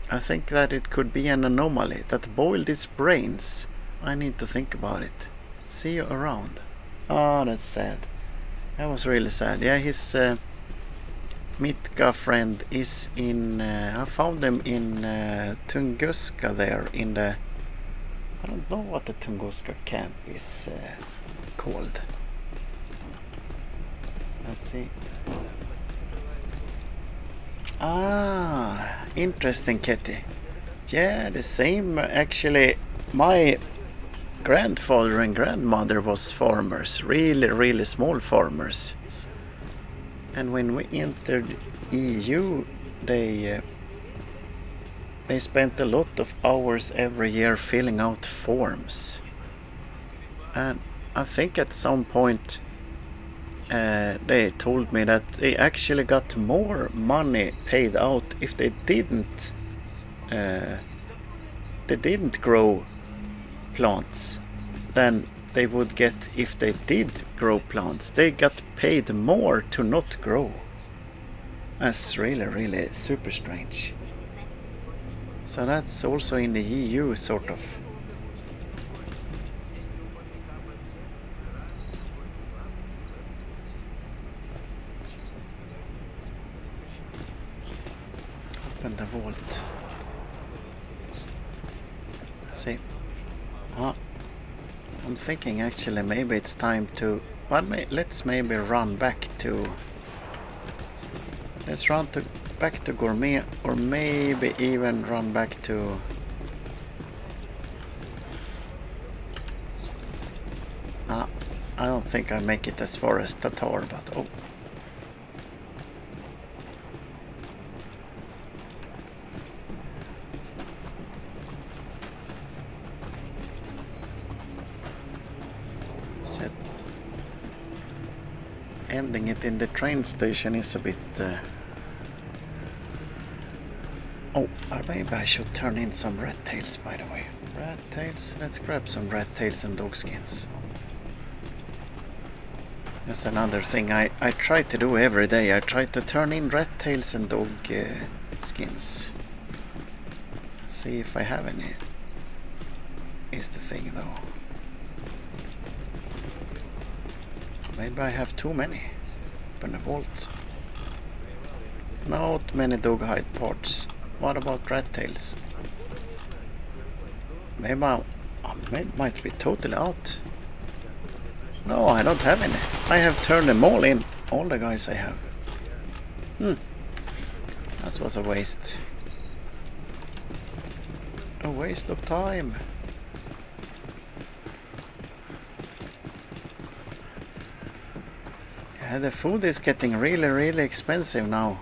A: I think that it could be an anomaly that boiled his brains. I need to think about it. See you around. Oh, that's sad. That was really sad. Yeah, his Mitka friend is in... I found them in Tunguska there in the... I don't know what the Tunguska camp is called. Let's see. Ah, interesting, Ketty. Yeah, the same actually. My grandfather and grandmother was farmers, really small farmers. And when we entered EU, they spent a lot of hours every year filling out forms. And I think at some point they told me that they actually got more money paid out if they didn't grow plants than they would get if they did grow plants. They got paid more to not grow. That's really super strange. So that's also in the EU, sort of. Open the vault. See. I'm thinking actually maybe it's time to... Well, let's maybe run back to... Let's run back to Gourmet, or maybe even run back to... I don't think I make it as far as Tatar, but oh. Ending it in the train station is a bit... Oh, maybe I should turn in some rat tails, by the way. Rat tails? Let's grab some rat tails and dog skins. That's another thing I try to do every day. I try to turn in rat tails and dog skins. Let's see if I have any. Is the thing, though. Maybe I have too many. Open the vault. Not many dog hide parts. What about rat tails? Maybe I might be totally out. No, I don't have any. I have turned them all in. All the guys I have. That was a waste. A waste of time. Yeah, the food is getting really expensive now.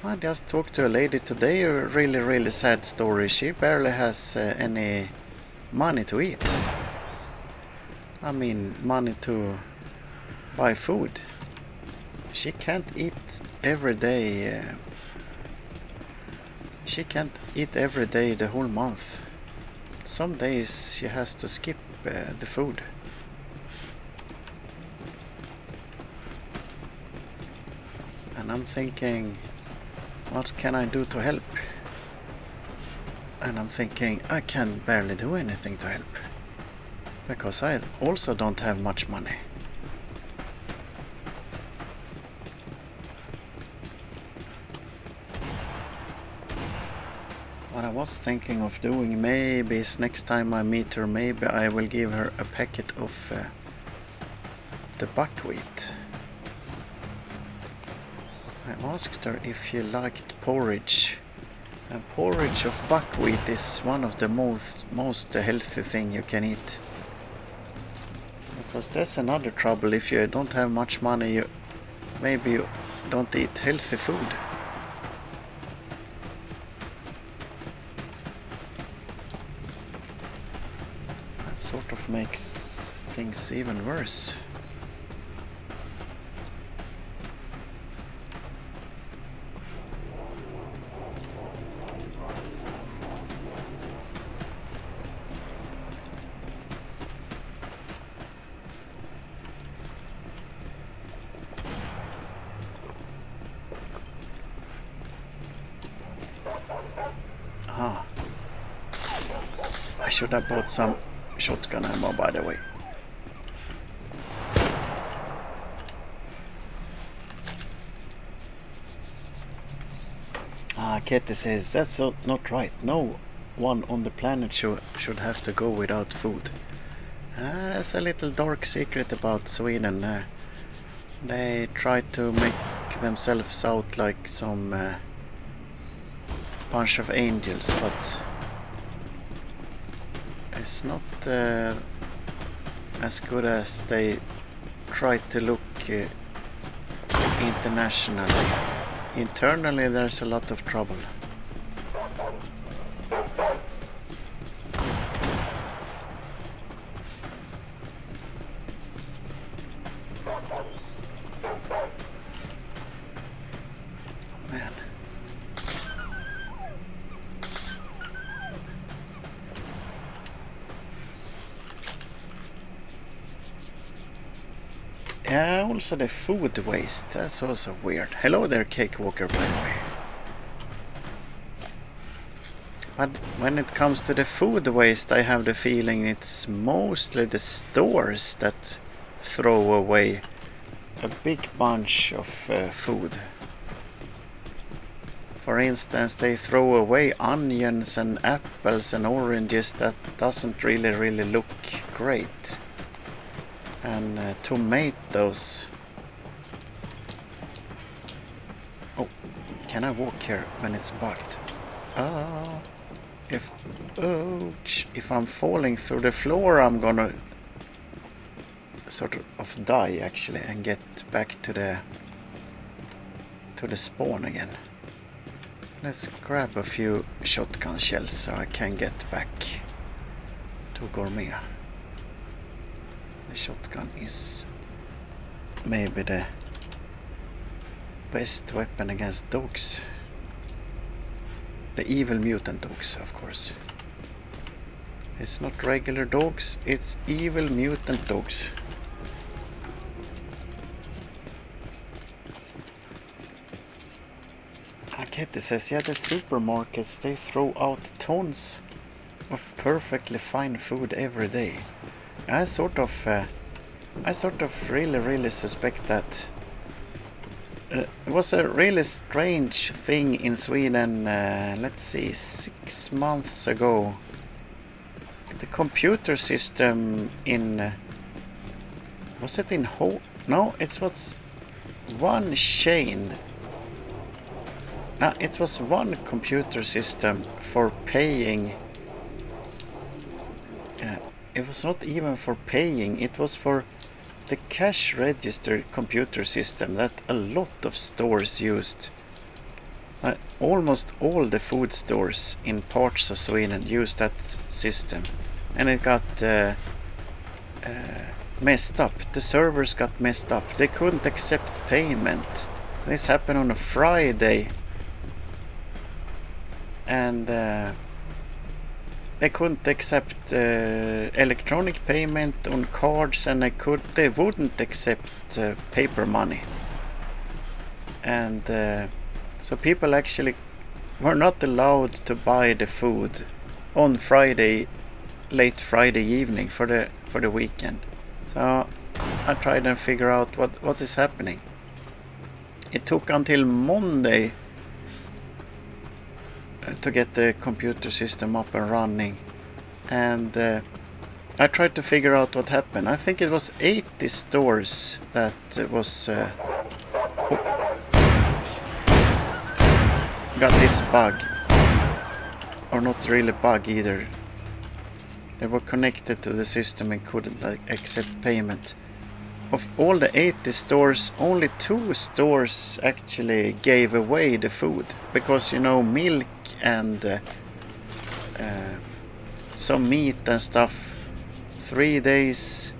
A: I just talked to a lady today, a really sad story. She barely has any money to eat. I mean, money to buy food. She can't eat every day. She can't eat every day the whole month. Some days she has to skip the food. And I'm thinking, what can I do to help? And I'm thinking, I can barely do anything to help. Because I also don't have much money. What I was thinking of doing maybe is next time I meet her, maybe I will give her a packet of the buckwheat. I asked her if she liked porridge. And porridge of buckwheat is one of the most healthy thing you can eat. Because that's another trouble. If you don't have much money, maybe you don't eat healthy food. That sort of makes things even worse. I should have bought some shotgun ammo, by the way. Ketty says that's not right. No one on the planet should have to go without food. That's a little dark secret about Sweden. They try to make themselves out like some bunch of angels, but it's not as good as they try to look internationally. Internally there's a lot of trouble. Man. Yeah, also the food waste. That's also weird. Hello there, Cakewalker, by the way. But when it comes to the food waste, I have the feeling it's mostly the stores that throw away a big bunch of food. For instance, they throw away onions and apples and oranges that doesn't really look great. And tomatoes. Oh, can I walk here when it's bugged? If I'm falling through the floor, I'm gonna sort of die actually and get back to the spawn again. Let's grab a few shotgun shells so I can get back to Gourmet. The shotgun is maybe the best weapon against dogs. The evil mutant dogs, of course. It's not regular dogs, it's evil mutant dogs. Kitty says, yeah, the supermarkets, they throw out tons of perfectly fine food every day. I sort of really suspect that. It was a really strange thing in Sweden, let's see, 6 months ago. The computer system in... was it in No, it was one chain. It was one computer system for paying. It was not even for paying, it was for the cash register computer system that a lot of stores used. Almost all the food stores in parts of Sweden used that system. And it got messed up. The servers got messed up. They couldn't accept payment. This happened on a Friday. And they couldn't accept electronic payment on cards, and they wouldn't accept paper money. And so people actually were not allowed to buy the food on Friday, late Friday evening for the weekend. So I tried and figure out what is happening. It took until Monday to get the computer system up and running, and I tried to figure out what happened. I think it was 80 stores that was got this bug, or not really bug either. They were connected to the system and couldn't accept payment. Of all the 80 stores, only 2 stores actually gave away the food, because milk and some meat and stuff, 3 days,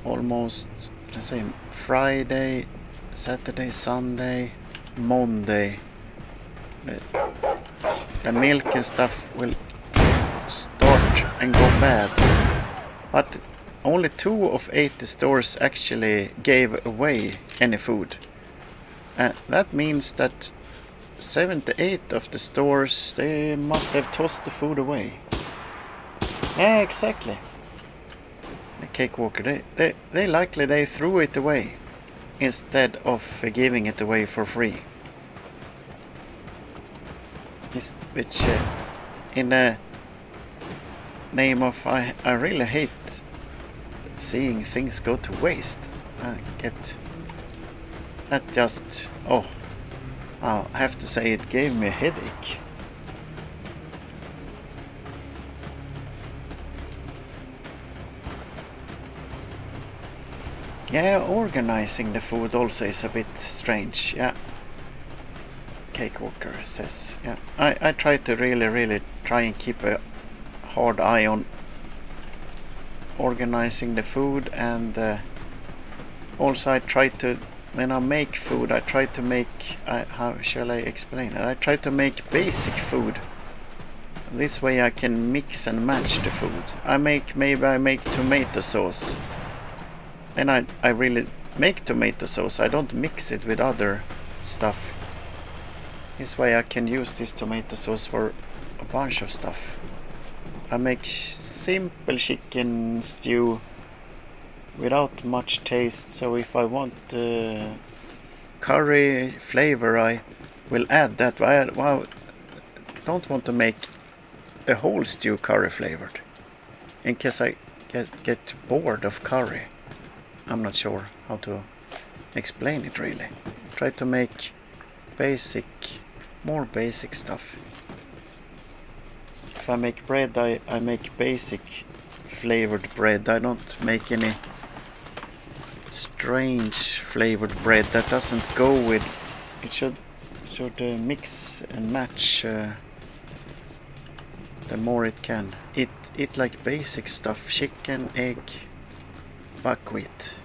A: almost, let's say Friday, Saturday, Sunday, Monday. The milk and stuff will start and go bad, but only 2 of 80 stores actually gave away any food. That means that 78 of the stores, they must have tossed the food away. Yeah, exactly. The Cakewalker, they likely threw it away instead of giving it away for free. Which in the name of I really hate seeing things go to waste. I get that just I'll have to say it gave me a headache. Yeah, organizing the food also is a bit strange. Yeah, Cakewalker says. Yeah, I try to really try and keep a hard eye on organizing the food, and also I try to, when I make food, I try to make, how shall I explain it? I try to make basic food. This way I can mix and match the food. Maybe I make tomato sauce, then I really make tomato sauce. I don't mix it with other stuff. This way I can use this tomato sauce for a bunch of stuff. I make simple chicken stew without much taste, so if I want curry flavor I will add that. I don't want to make a whole stew curry flavored in case I get bored of curry. I'm not sure how to explain it really. Try to make more basic stuff. If I make bread, I make basic flavored bread. I don't make any strange flavored bread that doesn't go with it. Should mix and match the more it can. It like basic stuff: chicken, egg, buckwheat,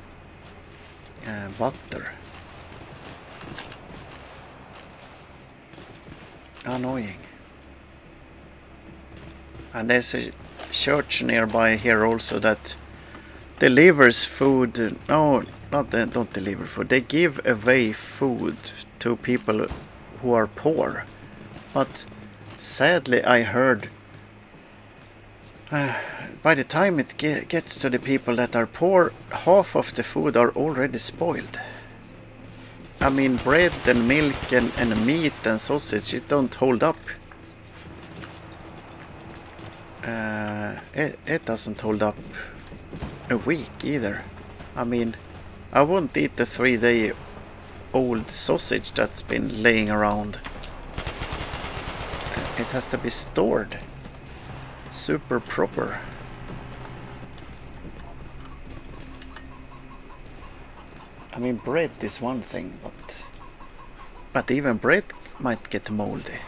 A: butter. Annoying. And there's a church nearby here also that delivers food. No, don't deliver food. They give away food to people who are poor. But sadly, I heard by the time it gets to the people that are poor, half of the food are already spoiled. I mean, bread and milk and meat and sausage, it don't hold up. It doesn't hold up a week either. I mean, I wouldn't eat the 3-day-old sausage that's been laying around. It has to be stored super proper. I mean, bread is one thing, but even bread might get moldy.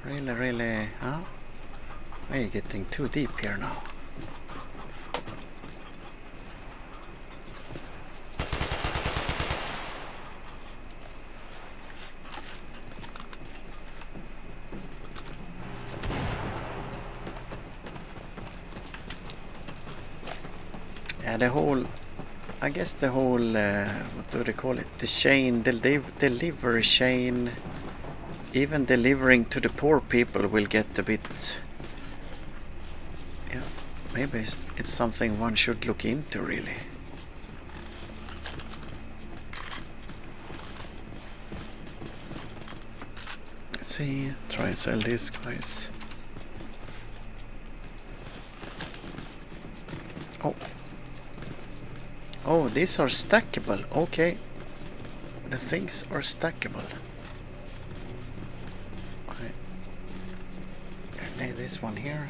A: Really, huh? Are you getting too deep here now? Yeah, I guess the whole, what do they call it? The chain, delivery chain, even delivering to the poor people will get a bit, yeah, maybe it's something one should look into really. Let's see, try and sell these guys. Oh, these are stackable. Okay, the things are stackable. Lay this one here.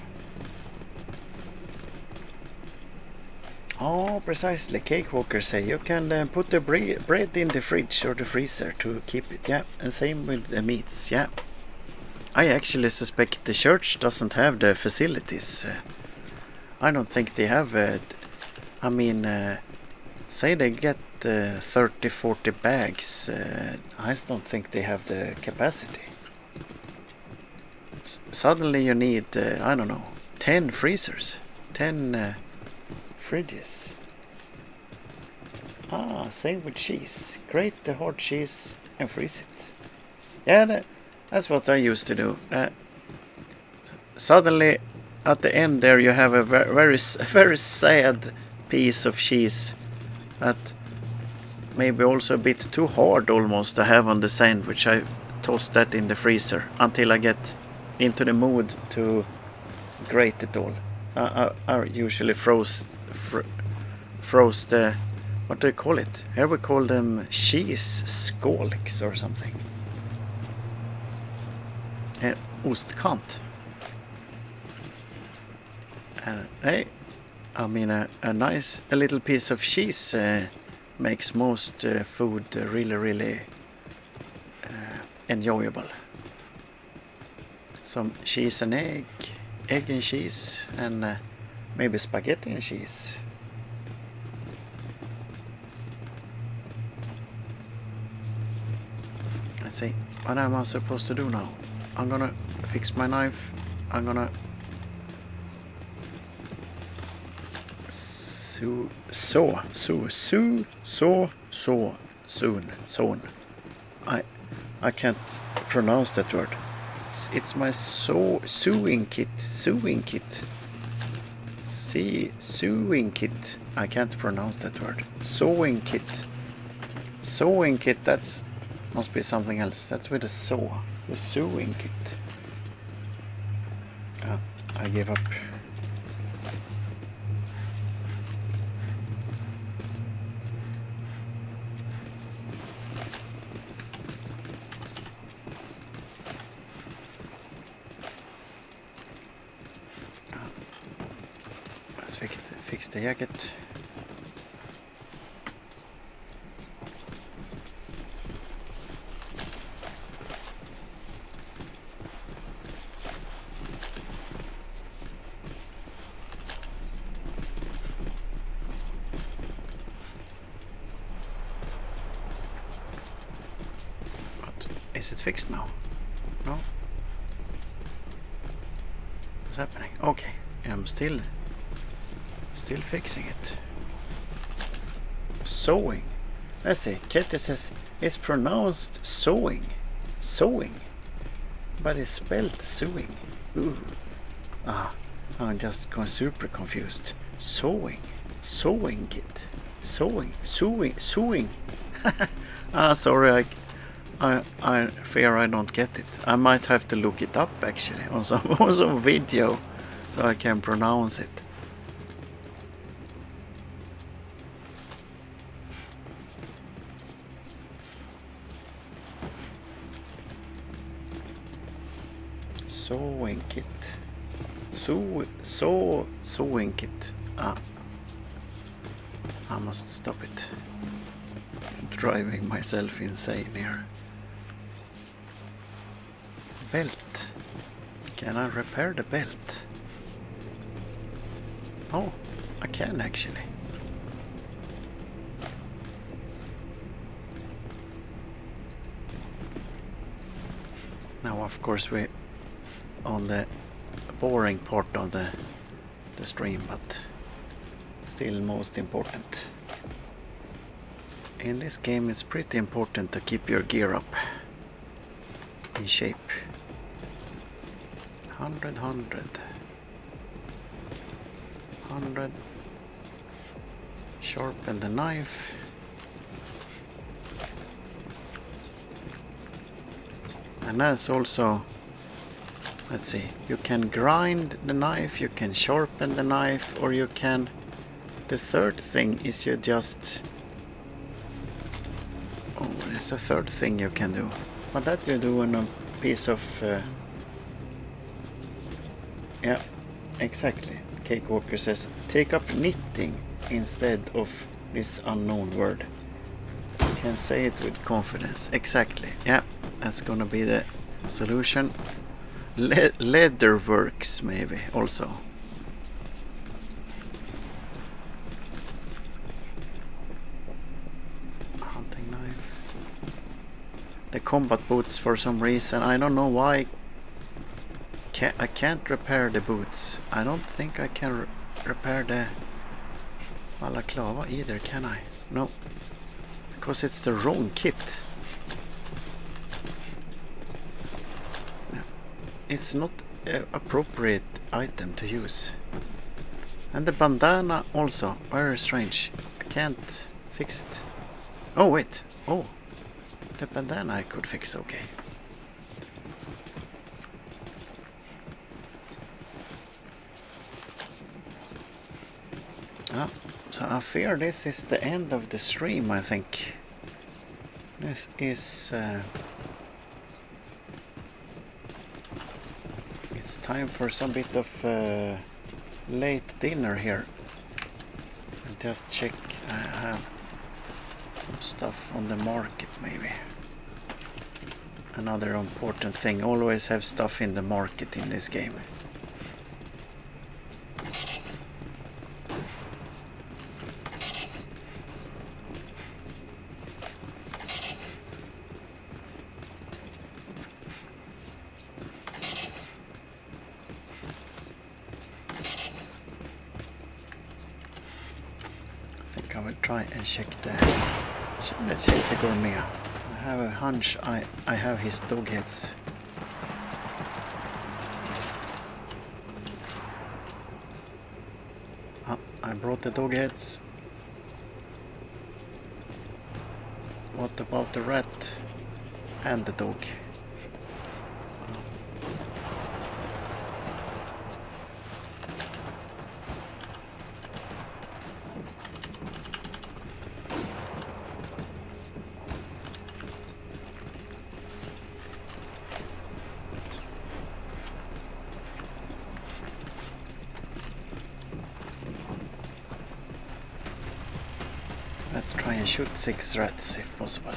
A: Oh, precisely. Cakewalkers say you can put the bread in the fridge or the freezer to keep it. Yeah, and same with the meats. Yeah, I actually suspect the church doesn't have the facilities. I don't think they have. I mean, say they get 30-40 bags. I don't think they have the capacity. Suddenly you need, I don't know, 10 freezers, 10 fridges. Same with cheese. Grate the hard cheese and freeze it. Yeah, that's what I used to do. Suddenly, at the end there, you have a very sad piece of cheese that maybe also a bit too hard almost to have on the sandwich. I toss that in the freezer until I get into the mood to grate it all. I usually froze the, what do you call it? Here we call them cheese skalks or something. Ostkant. Hey, I mean a little piece of cheese makes most food really enjoyable. Some cheese and egg and cheese, and maybe spaghetti and cheese. Let's see, what am I supposed to do now? I'm gonna fix my knife. I'm gonna soon. I can't pronounce that word. It's my sewing kit. Sewing kit. I can't pronounce that word. Sewing kit. That's must be something else. That's with a saw. The sewing kit. I give up. Let's fix the jacket. Is it fixed now? No? What's happening? Okay, I'm still fixing it. Sewing. Let's see. Katie says it's pronounced sewing, but it's spelled sewing. Ooh. I'm just super confused. Sewing kit. Sewing. Sorry. I fear I don't get it. I might have to look it up actually on some video so I can pronounce it. Sewing kit. Sewing kit. I must stop it. Driving myself insane here. Belt. Can I repair the belt? Oh, I can actually. Now of course we're on the boring part of the stream, but still most important. In this game it's pretty important to keep your gear up in shape. 100. Sharpen the knife. And that's also, let's see, you can grind the knife, you can sharpen the knife, or you can, the third thing is you just, there's a third thing you can do, but that you do on a piece of yeah, exactly. Cake Walker says take up knitting instead of this unknown word. You can say it with confidence. Exactly. Yeah, that's gonna be the solution. Leather works maybe also. Hunting knife. The combat boots, for some reason, I don't know why. I can't repair the boots. I don't think I can repair the balaclava either, can I? No, because it's the wrong kit. It's not an appropriate item to use. And the bandana also, very strange. I can't fix it. Oh wait, oh, the bandana I could fix, okay. So I fear this is the end of the stream, I think. This is... it's time for some bit of late dinner here. I'll just check, I have some stuff on the market maybe. Another important thing, always have stuff in the market in this game. try and check the... Let's check the gourmet. I have a hunch I have his dog heads. Oh, I brought the dog heads. What about the rat and the dog? Let's try and shoot 6 rats if possible.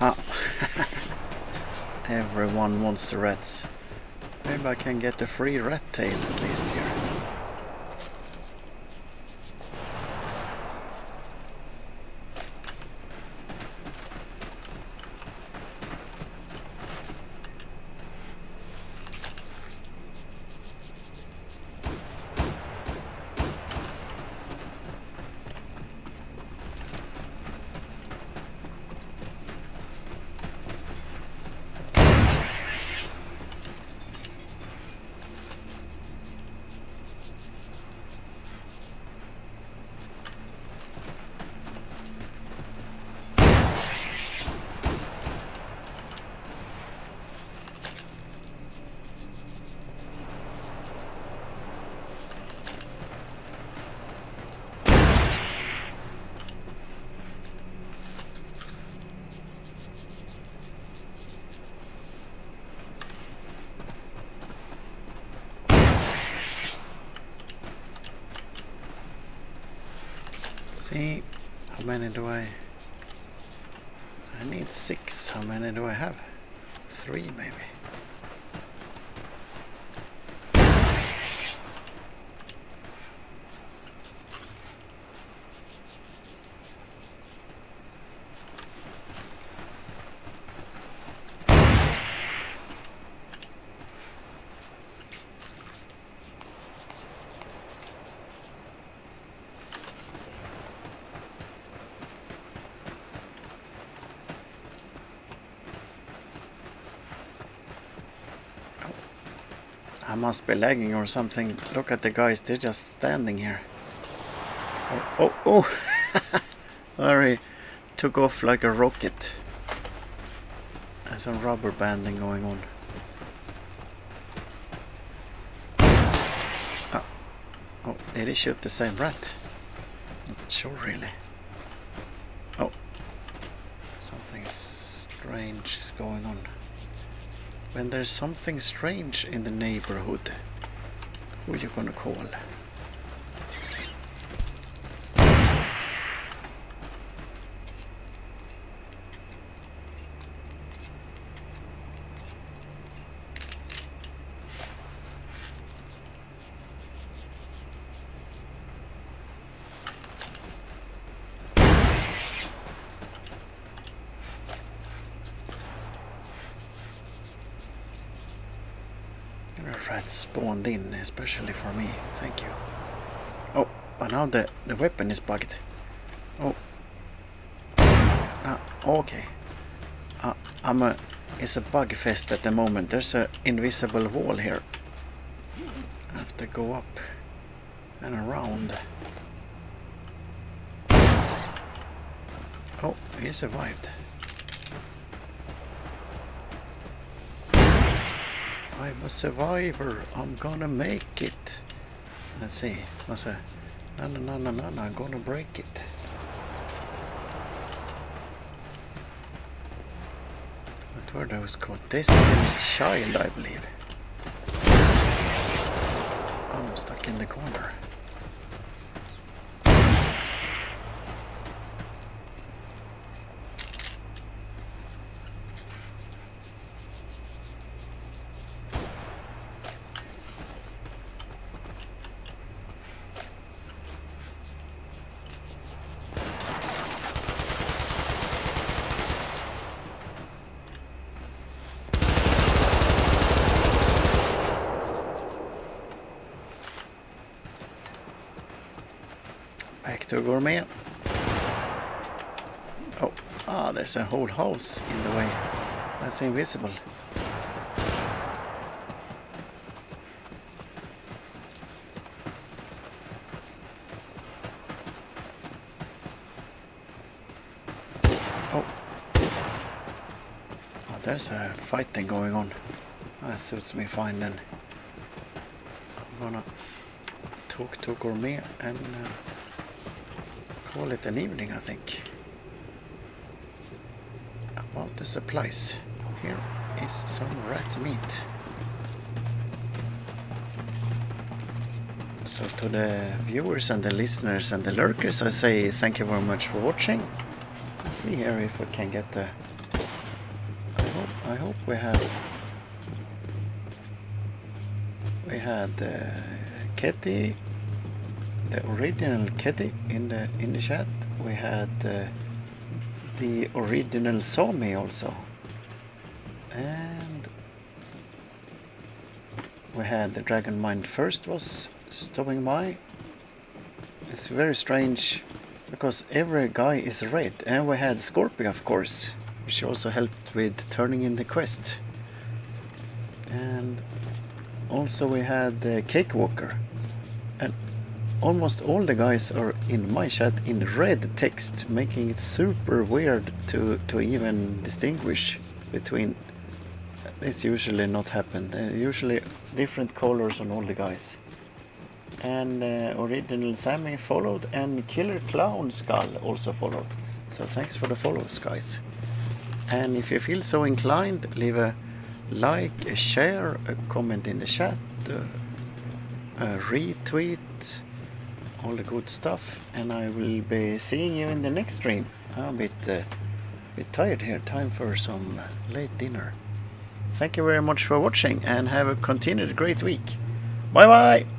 A: Ah, everyone wants the rats. Maybe I can get a free rat tail at least here. See, how many do I need 6. How many do I have? 3 maybe. I must be lagging or something. Look at the guys, they're just standing here. Oh. Larry took off like a rocket. There's some rubber banding going on. Oh, did he shoot the same rat? Not sure really. Oh, something strange is going on. When there's something strange in the neighborhood, who are you gonna call? Rats spawned in, especially for me. Thank you. Oh, but now the weapon is bugged. Oh. Okay. It's a bug fest at the moment. There's an invisible wall here. I have to go up and around. Oh, he survived. I'm a survivor. I'm gonna make it. Let's see. What's a... No, I'm gonna break it. What were those called? Destiny's Child, I believe. I'm stuck in the corner. to Gourmet. Oh, there's a whole house in the way. That's invisible. Oh, there's a fighting going on. That suits me fine then. I'm gonna talk to Gourmet and call it an evening, I think. About the supplies. Here is some rat meat. So to the viewers and the listeners and the lurkers, I say thank you very much for watching. Let's see here if we can get the... I hope we have... We had Ketty, the original Ketty in the chat. We had the original Sami also, and we had the Dragon Mind first was stopping by. It's very strange because every guy is red, and we had Scorpy, of course, which also helped with turning in the quest. And also we had the Cakewalker, and almost all the guys are in my chat in red text, making it super weird to even distinguish between. It's usually not happened. Usually different colors on all the guys. And original Sammy followed, and Killer Clown Skull also followed. So thanks for the follows, guys. And if you feel so inclined, leave a like, a share, a comment in the chat, a retweet, all the good stuff, and I will be seeing you in the next stream. I'm a bit tired here. Time for some late dinner. Thank you very much for watching, and have a continued great week. Bye bye.